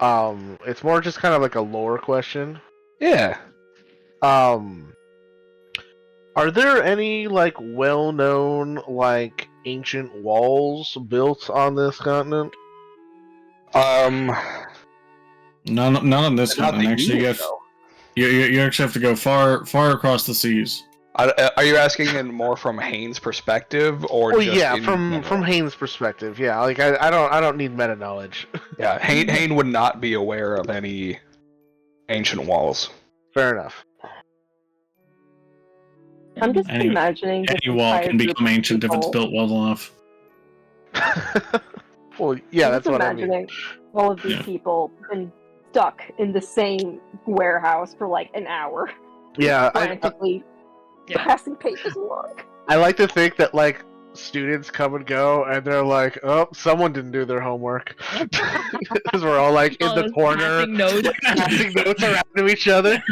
it's more just kind of like a lore question. Yeah. Are there any like well-known like ancient walls built on this continent? None on this Not continent. that Actually, you you, would have, know. you actually have to go far across the seas. Are you asking in more from Haynes' perspective, or Well, just yeah, in from general? Haynes' perspective, yeah. Like I don't need meta knowledge. Yeah, Hayne would not be aware of any ancient walls. Fair enough. I'm just Any- imagining this Any wall entire can group become of ancient if it's people- built well enough. Well, yeah, I'm that's just what I mean. imagining all of these Yeah. people been stuck in the same warehouse for like an hour, Yeah, frantically Yeah. passing pages along. I like to think that like students come and go, and they're like, "Oh, someone didn't do their homework," because we're all like in All the those corner, passing notes. passing notes around to each other.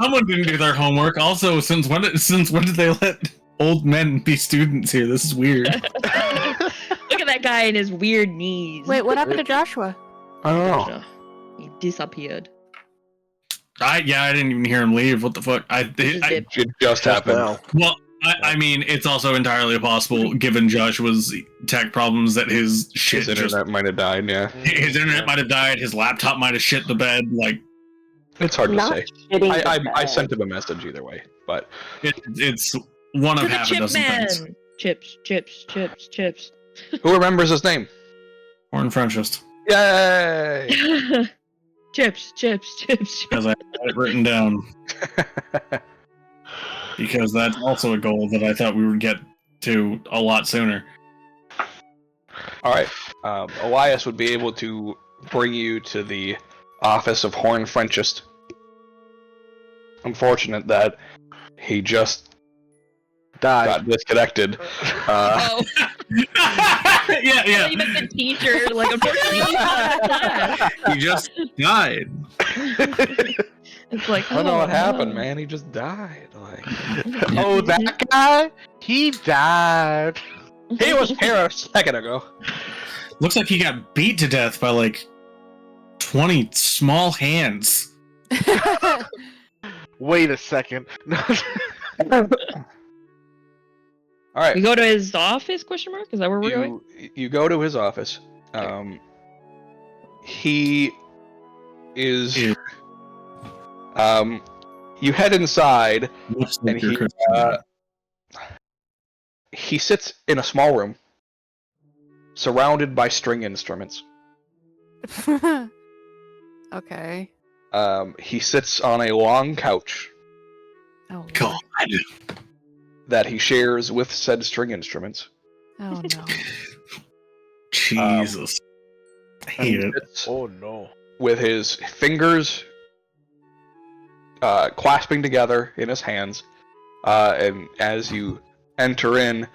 Someone didn't do their homework. Also, since when did they let old men be students here? This is weird. Look at that guy and his weird knees. Wait, what happened to Joshua? I don't know. He disappeared. I didn't even hear him leave. What the fuck? It just happened. now. Well, I mean, it's also entirely possible, given Joshua's tech problems, that his shit His internet might have died. Yeah, his internet might have died. His laptop might have shit the bed. Like, it's hard to Not say. shitting the I bed. sent him a message either way, but it's one To of the half a chip dozen man. things. Chips. who remembers his name? Horn Frenchist, Yay! chips. because I had it written down. Because that's also a goal that I thought we would get to a lot sooner. All right, Elias would be able to bring you to the office of Horn Frenchist. Unfortunate that he just Die. got disconnected. Oh, yeah. you meant the teacher. Like, unfortunately, He just died. it's like, I don't know what oh, happened, no. man. He just died. Like Oh, that guy? He died. he was here a second ago. Looks like he got beat to death by like 20 small hands. Wait a second. All right. We go to his office? Question mark. Is that where we're going? You go to his office. He is. Ew. You head inside, Looks and like your he Christian. he sits in a small room, surrounded by string instruments. Okay. He sits on a long couch Oh, God. that he shares with said string instruments. oh no. Jesus. I And hate he it. sits Oh no. with his fingers clasping together in his hands, and as you enter in,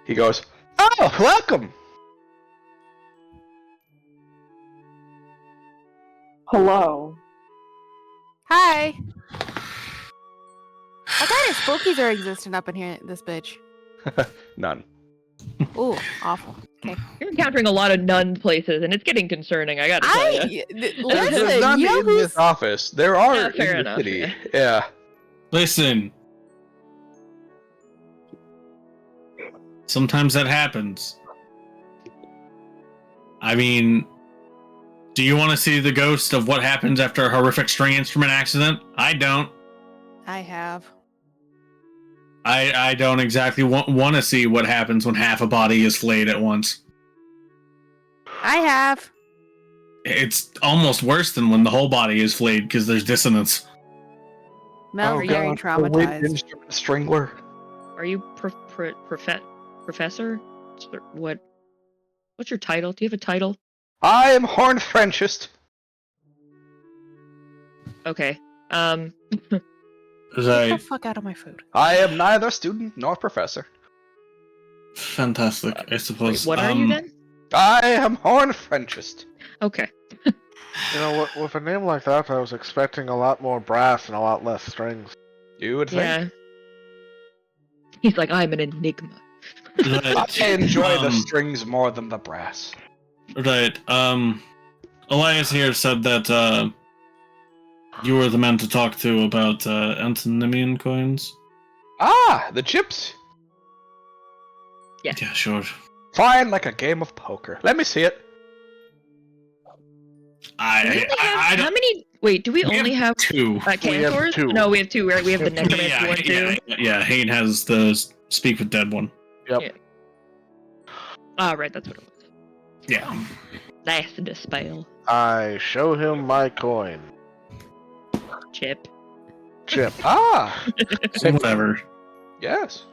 he goes, "Oh, welcome." Hello. Hi. What kind of spookies are existing up in here, this bitch? None. Ooh, awful. Okay. You're encountering a lot of nun places, and it's getting concerning. I gotta tell you. There's Listen, none you know in who's this office. There are Yeah, fair in enough, the city. yeah. Yeah. Listen. Sometimes that happens. I mean, do you want to see the ghost of what happens after a horrific string instrument accident? I don't. I have. I don't exactly want to see what happens when half a body is flayed at once. I have. It's almost worse than when the whole body is flayed because there's dissonance. Mel, you're getting traumatized. Instrument strangler. Are you professor? What? What's your title? Do you have a title? I am Horn Frenchist. Okay. As Get I the fuck out of my food. I am neither student nor professor. fantastic, I Wait, suppose. what are you then? I am Horn Frenchist. Okay. You know, with a name like that, I was expecting a lot more brass and a lot less strings. You would think. Yeah. He's like, I'm an enigma. Right. I enjoy the strings more than the brass. Right. Elias here said that you were the man to talk to about Antonymian coins. Ah, the chips. Yeah. Yeah, sure. Fine, like a game of poker. Let me see it. I How many? Wait, do we only have two. Cantors? two. No, we have two, right? We have the necromancer one too. Yeah, Hayne has the speak with dead one. Yep. Ah, right, that's what it was. Yeah. That's the dispel. I show him my coin. Chip. Chip. Ah, Whatever. yes.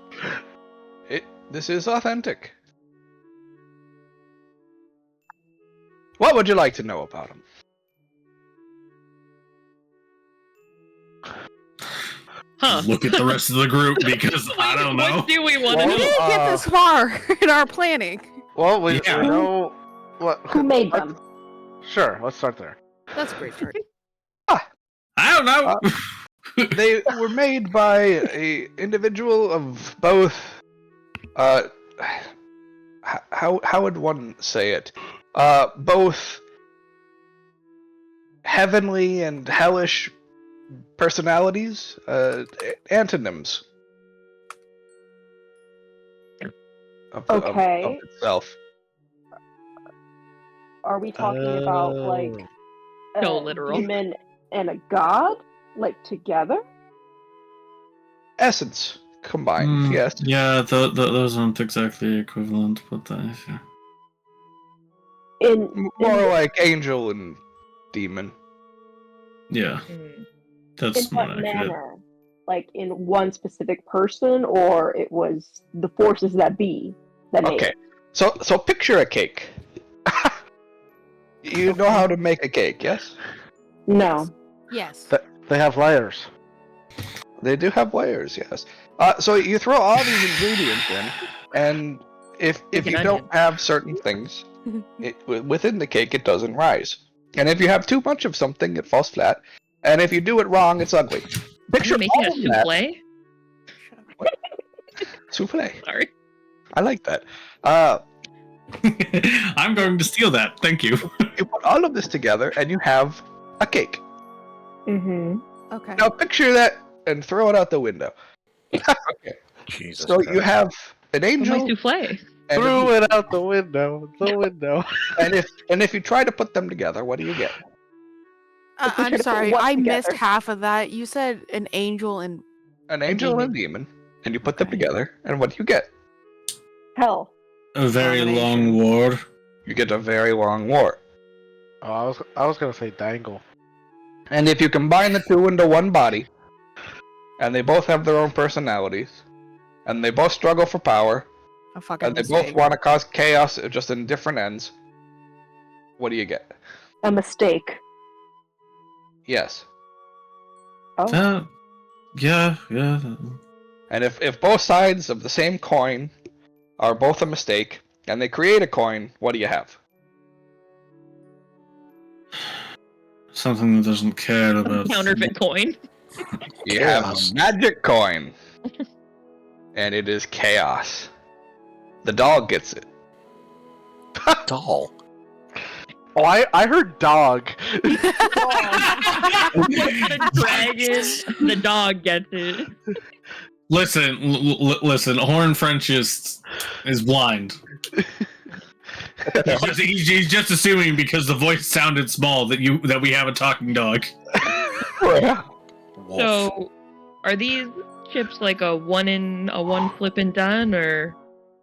This is authentic. What would you like to know about him? Huh. Look at the rest of the group because I don't know. What do we want Well, to We know? didn't get this far in our planning. Well, we Yeah. know what. Who made them? Sure, let's start there. That's great. Great. I don't know. They were made by a individual of both. How would one say it? Both heavenly and hellish personalities, antonyms of Okay. itself. Are we talking about like a So literal. demon and a god, like together? Essence combined, yes. Yeah, those aren't exactly equivalent, but yeah. More like angel and demon. Yeah, Mm. that's In more what accurate. manner? Like in one specific person, or it was the forces that be that made Okay, it? so picture a cake. You know how to make a cake, yes? No. Yes. They have layers. They do have layers, yes. So you throw all these ingredients in, and if Like an you onion. don't have certain things within the cake, it doesn't rise. And if you have too much of something, it falls flat. And if you do it wrong, it's ugly. Are Picture you making a all of that. souffle? Souffle. Sorry. I like that. I'm going to steal that. Thank you. You put all of this together, and you have a cake. Mm-hmm. Okay. Now picture that and throw it out the window. Okay. Jesus So Christ. you have an Oh, angel. my souffle. And Threw it out the window. The window. and if you try to put them together, what do you get? If we try I'm to put sorry, what I missed together? half of that. You said an angel and An angel and a demon, and you put them Okay. together, and what do you get? Hell. A very long Combination. war. You get a very long war. Oh, I was gonna say dangle. And if you combine the two into one body, and they both have their own personalities, and they both struggle for power, a fucking and they mistake. both want to cause chaos just in different ends, what do you get? A mistake. Yes. Oh. Yeah. And if both sides of the same coin are both a mistake, and they create a coin, what do you have? Something that doesn't care about Counterfeit coin. You have Chaos. a magic coin. And it is chaos. The dog gets it. Doll. Oh, I heard dog. The dragon. The dog gets it. Listen, listen. Horn French is blind. He's just assuming because the voice sounded small that we have a talking dog. Yeah. Wolf. So, are these chips like a one flip and done, or?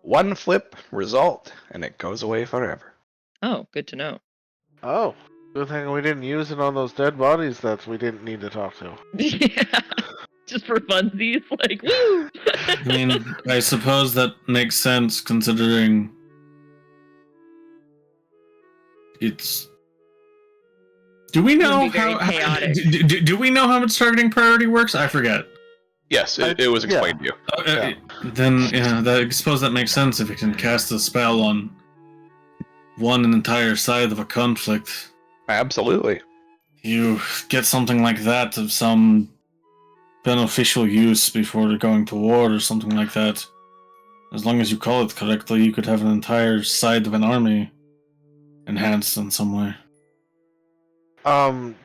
One flip result, and it goes away forever. Oh, good to know. Oh, good thing we didn't use it on those dead bodies that we didn't need to talk to. Yeah. Just for funsies, like woo. I mean, I suppose that makes sense considering it's. Do we know It would be very how? chaotic. Do we know how much targeting priority works? I forget. Yes, it was explained to you. Then, yeah, I suppose that makes sense if you can cast a spell on an entire side of a conflict. Absolutely. You get something like that of some beneficial use before going to war or something like that. As long as you call it correctly, you could have an entire side of an army enhanced in some way. Or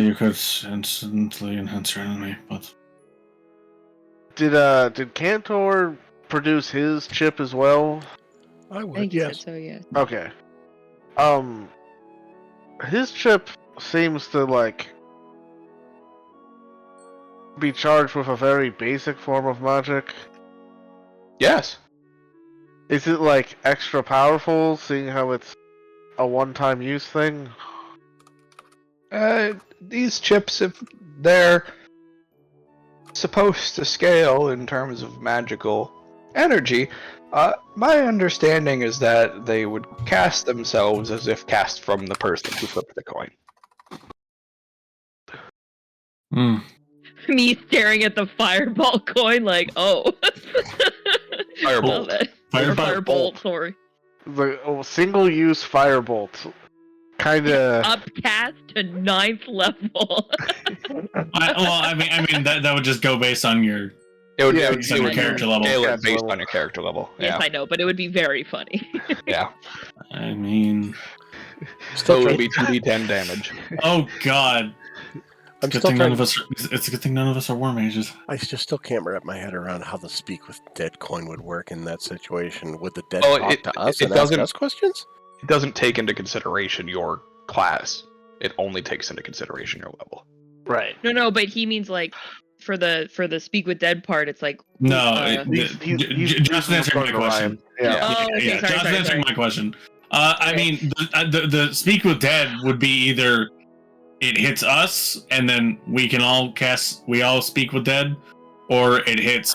you could instantly enhance your enemy, but... Did Cantor produce his chip as well? I I would, think you yes. said so, yeah. Okay. His chip seems to be charged with a very basic form of magic. Yes. Is it extra powerful, seeing how it's a one-time use thing? These chips, if they're supposed to scale in terms of magical energy, my understanding is that they would cast themselves as if cast from the person who flipped the coin. Me staring at the fireball coin, like, oh. Firebolt. Love it. Firebolt, sorry. The single-use firebolt. Kinda... Upcast to 9th level. I mean that would just go based on your... It would, Yeah, based on your character level. scale it based on your character level. Yes, Yeah. I know, but it would be very funny. Yeah. I mean... So it would be 2d10 damage. Oh god. I'm Good still thing trying. none of us. It's a good thing none of us are war mages. I just still can't wrap my head around how the speak with dead coin would work in that situation. Would the dead Oh, talk to us and ask us questions? It doesn't take into consideration your class. It only takes into consideration your level. Right. No, but he means like for the speak with dead part. It's like No, Justin answered my question. Yeah. Oh, okay, sorry, Justin answered my question. I Okay. mean, the speak with dead would be either it hits us and then we all speak with dead, or it hits.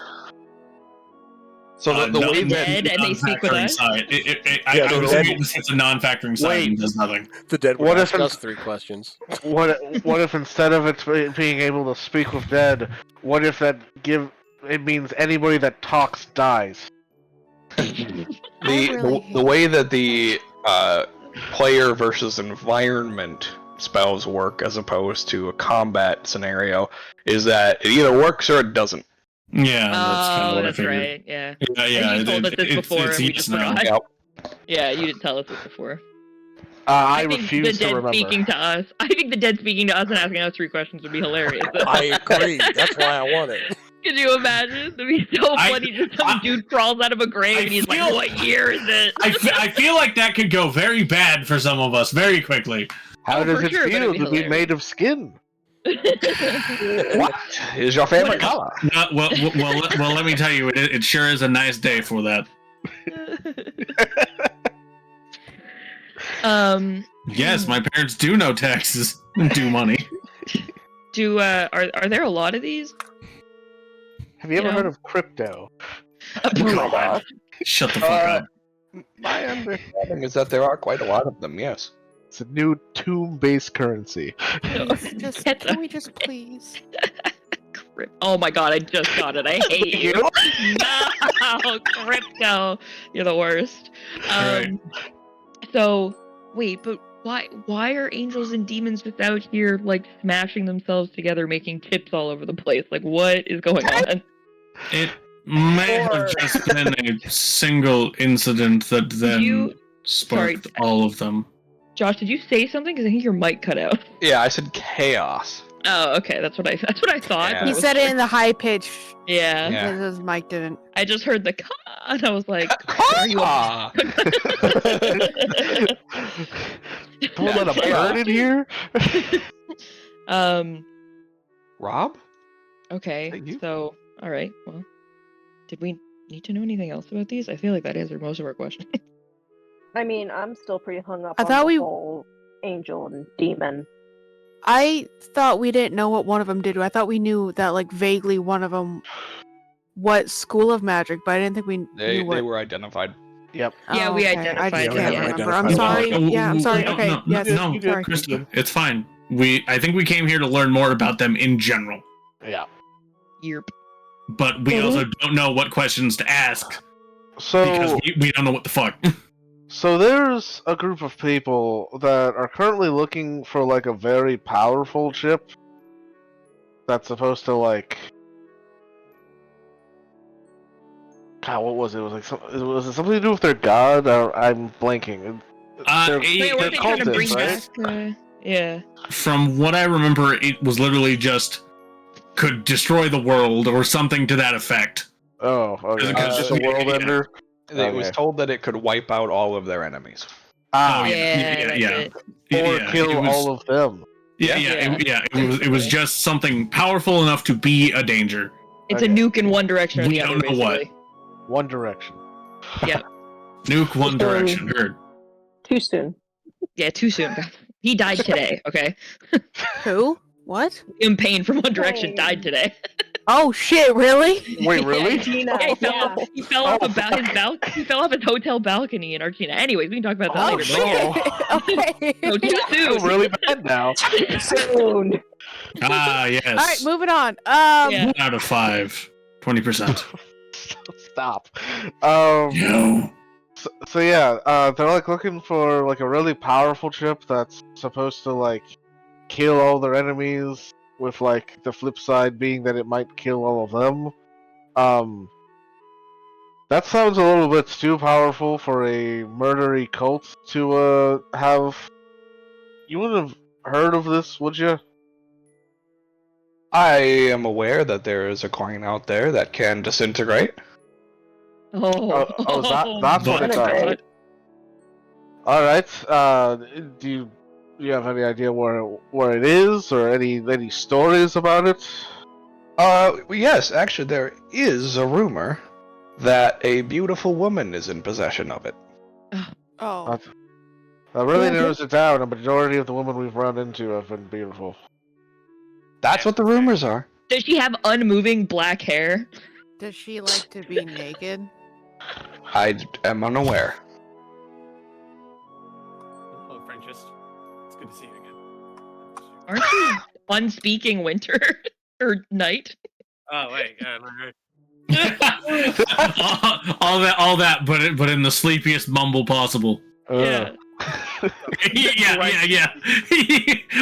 So the way that dead and they speak with us? Side. Yeah, I the was dead- thinking it's a non-factoring side and does nothing. The dead would What ask if us 3 questions. What if instead of it being able to speak with dead, what if it means anybody that talks dies? the way that the player versus environment spells work as opposed to a combat scenario is that it either works or it doesn't. Yeah, that's kind of what I that's figured. right. Yeah. Yeah, You told us this before, and we yes just now. forgot. Yep. Yeah, you didn't tell us this before. I think refuse the to dead remember. speaking to us. I think the dead speaking to us and asking us 3 questions would be hilarious. I agree. That's why I want it. Could you imagine? It'd be so funny. Just some dude crawls out of a grave and he's like, "What year is it?" I feel like that could go very bad for some of us very quickly. How does for it sure, but feel it'd be to be hilarious. made of skin? What is your favorite color? Well, let me tell you, it sure is a nice day for that. Yes, my parents do know taxes and do money. Are there a lot of these? Have you ever heard of crypto? God. Shut the fuck up. My understanding is that there are quite a lot of them. Yes. It's a new tomb-based currency. Can we just please? Oh my god, I just got it. I hate you. No, crypto. You're the worst. Right. So, wait, but why are angels and demons just out here like smashing themselves together, making tips all over the place? Like, what is going on? It may have just been a single incident that then sparked all of them. Josh, did you say something? Because I think your mic cut out. Yeah, I said chaos. Oh, okay. That's what I thought. Yeah. He said it in the high pitch. Yeah. Because his mic didn't. I just heard the "ka," and I was like, "Are you?" Don't let a bird in here. Rob? Okay. So, all right. Well, did we need to know anything else about these? I feel like that answered most of our questions. I mean, I'm still pretty hung up I on thought the we- whole angel and demon. I thought we didn't know what one of them did. I thought we knew that, like, vaguely one of them, what school of magic, but I didn't think we They knew what. were identified. Yep. Yeah, we okay. I identified just them, can't yeah. remember. I'm sorry. Yeah, I'm sorry. Okay. Yes. No, Sorry. Krista, it's fine. I think we came here to learn more about them in general, Yeah. Yerp. but we also don't know what questions to ask So because we don't know what the fuck. So there's a group of people that are currently looking for like a very powerful chip that's supposed to like. God, what was it? It was like was it something to do with their god? I'm blanking. They're Wait, weren't they trying to bring cultists, right? back? Yeah. From what I remember, it was literally just could destroy the world or something to that effect. Oh, okay. Because- Just a world yeah. ender. It was told that it could wipe out all of their enemies. Ah, Yeah. That's it. or Yeah, kill it was- all of them. It was just something powerful enough to be a danger. It's a nuke in one direction or We the other, don't know what. basically. One Direction. Yeah. Nuke one direction. Heard. Too soon. Yeah, too soon. He died today, okay? Who? What? In pain from One Direction died today. Oh shit! Really? Wait, really? Gina, Yeah, he fell off Oh, about his he fell off his hotel balcony in Argentina. Anyways, we can talk about that Oh later. shit! Okay. So too I feel soon. really bad now. Soon. Ah, yes. All right, moving on. Yeah. 1 out of 5. 20%. Stop. No. So yeah, they're like looking for like a really powerful chip that's supposed to like kill all their enemies, with like the flip side being that it might kill all of them. That sounds a little bit too powerful for a murdery cult to have. You wouldn't have heard of this, would you? I am aware that there is a coin out there that can disintegrate. That's what it does. Disintegrate. All right. Do you have any idea where it is, or any stories about it? Yes, actually, there is a rumor that a beautiful woman is in possession of it. Oh. That really narrows it down. A majority of the women we've run into have been beautiful. That's what the rumors are. Does she have unmoving black hair? Does she like to be naked? I am unaware. Oh, Frenchest. It's good to see you again. Aren't you unspeaking winter or night? Oh wait, all that, but in the sleepiest mumble possible. Yeah. yeah.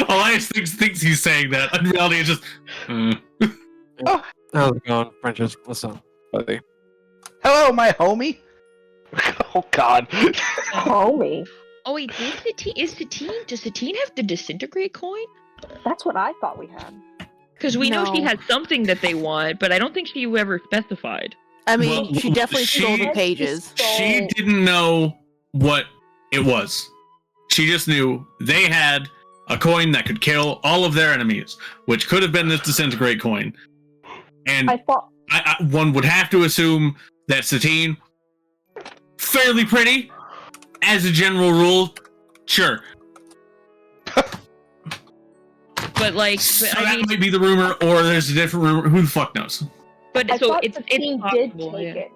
Elias thinks he's saying that. In reality, it's just. How's it going, Frenchest? What's up, buddy? Hello, my homie. Oh God. Homie. Oh wait, does Satine have the disintegrate coin? That's what I thought we had. Because we know she No. has something that they want, but I don't think she ever specified. I mean, Well, she definitely stole the pages. She didn't know what it was. She just knew they had a coin that could kill all of their enemies, which could have been this disintegrate coin. And I thought one would have to assume that Satine, fairly pretty, as a general rule, sure. But like, So I that mean, might be the rumor, or there's a different rumor. Who the fuck knows? but I so thought it's the team did possible, take yeah. it.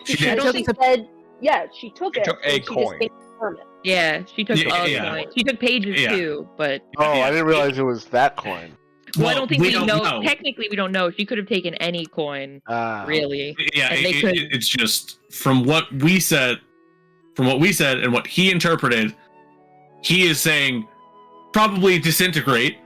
She She did. said, yeah, she took it. took a and she just coin. didn't confirm it. Yeah, she took Yeah. coin. She took pages Yeah. too, but Oh, I didn't realize it was that coin. well, I don't think we don't know. Technically, we don't know. She could have taken any coin, really. Yeah, And they could- it's just from what we said, and what he interpreted, he is saying probably disintegrate,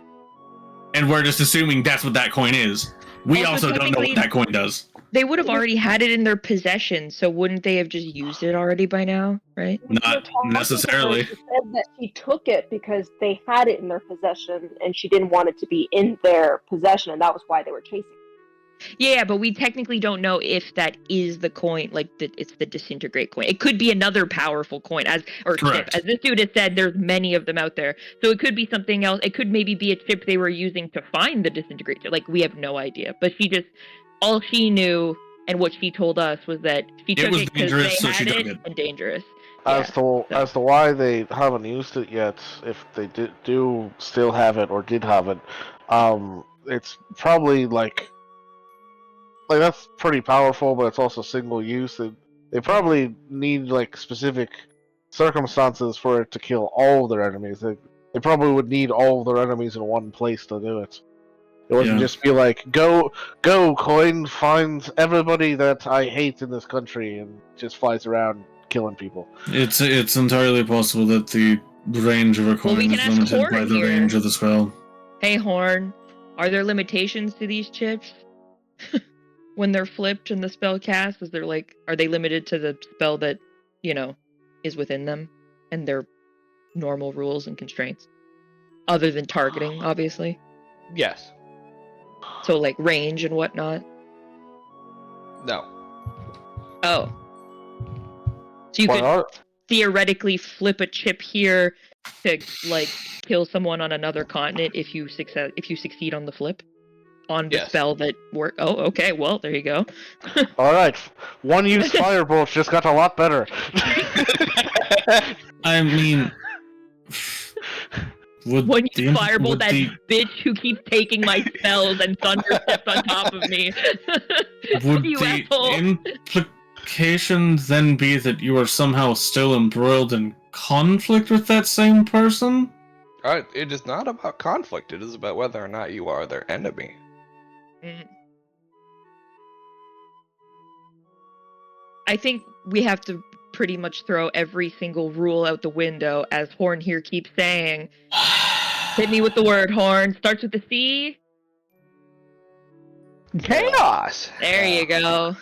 and we're just assuming that's what that coin is. We Also, also don't know what technically- that coin does. They would have already had it in their possession, so wouldn't they have just used it already by now, right? We were Not talking to her, necessarily. She said that she took it because they had it in their possession and she didn't want it to be in their possession, and that was why they were chasing. Yeah, but we technically don't know if that is the coin, like it's the disintegrate coin. It could be another powerful coin, as Correct. chip. As this dude has said, there's many of them out there. So it could be something else. It could maybe be a chip they were using to find the disintegrate. Like, we have no idea. But all she knew and what she told us was that she took was it because dangerous, they so she had took it, it. and dangerous. As to why they haven't used it yet, if they do still have it or did have it, it's probably like that's pretty powerful, but it's also single use. They probably need like specific circumstances for it to kill all of their enemies. They probably would need all of their enemies in one place to do it. It wouldn't Yeah. just be like, go, coin, find everybody that I hate in this country, and just flies around killing people. It's entirely possible that the range of a coin we can is ask limited Horn by the here. range of the spell. Hey, Horn, are there limitations to these chips? When they're flipped in the spell cast, are they limited to the spell that, is within them and their normal rules and constraints? Other than targeting, obviously. Yes. So like range and whatnot. No. Oh. So you Why could not? theoretically flip a chip here to like kill someone on another continent if you succeed on the flip on the Yes. spell that work. Oh, okay. Well, there you go. All right, one-use firebolts just got a lot better. I mean, would When you the- fireball would that the- bitch who keeps taking my spells and thunder steps on top of me. Would You the asshole. implication then be that you are somehow still embroiled in conflict with that same person? It is not about conflict. It is about whether or not you are their enemy. I think we have to pretty much throw every single rule out the window, as Horn here keeps saying. Hit me with the word, Horn. Starts with the C. Chaos. There you go.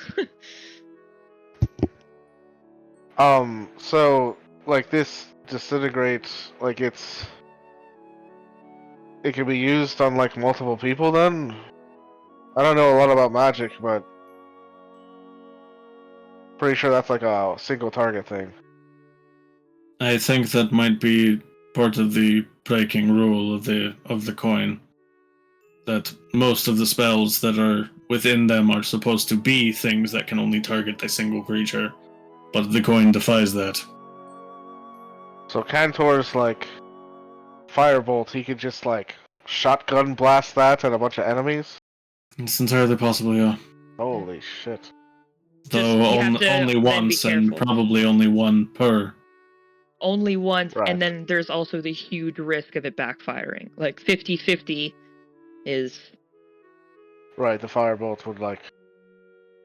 So like this disintegrates, like it can be used on like multiple people then? I don't know a lot about magic, but pretty sure that's like a single target thing. I think that might be part of the breaking rule of the coin. That most of the spells that are within them are supposed to be things that can only target a single creature, but the coin defies that. So Cantor's like firebolt, he could just like shotgun blast that at a bunch of enemies. It's entirely possible, yeah. Holy shit! Though you have to only then be once, and careful. probably only one per. Only once, Right. and then there's also the huge risk of it backfiring. Like 50-50 is Right, the firebolt would like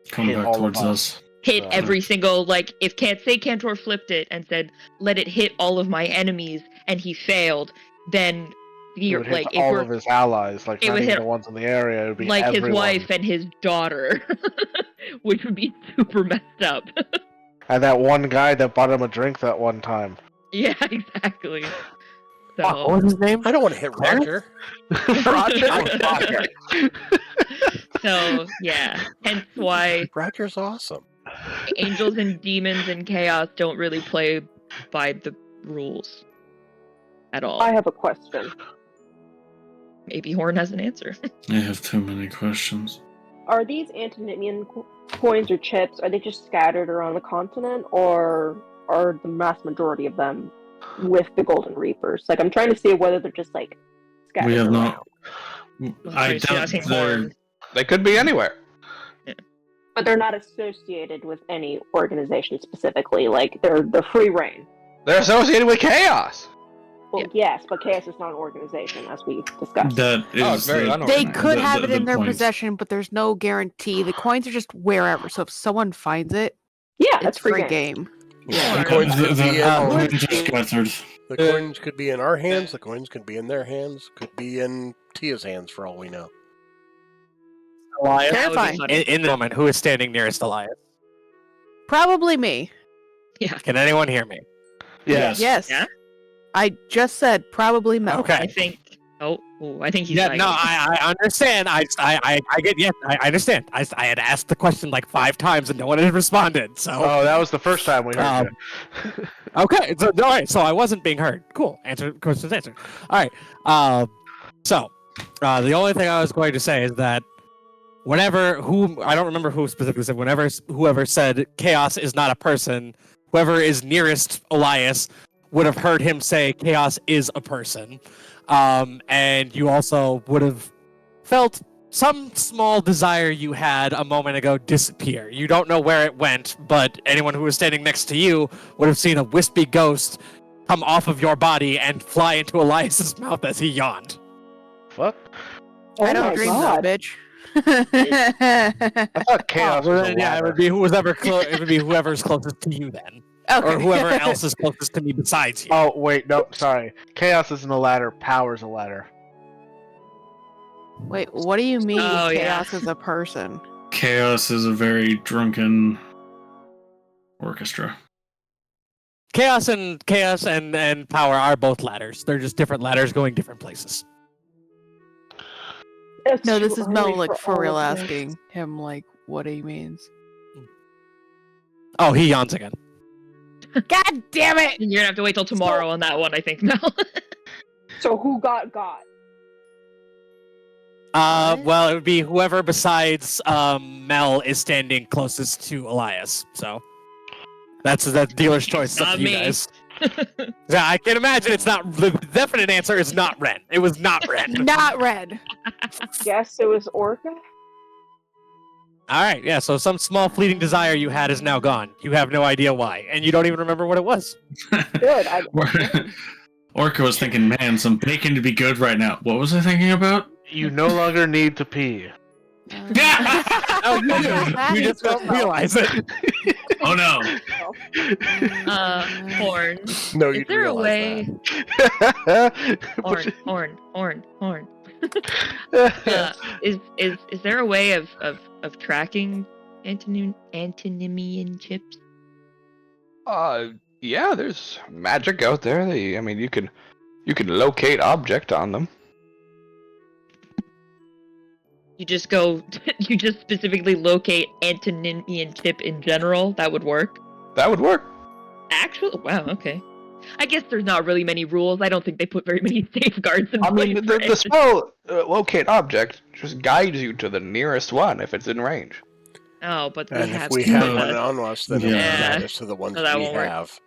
Come hit back all towards of us. hit So- every single, like, if Cantor flipped it and said, let it hit all of my enemies, and he failed, then It you're would hit like, if all we're of his allies, like it not would even hit, the ones in the area. It would be like everyone. his wife and his daughter, which would be super messed up. And that one guy that bought him a drink that one time. Yeah, exactly. What So, was his name? I don't want to hit Roger. Roger. so yeah, hence why Roger's awesome. angels and demons and chaos don't really play by the rules at all. I have a question. Maybe Horn has an answer. I have too many questions. Are these antinomian coins or chips, are they just scattered around the continent, or are the mass majority of them with the Golden Reapers? Like, I'm trying to see whether they're just, like, scattered We have around. not. I So you're doubt asking they're. Horn. They could be anywhere. But they're not associated with any organization specifically. Like, they're free reign. They're associated with chaos. Well, yes, but Chaos is not an organization, as we discussed. That is. Oh, it's very the- unorganized. They could the- have the- it in the their point. possession, but there's no guarantee. The coins are just wherever. So if someone finds it, Yeah, it's that's free game. game. The coins could be in coins are scattered. the coins could be in our hands. The coins could be in their hands. Could be in Tia's hands for all we know. Elias. That would be Terrifying. funny. In the moment, who is standing nearest Elias? Probably me. Yeah, Can anyone hear me? Yes. Yes. Yeah? I just said probably Mel. Okay. I think. Oh, I think he's. Yeah, lagging. no, I understand. I get. Yes, I understand. I had asked the question like 5 times and no one had responded. So Oh, that was the first time we heard you. okay, so all right, so I wasn't being heard. Cool. Questions answered. All right. So the only thing I was going to say is that I don't remember who specifically said. Whoever said chaos is not a person, whoever is nearest Elias would have heard him say chaos is a person. And you also would have felt some small desire you had a moment ago disappear. You don't know where it went, but anyone who was standing next to you would have seen a wispy ghost come off of your body and fly into Elias's mouth as he yawned. Fuck. I Oh don't my dream God. though, bitch. I thought chaos Well, was then, a yeah, it ladder. would be it would be whoever's closest to you then, or whoever else is closest to me besides you. Oh wait, no, sorry. Chaos isn't a ladder. Power's a ladder. Wait, what do you mean Oh, yeah. chaos is a person? Chaos is a very drunken orchestra. Chaos and power are both ladders. They're just different ladders going different places. It's No, this too is Mel, early like, for all real of this. asking him, like, what he means. Oh, he yawns again. God damn it! You're gonna have to wait till tomorrow on that one, I think, Mel. So who got? What? Well, it would be whoever besides Mel is standing closest to Elias. So that's the dealer's choice. It's up Not to you me. guys. Yeah, I can imagine it's not. The definite answer is not Ren. It was not Ren. Not red. Yes, it was Orca. All right, yeah. So some small fleeting desire you had is now gone. You have no idea why, and you don't even remember what it was. Good. Orca was thinking, man, some bacon to be good right now. What was I thinking about? You no longer need to pee. Oh, you do. You just don't realize it. Oh no. Horn. No, Is you'd there a realize way? that. Horn. Is there a way of tracking antinomian chips? Yeah, there's magic out there. You can locate object on them. You just go. You just specifically locate antinomian chip in general. That would work. That would work. Actually, wow. Okay. I guess there's not really many rules. I don't think they put very many safeguards in I mean, place. the spell locate object just guides you to the nearest one if it's in range. Oh, but And if have we to have do one that. on us, then it would Yeah. guide us to the ones So that we won't work. have.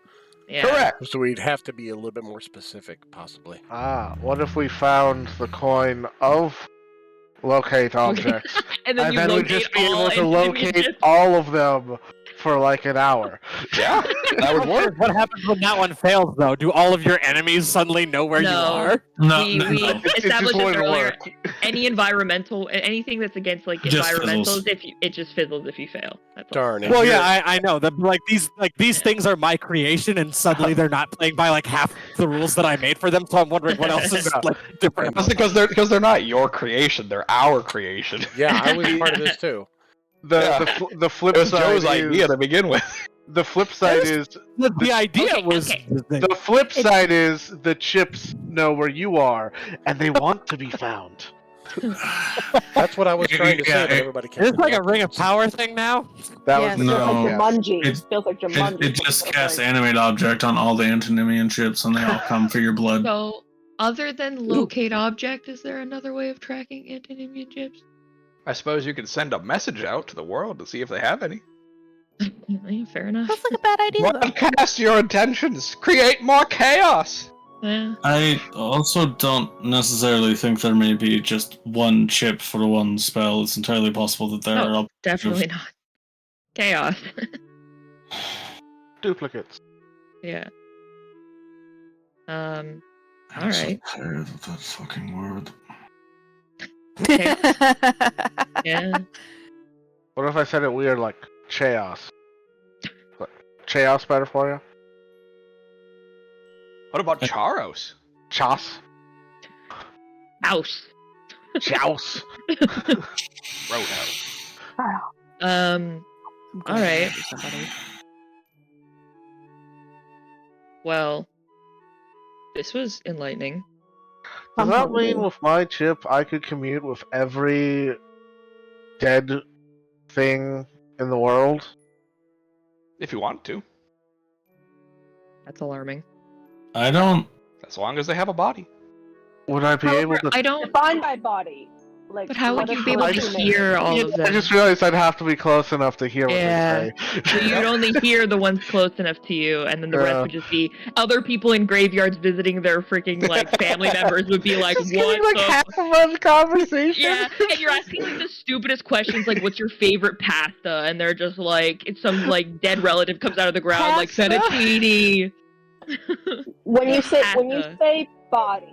Yeah. Correct. So we'd have to be a little bit more specific, possibly. What if we found the coin of locate objects? And then you then we'd locate just be all able to antinomian locate chips. all of them for like an hour. Yeah, that would work. What happens when that one fails, though? Do all of your enemies suddenly know where you No. are? No, we no. It established just this wouldn't earlier. work. Anything that's against like Just environmentals, fizzles. it just fizzles if you fail. That's all. Darn it. Well, yeah, I know that. These things are my creation, and suddenly they're not playing by like half the rules that I made for them. So I'm wondering what else is like different. That's because they're not your creation; they're our creation. Yeah, I was part of this too. The flip It was side Joe's is, idea to begin with. The flip side is The idea was the flip side is the chips know where you are and they want to be found. That's what I was trying to say, Yeah, but everybody Is kept this like a interrupting ring of us. power thing now? That Yes, was it feels No. like Jumanji. It- feels like Jumanji. It just It's casts like- animate object on all the antinomian chips, and they all come for your blood. So, other than locate object, is there another way of tracking antinomian chips? I suppose you could send a message out to the world to see if they have any. Yeah, fair enough. That's like a bad idea, though. Broadcast your intentions. Create more chaos. Yeah. I also don't necessarily think there may be just one chip for one spell. It's entirely possible that there No, are definitely not. Chaos. duplicates. Yeah. All I'm so right. tired of that fucking word. Okay. Yeah. What if I said it weird like chaos? What, chaos better for you? What about Charos? Chos? House. Chouse? Roadhouse. Um. All right. Well, this was enlightening. Does that mean with my chip I could commute with every dead thing in the world? If you want to, That's alarming. I don't. as long as they have a body. Would I be However, able to? I don't. Defined by body. Like, But how would what you if be able I to just- hear all of I them? just realized I'd have to be close enough to hear what Yeah. they say. So you'd only hear the ones close enough to you, and then the rest Yeah. would just be other people in graveyards visiting their freaking like family members would be like, Just "What getting like the half of a conversation. Yeah, and you're asking like the stupidest questions, like "What's your favorite pasta?" And they're just like, it's some like dead relative comes out of the ground, like Pasta? fettuccine. When you Pasta. say body,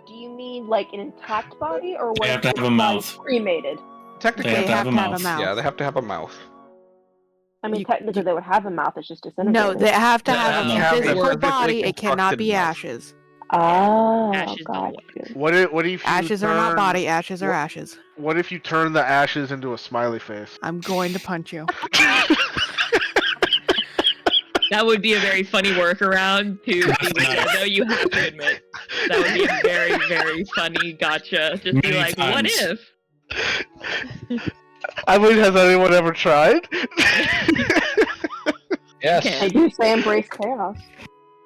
do you mean like an intact body, or They when have to it's have a like mouth. cremated? Technically, They have to have a mouth. yeah, they have to have a mouth. I mean, You- technically they would have a mouth. It's just disintegrated. No, they have to No, have no. a Have a physical physically body. It cannot be constructed mouth. ashes. Oh, Ashes don't gotcha. What if you Ashes are not turn- body. Ashes are what- ashes. What if you turn the ashes into a smiley face? I'm going to punch you. That would be a very funny workaround to be dead, though. You have to admit that would be a very, very funny gotcha. Just be Many like, "What times. if?" I mean, has anyone ever tried? Yes, Okay. They do say embrace chaos.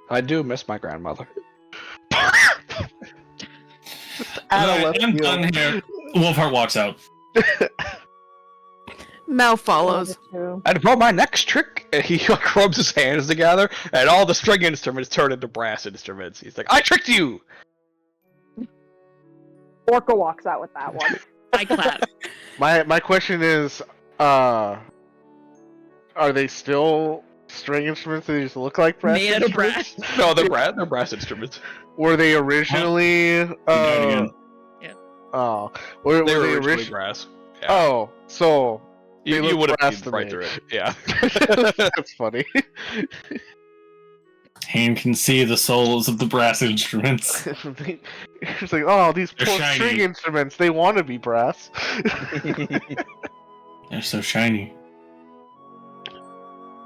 I do miss my grandmother. Adolescent I'm feel. done here. Wolfheart walks out. Mel follows. True. And for my next trick, he like rubs his hands together, and all the string instruments turn into brass instruments. He's like, "I tricked you." Orca walks out with that one. I clap. My question is, are they still string instruments that just look like brass? Made out of instruments? brass. No, they're brass. They're brass instruments. Were they originally? again. Oh, were They were they originally originally? brass. Yeah. Oh, so they you look would have brass seen to right me. through it. Yeah. That's funny. Hayne can see the souls of the brass instruments. It's like, oh, these They're poor shiny. string instruments. They want to be brass. They're so shiny.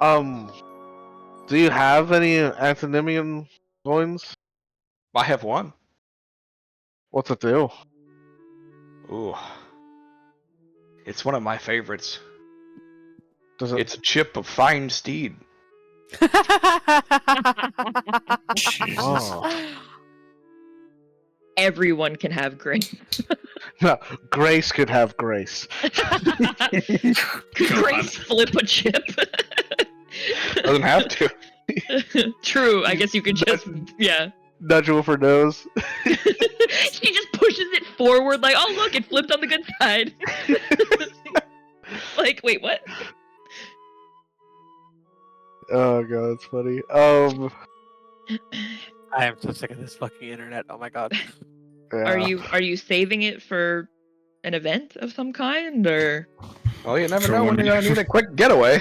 Do you have any antinomian coins? I have one. What's it do? Ooh. It's one of my favorites. Does it? It's a chip of fine steed. Jesus. Oh. Everyone can have grace. No, Grace could have Grace. Grace flip a chip. Doesn't have to. True. I guess you could just yeah. Nudge with her nose. She just pushes it forward like, oh look, it flipped on the good side. Like, wait, what? Oh god, it's funny. I am so sick of this fucking internet. Oh my god. Yeah. Are you saving it for an event of some kind, or? Well, you never For know when when- you're gonna need a quick getaway.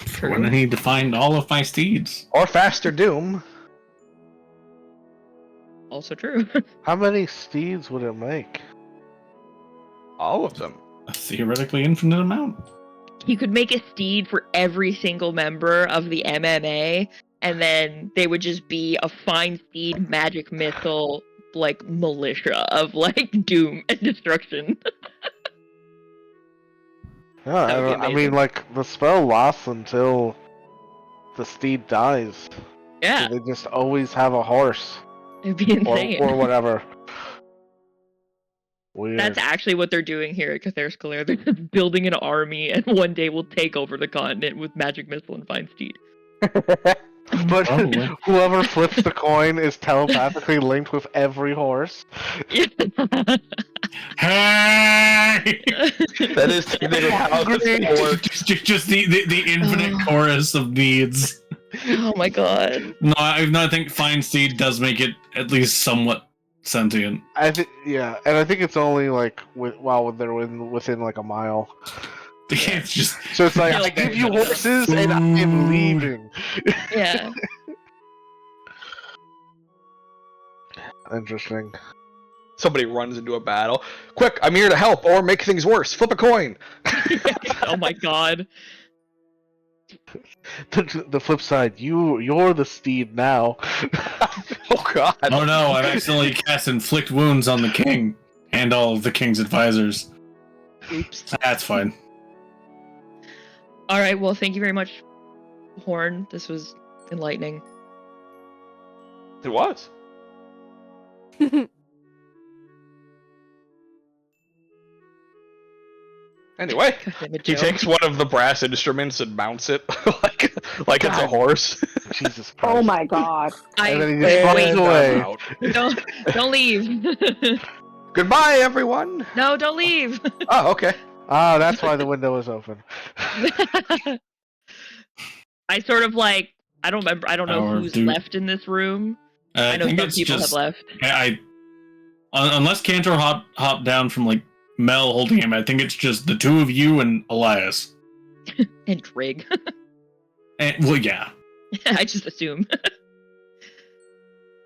For when I need to find all of my steeds. Or faster doom. Also true. How many steeds would it make? All of them. A theoretically infinite amount. You could make a steed for every single member of the MMA, and then they would just be a fine steed magic missile, like, militia of, like, doom and destruction. Yeah, That would be I mean, amazing. like, the spell lasts until the steed dies. Yeah, So they just always have a horse. it'd be insane. Or whatever. Weird. That's actually what they're doing here at Catharis Calera. They're just building an army, and one day we'll take over the continent with magic missile and fine steed. But Probably. whoever flips the coin is telepathically linked with every horse. Hey! That is how this works. Just the infinite chorus of needs. Oh my god. No, I think Fine Steed does make it at least somewhat sentient. I think, yeah, and I think it's only like while they're within like a mile. It's just So it's like Yeah, I like give you horses and I am Food. leaving. Yeah. Interesting. Somebody runs into a battle. Quick, I'm here to help or make things worse. Flip a coin. Oh my god. The flip side, you're the steed now. Oh god. oh no! I've accidentally cast inflict wounds on the king and all of the king's advisors. Oops. That's fine. All right. Well, thank you very much, Horn. This was enlightening. It was. Anyway, Goddamn it, he Joe. takes one of the brass instruments and mounts it like it's a God. horse. Jesus Christ. Oh my god. And then he Wait, just runs wait, away. Out. don't leave. Goodbye, everyone. No, don't leave. Oh, okay. Ah, that's why the window is open. I sort of like. I don't remember. I don't know Or who's do- left in this room. I know think some it's people just have left. unless Cantor hopped down from like Mel holding him. I think it's just the two of you and Elias. And Trig. And, well, yeah. I just assume.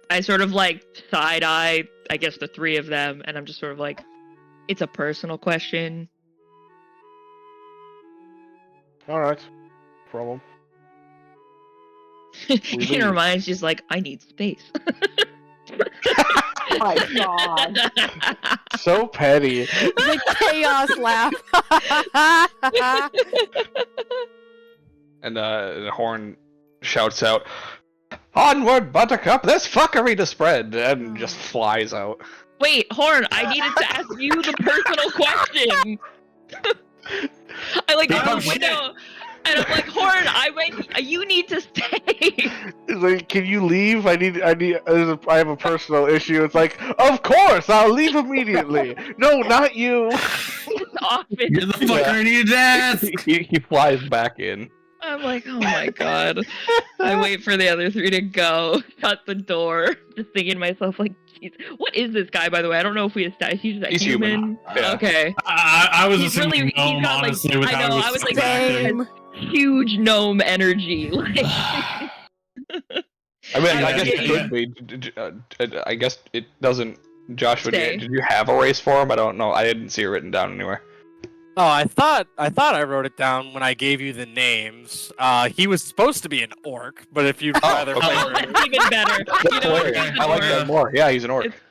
I sort of like side eye, I guess, the three of them, and I'm just sort of like, it's a personal question. Alright. Problem. And Hermione's just like, I need space. Oh my god. So petty. The chaos laugh. And the horn shouts out, "Onward, Buttercup! There's fuckery to spread!" and just flies out. Wait, Horn, I needed to ask you the personal question. I like Oh, go shit. window, and I'm like, Horn, you need to stay. It's like, can you leave? I have a personal issue. It's like, of course, I'll leave immediately. No, not you. Off it. You're the fucker in your death! He flies back in. I'm like, oh my god. I wait for the other three to go, shut the door, just thinking to myself, like, jeez, what is this guy, by the way? I don't know if we established he's a He's human. Yeah. Okay. I was He's assuming really- he's gnome, got, like- honestly, with I how know, he I was like, acting. Same. Huge gnome energy. Like, I mean, I Yeah. guess it could be. I guess it doesn't. Joshua, Stay. did you have a race for him? I don't know. I didn't see it written down anywhere. Oh, I thought I wrote it down when I gave you the names. He was supposed to be an orc, but if you'd rather okay. oh, that's even better. You know, Hilarious. he's an I like orc. that more. Yeah, he's an orc. It's-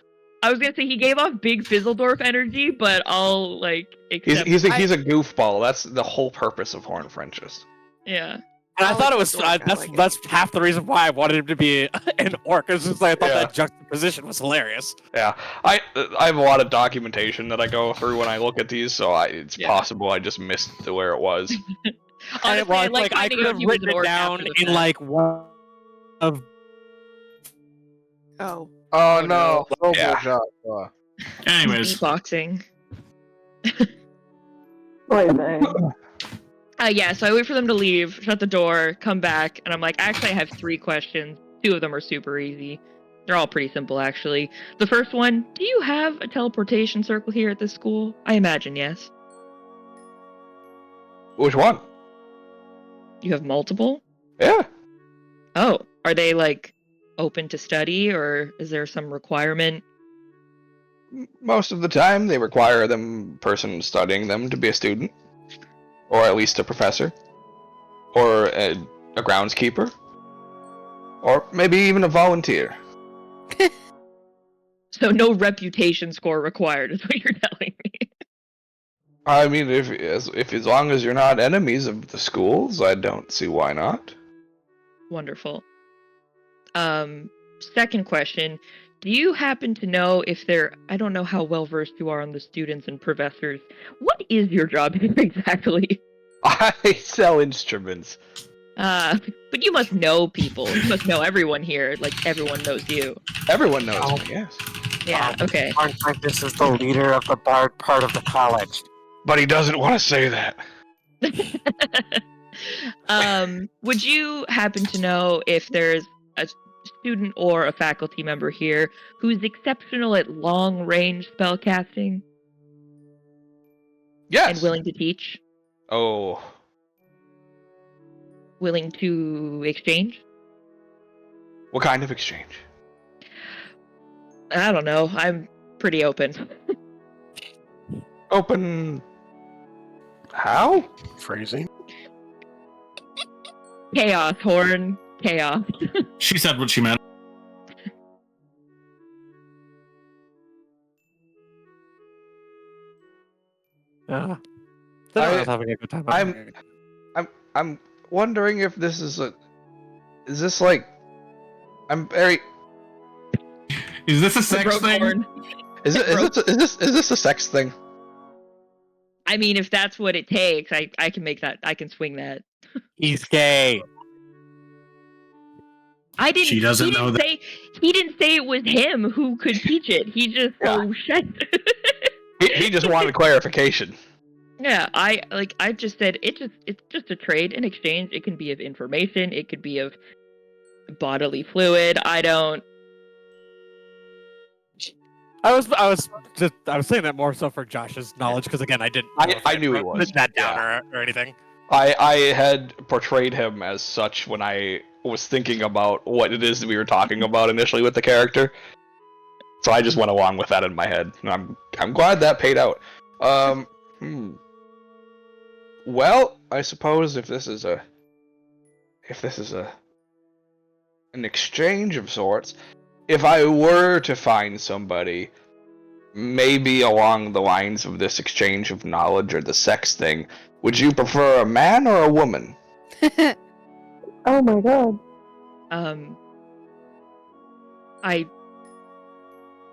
I was gonna say he gave off big Fizzledorf energy, but I'll like accept. He's a goofball. That's the whole purpose of Horn Frenches. Yeah. And I I thought like it was the dork, I that's like it. that's half the reason why I wanted him to be an orc. It's just like I thought Yeah. that juxtaposition was hilarious. Yeah, I have a lot of documentation that I go through when I look at these, so it's Yeah. possible I just missed where it was. Honestly, I like I finding could out have he was written an it orc down after the in fact. like one of. Oh, Oh, Oh, no. Oh, Yeah. Joshua. Anyways, Beatboxing. Wait a minute. Yeah, so I wait for them to leave, shut the door, come back, and I'm like, actually, I have 3 questions. 2 of them are super easy. They're all pretty simple, actually. The first one, do you have a teleportation circle here at this school? I imagine yes. Which one? You have multiple? Yeah. Oh, are they, like, open to study, or is there some requirement? Most of the time, they require the person studying them to be a student, or at least a professor, or a groundskeeper, or maybe even a volunteer. So no reputation score required, is what you're telling me. I mean, if as long as you're not enemies of the schools, I don't see why not. Wonderful. Second question. Do you happen to know if they're, I don't know how well versed you are on the students and professors. What is your job here exactly? I sell instruments. But you must know people. You must know everyone here. Like, everyone knows you. Everyone knows me, yes. Yeah, okay. This is the leader of the bard part of the college. But he doesn't want to say that. Would you happen to know if there's a student or a faculty member here who's exceptional at long-range spellcasting Yes. and willing to teach? Oh. Willing to exchange? What kind of exchange? I don't know. I'm pretty open. Open. How? Phrasing. Chaos, Horn. Chaos. she said what she meant. I was having a good time. I'm wondering if this is is this like, I'm very, Is this a sex Broke thing? Horn. is this a sex thing? I mean, if that's what it takes, I can make that. I can swing that. He's gay. I didn't. She doesn't know that. He didn't say it was him who could teach it. He just oh shit. He just wanted clarification. Yeah, I just said it's just a trade, an exchange. It can be of information. It could be of bodily fluid. I was saying that more so for Josh's knowledge because again I didn't. I knew he was. Written that down or anything. I had portrayed him as such when I was thinking about what it is that we were talking about initially with the character. So I just went along with that in my head. And I'm glad that paid out. Well, I suppose if this is an exchange of sorts, if I were to find somebody, maybe along the lines of this exchange of knowledge or the sex thing, would you prefer a man or a woman? Oh my god. I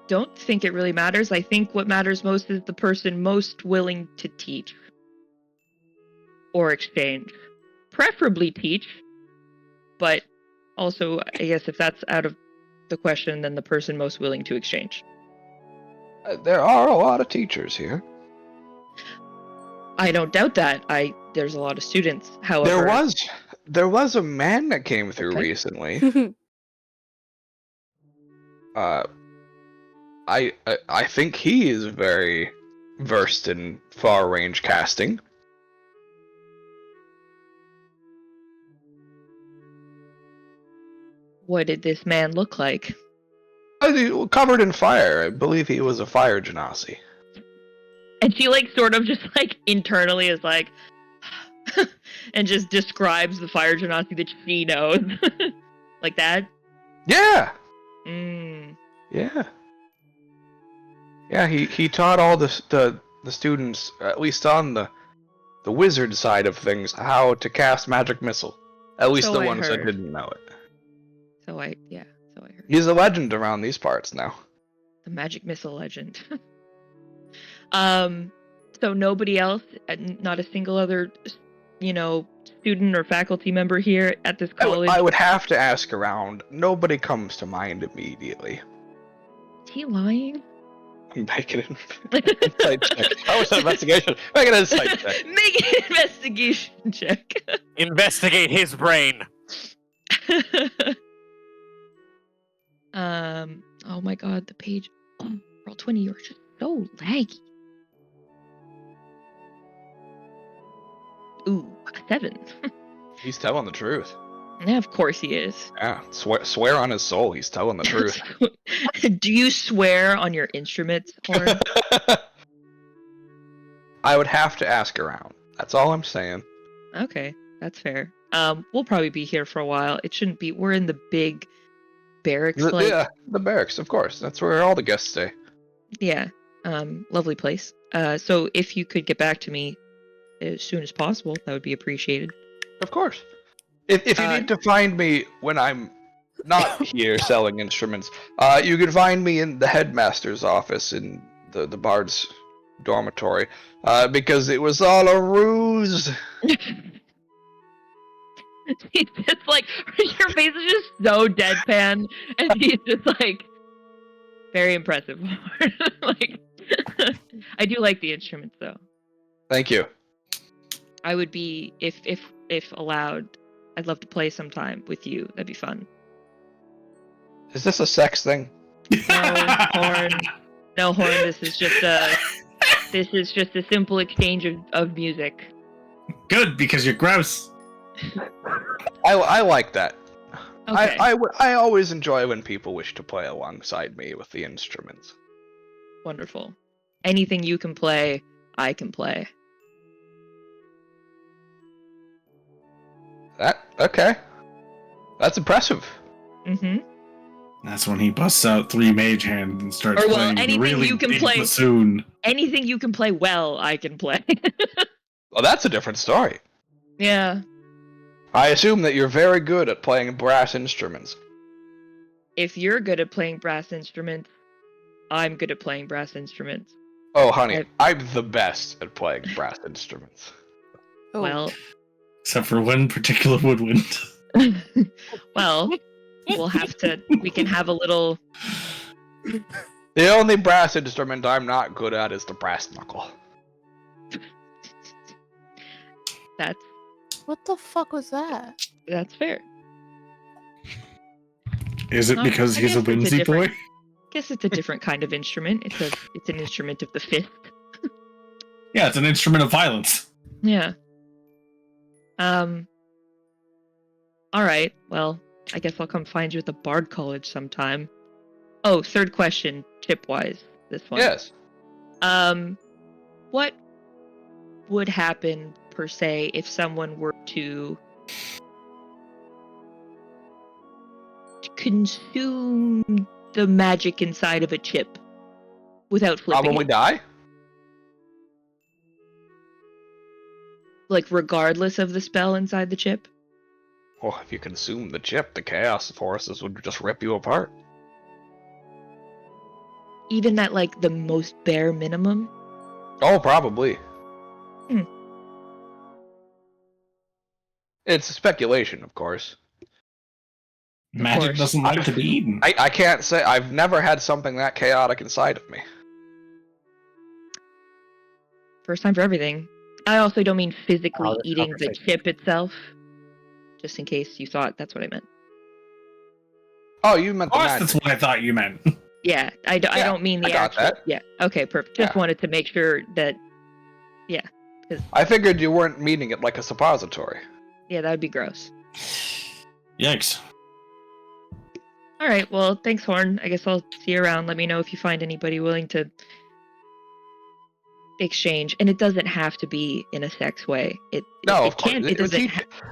don't think it really matters. I think what matters most is the person most willing to teach or exchange. Preferably teach, but also, I guess if that's out of the question, then the person most willing to exchange. There are a lot of teachers here. I don't doubt that. There's a lot of students. However, There was a man that came through Okay. recently. I think he is very versed in far range casting. what did this man look like? Covered in fire. I believe he was a fire genasi. And she sort of just internally is like and just describes the fire genasi that she knows. Like that? Yeah. Mm. Yeah. Yeah, he taught all the students, at least on the wizard side of things, how to cast magic missile. At least So the I ones that heard. didn't know it. So I heard. He's a legend around these parts now. The magic missile legend. So nobody else, not a single other, student or faculty member here at this college. I would have to ask around. Nobody comes to mind immediately. Is he lying? Make an insight check. How was that investigation? Make an insight check. Make an investigation check. Investigate his brain. Oh my god, the page. Oh, Roll20, you're just so laggy. Ooh, a 7. He's telling the truth. Yeah, of course he is. Yeah, swear on his soul, he's telling the truth. Do you swear on your instruments, Horn? I would have to ask around. That's all I'm saying. Okay, that's fair. We'll probably be here for a while. It shouldn't be. We're in the big barracks. Yeah, the barracks, of course. That's where all the guests stay. Yeah. Lovely place. So if you could get back to me as soon as possible, that would be appreciated. Of course. If you need to find me when I'm not here selling instruments, you can find me in the headmaster's office in the bard's dormitory, because it was all a ruse. He's just like, your face is just so deadpan, and he's just like, very impressive. Like, I do like the instruments though. Thank you. I would be, if allowed, I'd love to play sometime with you. That'd be fun. Is this a sex thing? No, Horn. No, Horn. This is just a simple exchange of music. Good, because you're gross. I like that. Okay. I always enjoy when people wish to play alongside me with the instruments. Wonderful. Anything you can play, I can play. Okay. That's impressive. Mm-hmm. That's when he busts out 3 mage hands and starts Or, well, playing anything really you can big play. bassoon. Anything you can play well, I can play. Well, that's a different story. Yeah. I assume that you're very good at playing brass instruments. If you're good at playing brass instruments, I'm good at playing brass instruments. Oh, honey, I'm the best at playing brass instruments. Oh. Well, Except for one particular woodwind. well, we can have a little. The only brass instrument I'm not good at is the brass knuckle. What the fuck was that? That's fair. Is it No, because I he's a guess it's a whimsy different- boy? Guess it's a different kind of instrument. It's an instrument of the fifth. Yeah, it's an instrument of violence. Yeah. All right. Well, I guess I'll come find you at the Bard College sometime. Oh, third question, chip-wise. This one. Yes. What would happen per se if someone were to consume the magic inside of a chip without flipping Probably it? die? Like, regardless of the spell inside the chip? Well, if you consume the chip, the chaos forces would just rip you apart. Even at, like, the most bare minimum? Oh, probably. Hmm. It's speculation, of course. Magic course. doesn't like to be eaten. I can't say. I've never had something that chaotic inside of me. First time for everything. I also don't mean physically this eating the conversation. chip itself. Just in case you thought that's what I meant. Oh, you meant Of the course, magic. that's what I thought you meant. Yeah, I don't mean the I got actual. that. Yeah, okay, perfect. Just Yeah. wanted to make sure that. I figured you weren't meaning it like a suppository. Yeah, that would be gross. Yikes. All right, well, thanks, Horn. I guess I'll see you around. Let me know if you find anybody willing to exchange, and it doesn't have to be in a sex way. It Of course. can. It doesn't.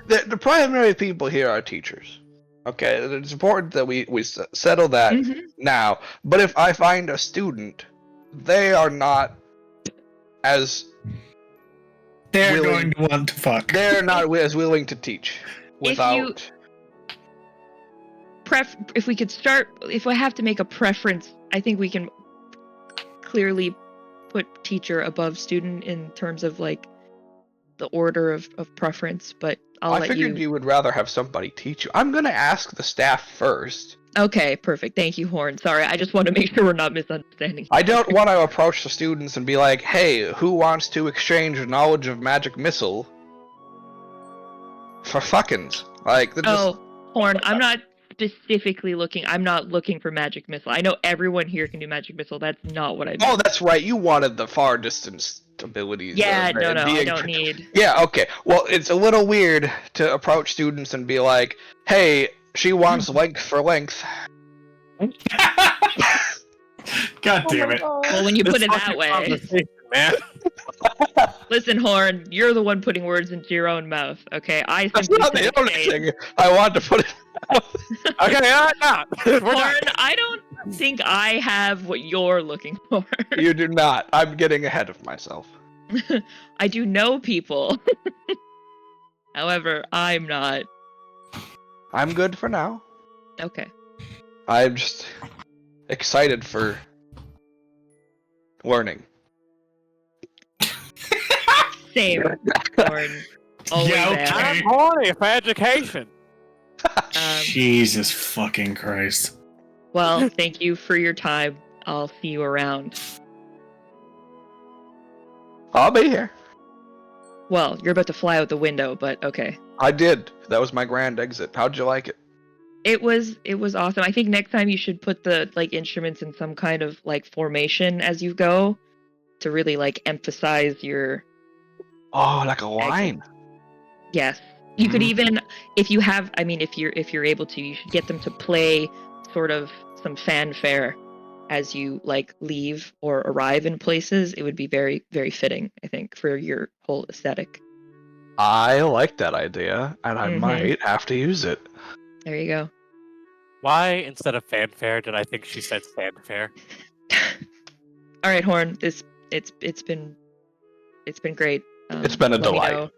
The primary people here are teachers. Okay, it's important that we settle that Mhm. now. But if I find a student they are not as They're willing- going to want to fuck. they're not as willing to teach without. If we could start, if I have to make a preference, I think we can clearly put teacher above student in terms of like the order of preference, but I'll I let figured you. you would rather have somebody teach you. I'm gonna ask the staff first. Okay, perfect. Thank you, Horn. Sorry, I just want to make sure we're not misunderstanding. I don't want to approach the students and be like, "Hey, who wants to exchange knowledge of magic missile for fuckins?" Like, they're just- Oh, Horn, I'm not specifically looking. I'm not looking for magic missile. I know everyone here can do magic missile. That's not what I mean. Oh, that's right. You wanted the far distance abilities. Yeah, of no, I being- don't need. Yeah, okay. Well, it's a little weird to approach students and be like, "Hey, she wants length for length." God damn it. Well, when you put it that way. Man. Listen, Horn, you're the one putting words into your own mouth, okay? I That's simply not the said, only hey, thing I want to put it. Okay, no. We're done. Horn, I don't think I have what you're looking for. You do not. I'm getting ahead of myself. I do know people. However, I'm not. I'm good for now. Okay. I'm just excited for learning. Same, Horn. Always Yeah, okay. am. I'm horny for education. Jesus fucking Christ. Well, thank you for your time. I'll see you around. I'll be here. Well, you're about to fly out the window, but okay. I did. That was my grand exit. How'd you like it? It was awesome. I think next time you should put the like instruments in some kind of like formation as you go to really like emphasize your Oh, like a line. yes. You could Mhm. even if you have if you're able to, you should get them to play sort of some fanfare as you like leave or arrive in places. It would be very, very fitting, I think, for your whole aesthetic. I like that idea, and I Mhm. might have to use it. There you go. Why, instead of fanfare, did I think she said fanfare? All right, Horn. It's been great. It's been a let me delight. know.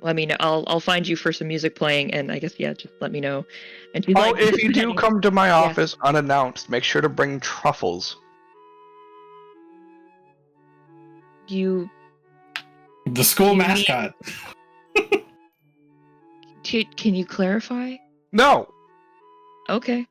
Let me know. I'll find you for some music playing, and I guess just let me know. And she's Oh, like, if you do Penny, come to my Yeah. office unannounced, make sure to bring truffles. you The school You mean- mascot. can you clarify? No. Okay.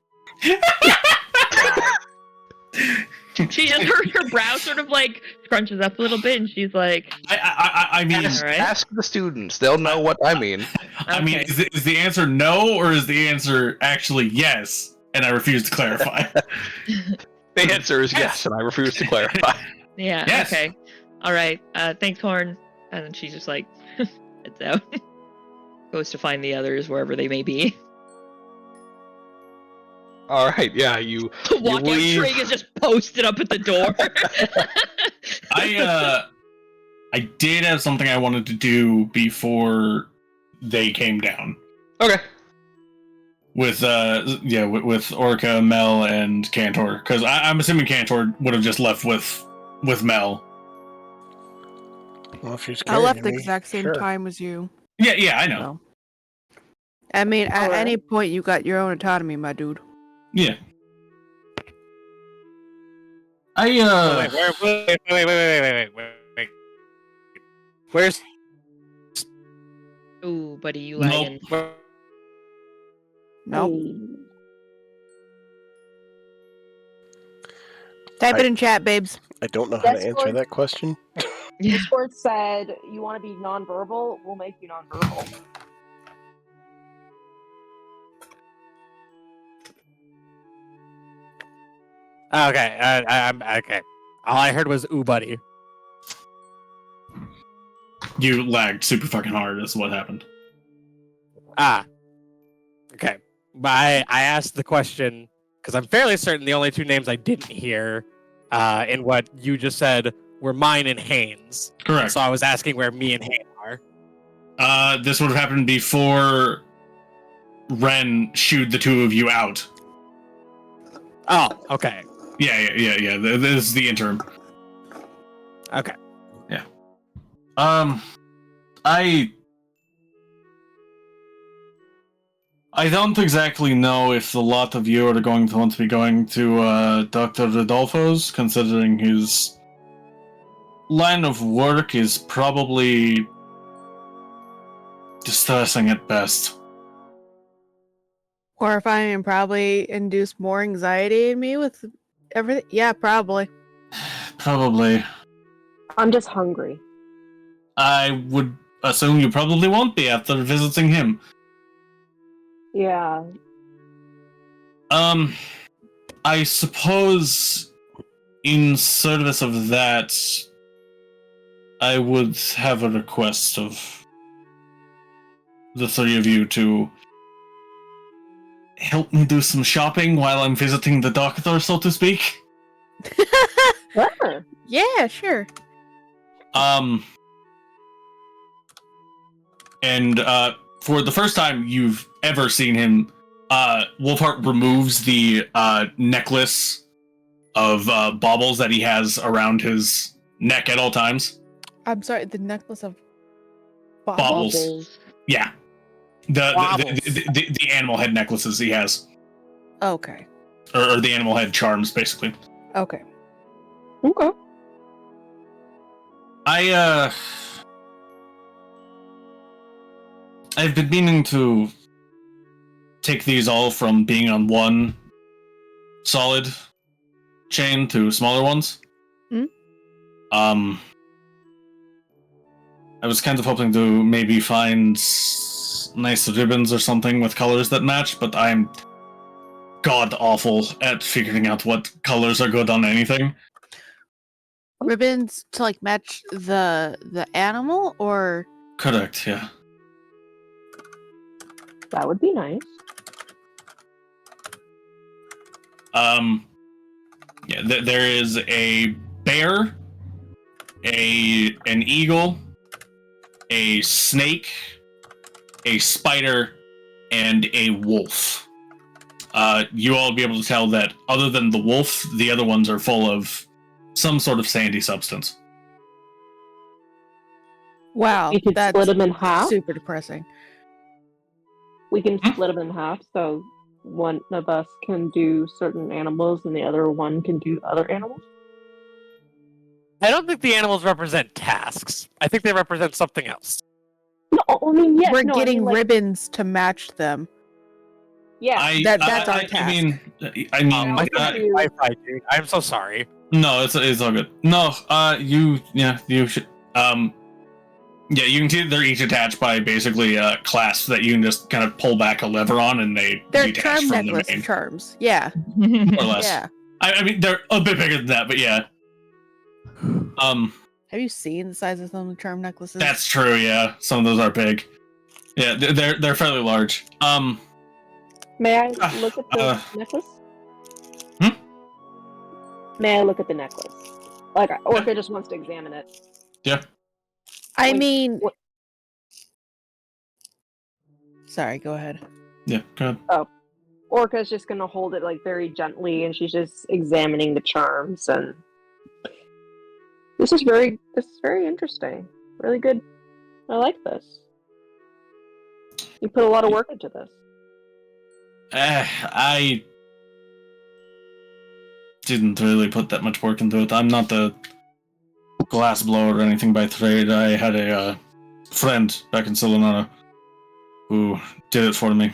She just her brow sort of like scrunches up a little bit, and she's like, I mean, All right. Ask the students. They'll know what I mean. I mean, Okay. is the answer no or is the answer actually yes? And I refuse to clarify. The answer is yes, and I refuse to clarify. Yeah. Yes. Okay. All right. Thanks, Horn. And then she's just like, heads out. Goes to find the others wherever they may be. All right, yeah, you Walkout leave. trig is just posted up at the door. I did have something I wanted to do before they came down Okay. with with Orca, Mel, and Cantor, because I'm assuming Cantor would have just left with Mel. Well, if she's I left carrying the me, exact same sure. time as you. Yeah, I know. So. I mean, at Alright. any point, you got your own autonomy, my dude. Yeah. Wait. Where's Ooh, buddy, you Nope. lagging. Nope. Type it in chat, babes. I don't know how to answer Discord- that question. Discord said, you want to be nonverbal? We'll make you nonverbal. Okay, I'm okay. All I heard was "ooh, buddy." You lagged super fucking hard. Is what happened. Ah, okay. But I asked the question because I'm fairly certain the only two names I didn't hear in what you just said were mine and Haynes. Correct. So I was asking where me and Haynes are. This would have happened before Ren shooed the two of you out. Oh, okay. Yeah. This is the interim. Okay. I don't exactly know if the lot of you are going to want to be going to Dr. Rodolfo's, considering his line of work is probably distressing at best. Horrifying and probably induce more anxiety in me with everything. Yeah, probably. Probably. I'm just hungry. I would assume you probably won't be after visiting him. Yeah. I suppose in service of that, I would have a request of the three of you to help me do some shopping while I'm visiting the doctor, so to speak. Sure. Yeah, sure. And for the first time you've ever seen him, Wolfheart removes the necklace of baubles that he has around his neck at all times. I'm sorry, the necklace of Baubles. Yeah. The animal head necklaces he has. Okay. Or the animal head charms, basically. Okay. Okay. I've been meaning to take these all from being on one solid chain to smaller ones. I was kind of hoping to maybe find nice ribbons or something with colors that match, but I'm god awful at figuring out what colors are good on anything. Ribbons to like match the animal, or Correct, yeah. That would be nice. Yeah, there is a bear, an eagle, a snake, a spider, and a wolf. You all will be able to tell that other than the wolf, the other ones are full of some sort of sandy substance. wow, You could that's split them in half. super depressing. We can split them in half, so one of us can do certain animals and the other one can do other animals. I don't think the animals represent tasks. I think they represent something else. No, I mean, yes, We're no, getting I mean, like, ribbons to match them. yeah. That's our task. I mean, My Wi-Fi, dude. I'm so sorry. no, it's all good. No, you should, yeah, you can see they're each attached by basically clasps that you can just kind of pull back a lever on, and They're detach charm from necklace the main, charms. Yeah. more or less. Yeah. I mean, they're a bit bigger than that, but yeah. Have you seen the size of some of the charm necklaces? That's true. Yeah, some of those are big. Yeah, they're fairly large. May I look at the necklace? May I look at the necklace? Like, Orca just wants to examine it. Yeah. I mean, sorry, go ahead. Yeah, go ahead. Oh, Orca's just gonna hold it like very gently, and she's just examining the charms. And this is very interesting. Really good. I like this. You put a lot of work into this. I didn't really put that much work into it. I'm not a glass blower or anything by trade. I had a friend back in Silanana who did it for me.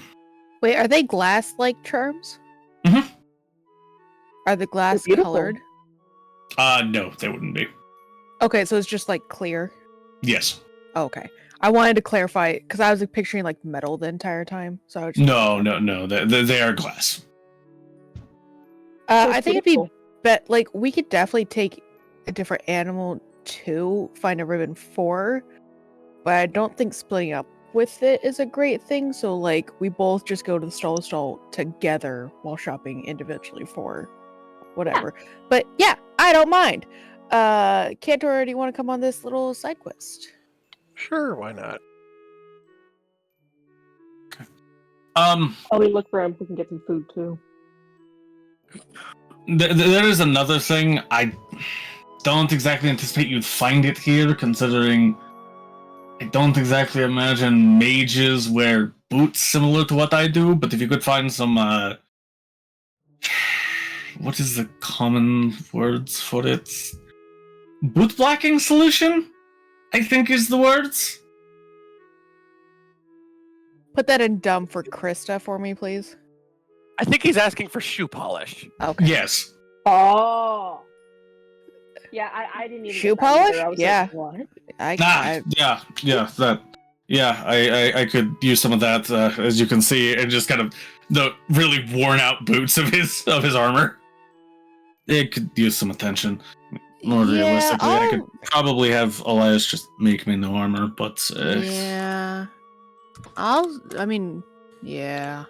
Wait, are they glass-like charms? Mhm. Are the glass They're beautiful. colored? No, they wouldn't be. Okay, so it's just like clear. Yes. Okay, I wanted to clarify because I was like, picturing like metal the entire time. So I was just... No. They are glass. I think it'd be like we could definitely take a different animal to find a ribbon for, but I don't think splitting up with it is a great thing. So like we both just go to the stall together while shopping individually for whatever. But yeah, I don't mind. Cantor, do you want to come on this little side quest? Sure, why not? While we look for him, we can get some food too. There is another thing. don't exactly anticipate you'd find it here, considering I don't exactly imagine mages wear boots similar to what I do, but if you could find some, what is the common words for it? Boot blocking solution, I think is the words. Put that in dumb for Krista for me, please. I think he's asking for shoe polish. Okay. Yes. Oh. Yeah, I didn't even Shoe get that either. polish? I was Yeah. like, what? I could use some of that, as you can see, and just kind of the really worn out boots of his armor. It could use some attention. More realistically, I could probably have Elias just make me no armor, but yeah. Yeah.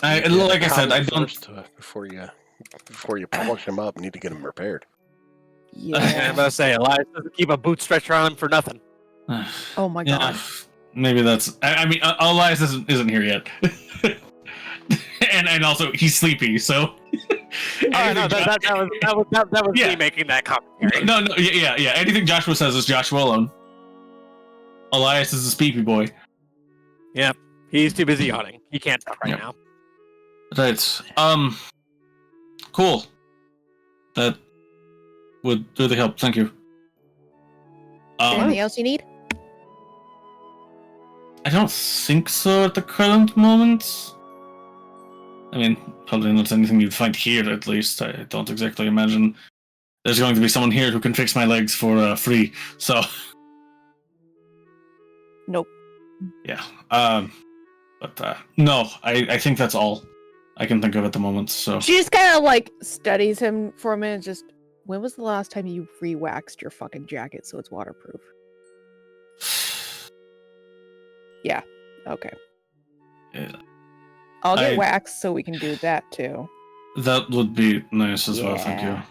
like I said, I don't. Before you polish them up, you need to get them repaired. Yeah. I'm gonna say Elias doesn't keep a boot stretcher on him for nothing. Oh my god. Maybe that's. I mean, Elias isn't here yet, and also he's sleepy, so. That was me making that commentary. No, yeah. Anything Joshua says is Joshua alone. Elias is a speepy boy. Yep, he's too busy yawning. He can't talk right now. Right. Cool. That would really help. Thank you. Anything else you need? I don't think so at the current moment. I mean, probably not anything you'd find here, at least. I don't exactly imagine there's going to be someone here who can fix my legs for free, so... Nope. Yeah. No, I think that's all I can think of at the moment, so... She just kind of, like, studies him for a minute, just... When was the last time you re-waxed your fucking jacket so it's waterproof? Yeah. Okay. Yeah. I'll get waxed so we can do that too. That would be nice as well, thank you.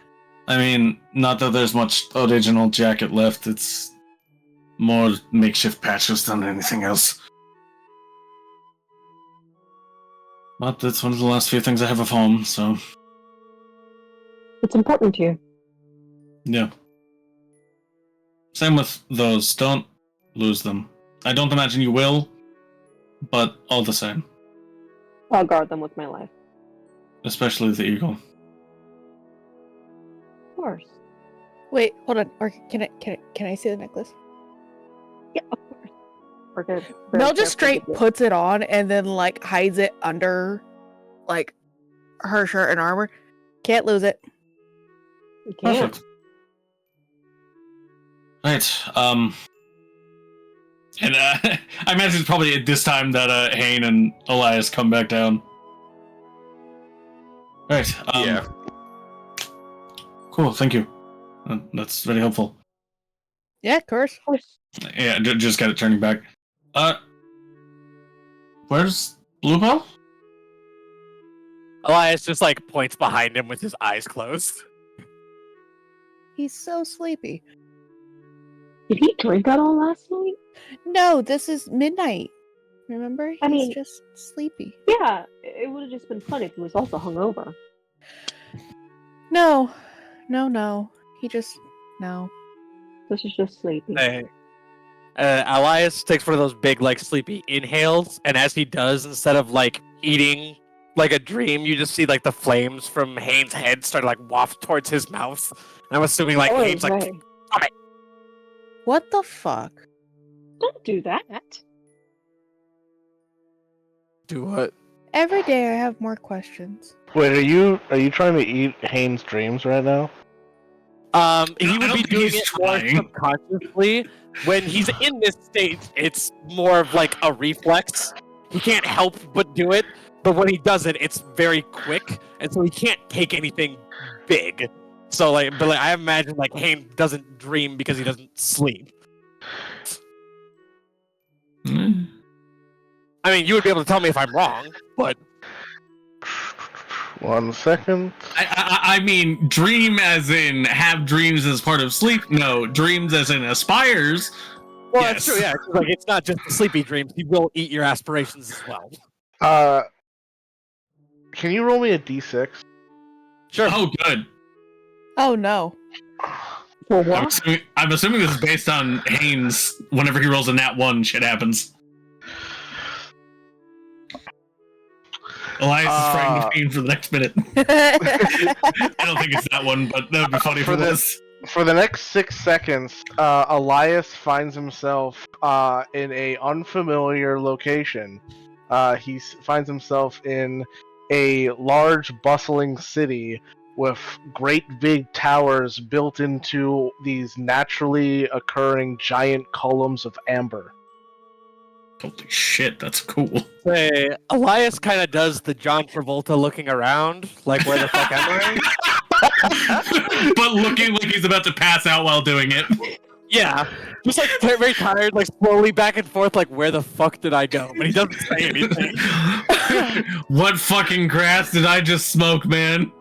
I mean, not that there's much original jacket left, it's more makeshift patches than anything else. But that's one of the last few things I have of home, so... It's important to you. Yeah. Same with those, don't lose them. I don't imagine you will, but all the same. I'll guard them with my life. Especially the eagle. Of course. Wait, hold on. Or can I see the necklace? Yeah, of course. We're good. Mel just straight puts it on and then like hides it under like her shirt and armor. Can't lose it. You can't. Perfect. Right. And I imagine it's probably at this time that Hayne and Elias come back down. Right. Yeah. Cool. Thank you. That's very helpful. Yeah, of course. Yeah. Just got it turning back. Where's Bluebell? Elias just like points behind him with his eyes closed. He's so sleepy. Did he drink at all last night? No, this is midnight. Remember? He's just sleepy. Yeah, it would have just been fun if he was also hungover. No. He just This is just sleepy. Hey. Elias takes one of those big like sleepy inhales, and as he does, instead of like eating like a dream, you just see like the flames from Haynes' head start to like waft towards his mouth. And I'm assuming like Haynes like, stop it. What the fuck? Don't do that. Do what? Every day I have more questions. Wait, are you trying to eat Haynes' dreams right now? He would be doing it more subconsciously. When he's in this state, it's more of like a reflex. He can't help but do it, but when he does it, it's very quick, and so he can't take anything big. So I imagine like Hayne doesn't dream because he doesn't sleep. Mm. I mean, you would be able to tell me if I'm wrong, but 1 second. I mean, dream as in have dreams as part of sleep. No, dreams as in aspires. Well, that's true. Yeah, like it's not just sleepy dreams. He will eat your aspirations as well. Can you roll me a d6? Sure. Oh, good. Oh no. I'm assuming this is based on Haynes. Whenever he rolls a nat 1, shit happens. Elias is frightened of Hayne for the next minute. I don't think it's that one, but that would be funny if it was. For the next 6 seconds, Elias finds himself in a unfamiliar location. He finds himself in a large, bustling city with great big towers built into these naturally occurring giant columns of amber. Holy shit, that's cool. Say, Elias kind of does the John Travolta looking around, like, where the fuck am I? But looking like he's about to pass out while doing it. Yeah. Just like very tired, like slowly back and forth, like, where the fuck did I go? But he doesn't say anything. What fucking grass did I just smoke, man?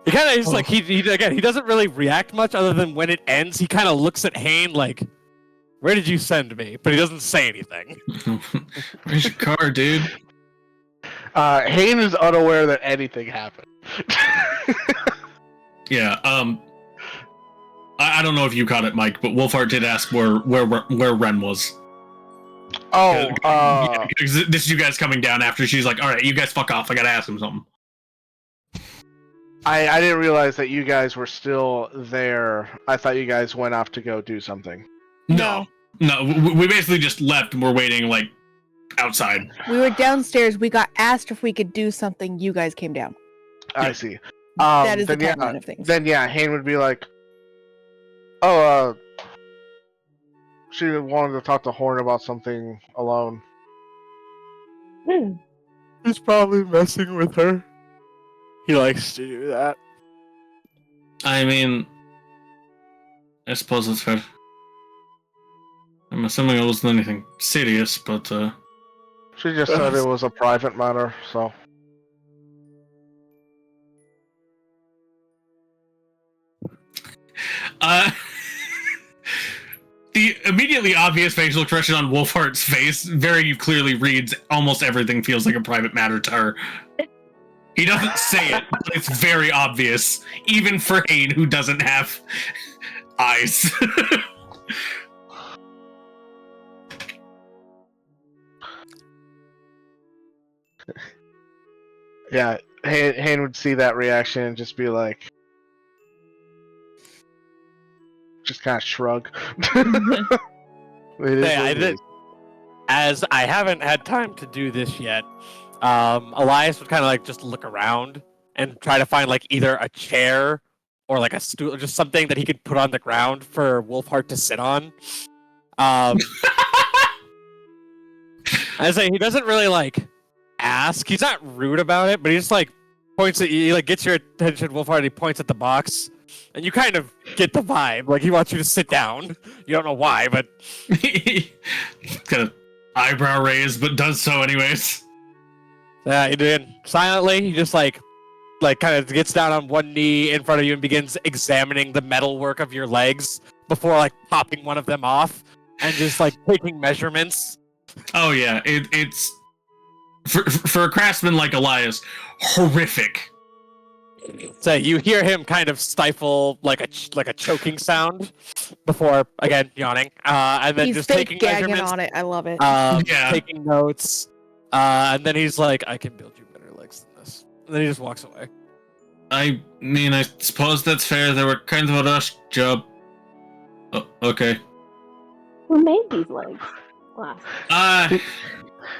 He kind of is like, he doesn't really react much other than when it ends, he kind of looks at Hayne like, where did you send me? But he doesn't say anything. Where's your car, dude? Hayne is unaware that anything happened. Yeah, I don't know if you caught it, Mike, but Wolfheart did ask where Ren was. Oh, yeah, this is you guys coming down after she's like, alright, you guys fuck off, I gotta ask him something. I didn't realize that you guys were still there. I thought you guys went off to go do something. No, we basically just left and we're waiting, like, outside. We were downstairs. We got asked if we could do something. You guys came down. I see. That is the timeline of things. Then yeah, Hayne would be like, she wanted to talk to Horn about something alone. He's probably messing with her. He likes to do that. I mean, I suppose that's fair. I'm assuming it wasn't anything serious, but she just said it was a private matter, so. The immediately obvious facial expression on Wolfheart's face very clearly reads almost everything feels like a private matter to her. He doesn't say it, but it's very obvious, even for Hayne, who doesn't have eyes. Yeah, Hayne would see that reaction and just be like, just kind of shrug. As I haven't had time to do this yet, Elias would kind of like just look around and try to find like either a chair or like a stool, or just something that he could put on the ground for Wolfheart to sit on. I say he doesn't really like ask. He's not rude about it, but he just like points at you, like gets your attention, Wolfheart. He points at the box, and you kind of get the vibe. Like he wants you to sit down. You don't know why, but kind of eyebrow raised, but does so anyways. Yeah, he did. Silently, he just like kind of gets down on one knee in front of you and begins examining the metalwork of your legs before like popping one of them off and just like taking measurements. Oh yeah, it's for a craftsman like Elias, horrific. So you hear him kind of stifle like a choking sound before again yawning, and then He's just fake taking gagging measurements. on it. I love it. Yeah. Taking notes, and then he's like, "I can build you better legs than this." And then he just walks away. I mean, I suppose that's fair. They were kind of a rush job. Oh, okay. Who made these legs?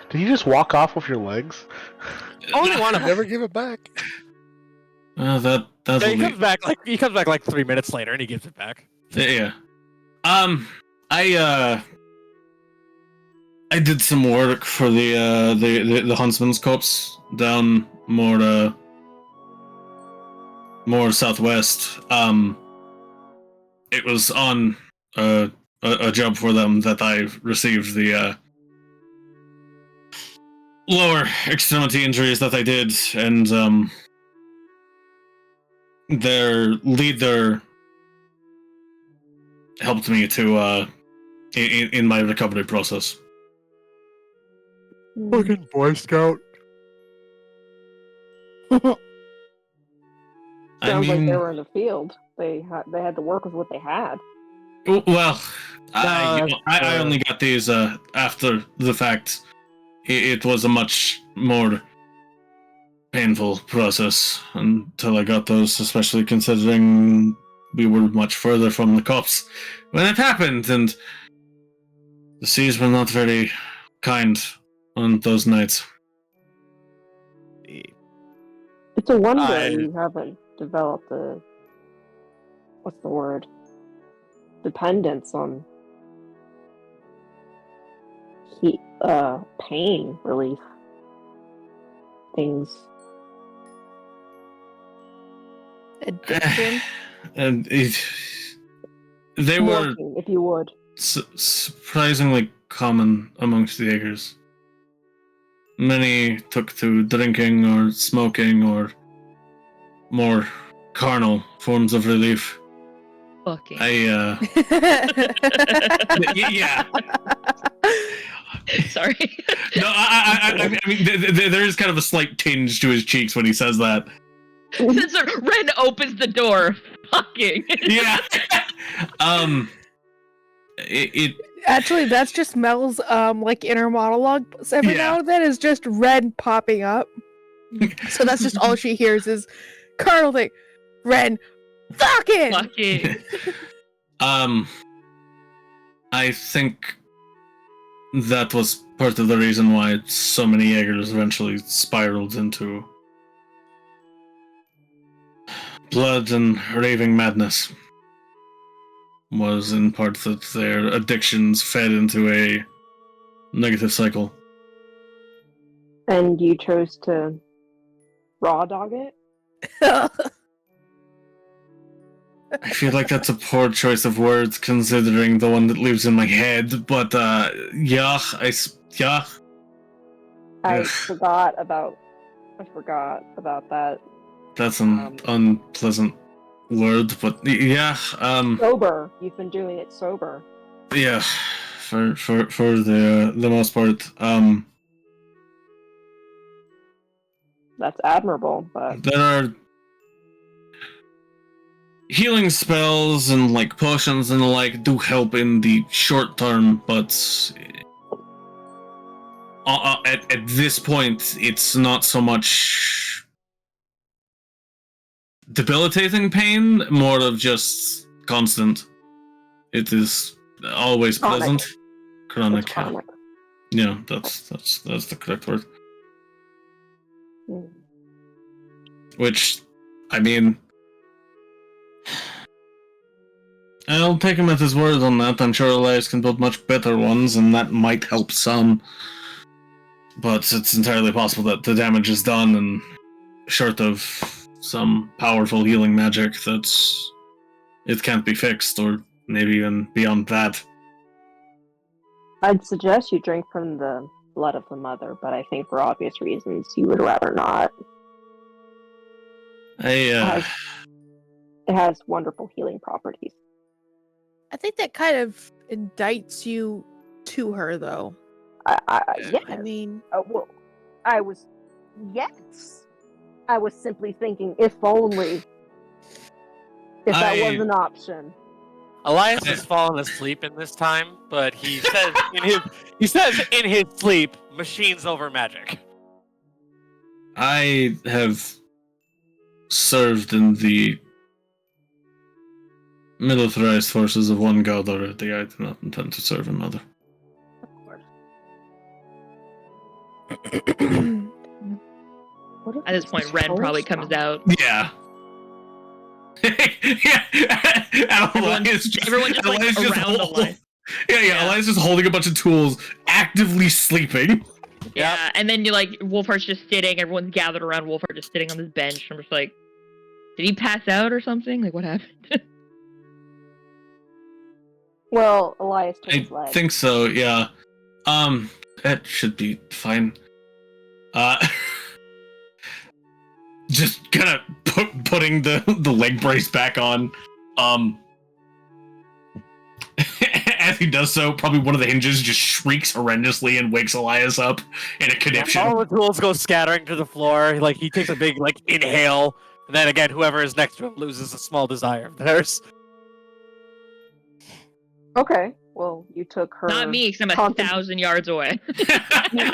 Did you just walk off with your legs? Only want to Never give it back. That's Yeah, he comes back like 3 minutes later, and he gives it back. yeah. I did some work for the Huntsman's Corps down more southwest. It was on a job for them that I received the lower extremity injuries that I did, and their leader helped me to in my recovery process. Fucking Boy Scout. Sounds like they were in the field. They had to work with what they had. Well, I No, only got these after the fact. It was a much more painful process until I got those, especially considering we were much further from the cops when it happened, and the seas were not very kind on those nights. It's a wonder you haven't developed a what's the word? Dependence on pain relief things. Addiction. And they were Morphine, if you would. surprisingly common amongst the Jaegers. Many took to drinking or smoking or more carnal forms of relief. Fucking. Yeah. Sorry. No, I mean, there is kind of a slight tinge to his cheeks when he says that. Since Ren opens the door, fucking. Yeah. It Actually, that's just Mel's like inner monologue. So every now and then is just Ren popping up. So that's just all she hears is Karl like, Ren, fucking. I think that was part of the reason why so many Jaegers eventually spiraled into blood and raving madness. Was in part that their addictions fed into a negative cycle. And you chose to raw dog it? I feel like that's a poor choice of words considering the one that lives in my head, but yeah. I forgot about that. That's an unpleasant word, but yeah. Sober. You've been doing it sober. Yeah, for the most part. That's admirable, but There are healing spells and like potions and the like do help in the short term, but at this point, it's not so much debilitating pain, more of just constant. It is always pleasant. Chronic. Yeah, that's the correct word. Which, I mean, I'll take him at his word on that. I'm sure Elias can build much better ones, and that might help some. But it's entirely possible that the damage is done, and short of some powerful healing magic, it can't be fixed, or maybe even beyond that. I'd suggest you drink from the blood of the mother, but I think for obvious reasons you would rather not. It has wonderful healing properties. I think that kind of indicts you to her, though. Yes. I mean, well, I was simply thinking, if only, if that was an option. Elias has fallen asleep in this time, but he says in his sleep, machines over magic. I have served in the militarized forces of one god already. I do not intend to serve another. At this point, Ren probably comes out. Yeah. Everyone's just like around Elias. Yeah. Elias is holding a bunch of tools, actively sleeping. Yeah, and then you're like, Wolfheart's just sitting, everyone's gathered around Wolfheart just sitting on this bench. I'm just like, did he pass out or something? Like, what happened? Well, Elias took his I leg. think so, yeah. That should be fine. Just kind of putting the leg brace back on. As he does so, probably one of the hinges just shrieks horrendously and wakes Elias up in a conniption. All the tools go scattering to the floor. Like he takes a big inhale, And then again, whoever is next to him loses a small desire of theirs. Okay. Well, you took her. Not me, because I'm 1,000 yards away. I mean,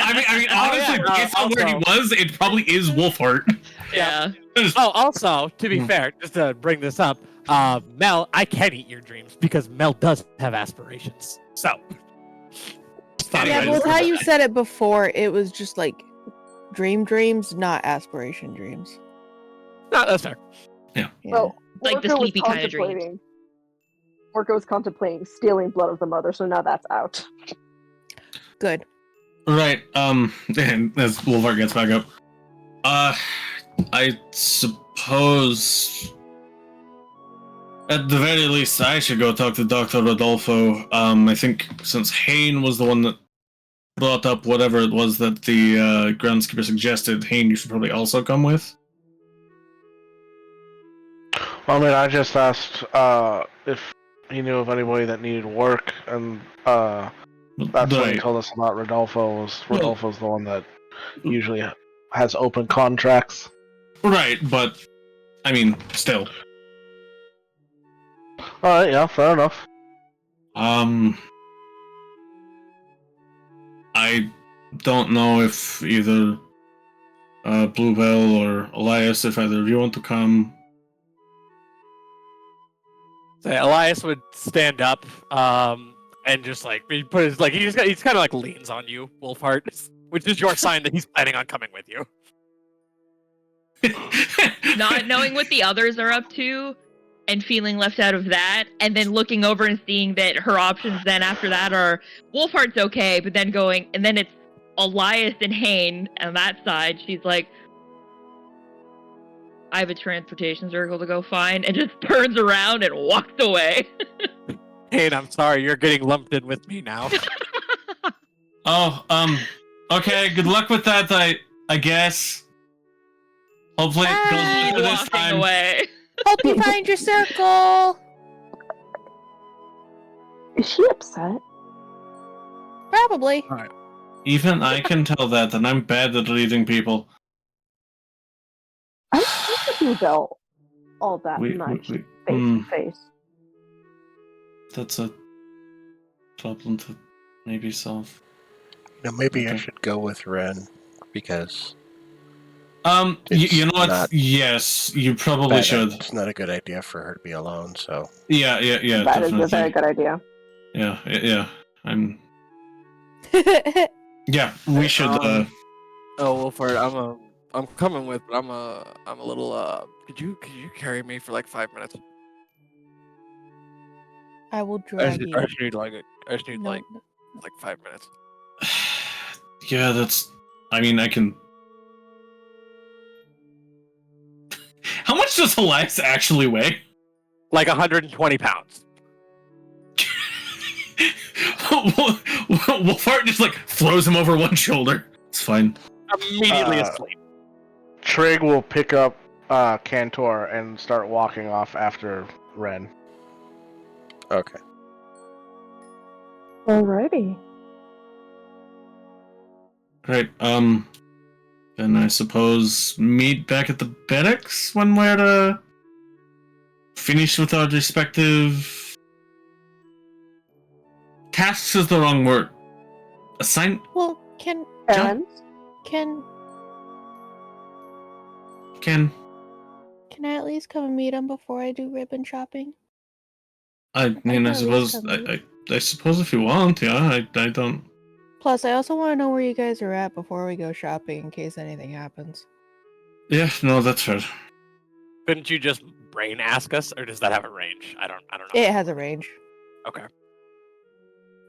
honestly, yeah, based on where he was, it probably is Wolfheart. Yeah. Oh, also, to be fair, just to bring this up, Mel, I can eat your dreams because Mel does have aspirations. So. Yeah, but with how you said it before, it was just like dreams, not aspiration dreams. No, that's fair. Yeah. Well, Like the Orca was sleepy kind of dreams. contemplating. Orca was contemplating stealing blood of the mother, so now that's out. Good. Right. And as Wolfheart gets back up, I suppose at the very least I should go talk to Dr. Rodolfo. I think since Hayne was the one that brought up whatever it was that the groundskeeper suggested, Hayne, you should probably also come with. I mean, I just asked if he knew of anybody that needed work, and that's what he told us about Rodolfo. Rodolfo's the one that usually has open contracts. Right, but I mean, still. Alright, yeah, fair enough. I don't know if either Bluebell or Elias, if either of you want to come. So Elias would stand up, and just like he put his like he's kind of like leans on you, Wolfheart, which is your sign that he's planning on coming with you. Not knowing what the others are up to and feeling left out of that, and then looking over and seeing that her options then after that are Wolfheart's okay, but then going, and then it's Elias and Hayne on that side. She's like, I have a transportation circle to go find, and just turns around and walks away. Hayne, I'm sorry, you're getting lumped in with me now. Okay, good luck with that, I guess. Hopefully it goes better this Walking time. away. Hope you find your circle. Is she upset? Probably. Even I can tell that, and I'm bad at reading people. I don't think you felt all that much face to face. That's a problem to maybe solve. Maybe I should go with Ren because. You know what? Yes, you probably should. It's not a good idea for her to be alone. So. Yeah. That definitely. is a very good idea. Yeah. Yeah, we should. Oh, Wolfheart, I'm coming with, but I'm a little. Could you carry me for like 5 minutes? I will drag you. I just need like 5 minutes. Yeah, that's. I mean, I can. How much does Elias actually weigh? Like 120 pounds. Wolfheart just like throws him over one shoulder. It's fine. Immediately asleep. Trig will pick up Cantor and start walking off after Ren. Okay. Alrighty. Great. Then I suppose meet back at the barracks when we're finished with our respective tasks. Is the wrong word. Well, can Errands? Can I at least come and meet him before I do ribbon shopping? I mean, I suppose I suppose if you want, yeah. I don't. Plus, I also want to know where you guys are at before we go shopping in case anything happens. Yeah, no, that's fair. Couldn't you just brain ask us, or does that have a range? I don't know. It has a range. Okay.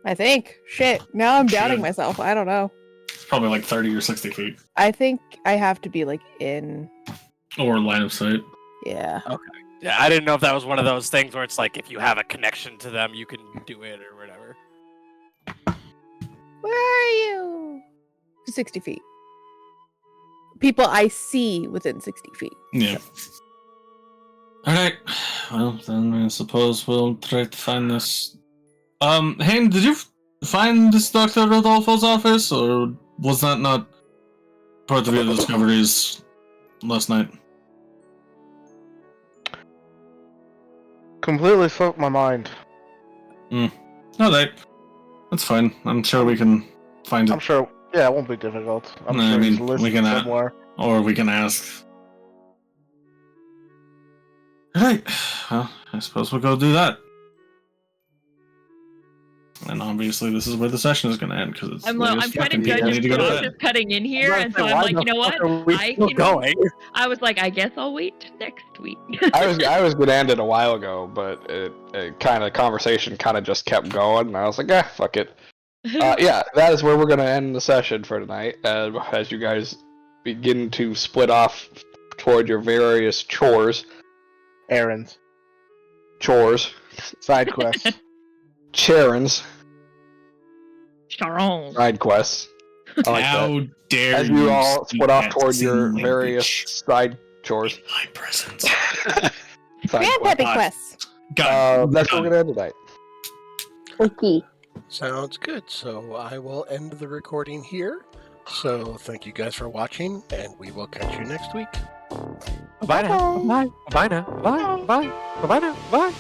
I think. Shit. Now I'm doubting myself. I don't know. It's probably like 30 or 60 feet. I think I have to be like in. Or line of sight. Yeah. Okay. Yeah, I didn't know if that was one of those things where it's like if you have a connection to them, you can do it or whatever. Where are you? 60 feet. People I see within 60 feet. Yeah. Alright. Well, then I suppose we'll try to find this. Hayne, did you find this Dr. Rodolfo's office, or was that not part of your discoveries last night? completely slipped my mind. No, that's fine. I'm sure we can find it. I'm sure. Yeah, it won't be difficult. I'm No, I sure mean, it's listed we can somewhere. Or we can ask. Alright, well, I suppose we'll go do that. And obviously, this is where the session is going to end because it's. I'm late as kind fuck of and people judging need to go to Josh bed. is cutting in here, gonna and say, so I'm why like, the you know fuck what? are we still going? I was like, I guess I'll wait next week. I was gonna end it a while ago, but it kind of conversation kind of just kept going, and I was like, fuck it. Yeah, that is where we're gonna end the session for tonight. As you guys begin to split off toward your various chores, Errands, side quests. charons, Sharon. side quests. I like that. How dare As you all speak split off that toward your same various language side chores. in my presence. Side Grand quests. epic quests. That's where we're gonna end tonight. Okay. Sounds good. So I will end the recording here. So thank you guys for watching, and we will catch you next week. Bye now. Bye. Bye now. Bye. Bye. Bye now. Bye.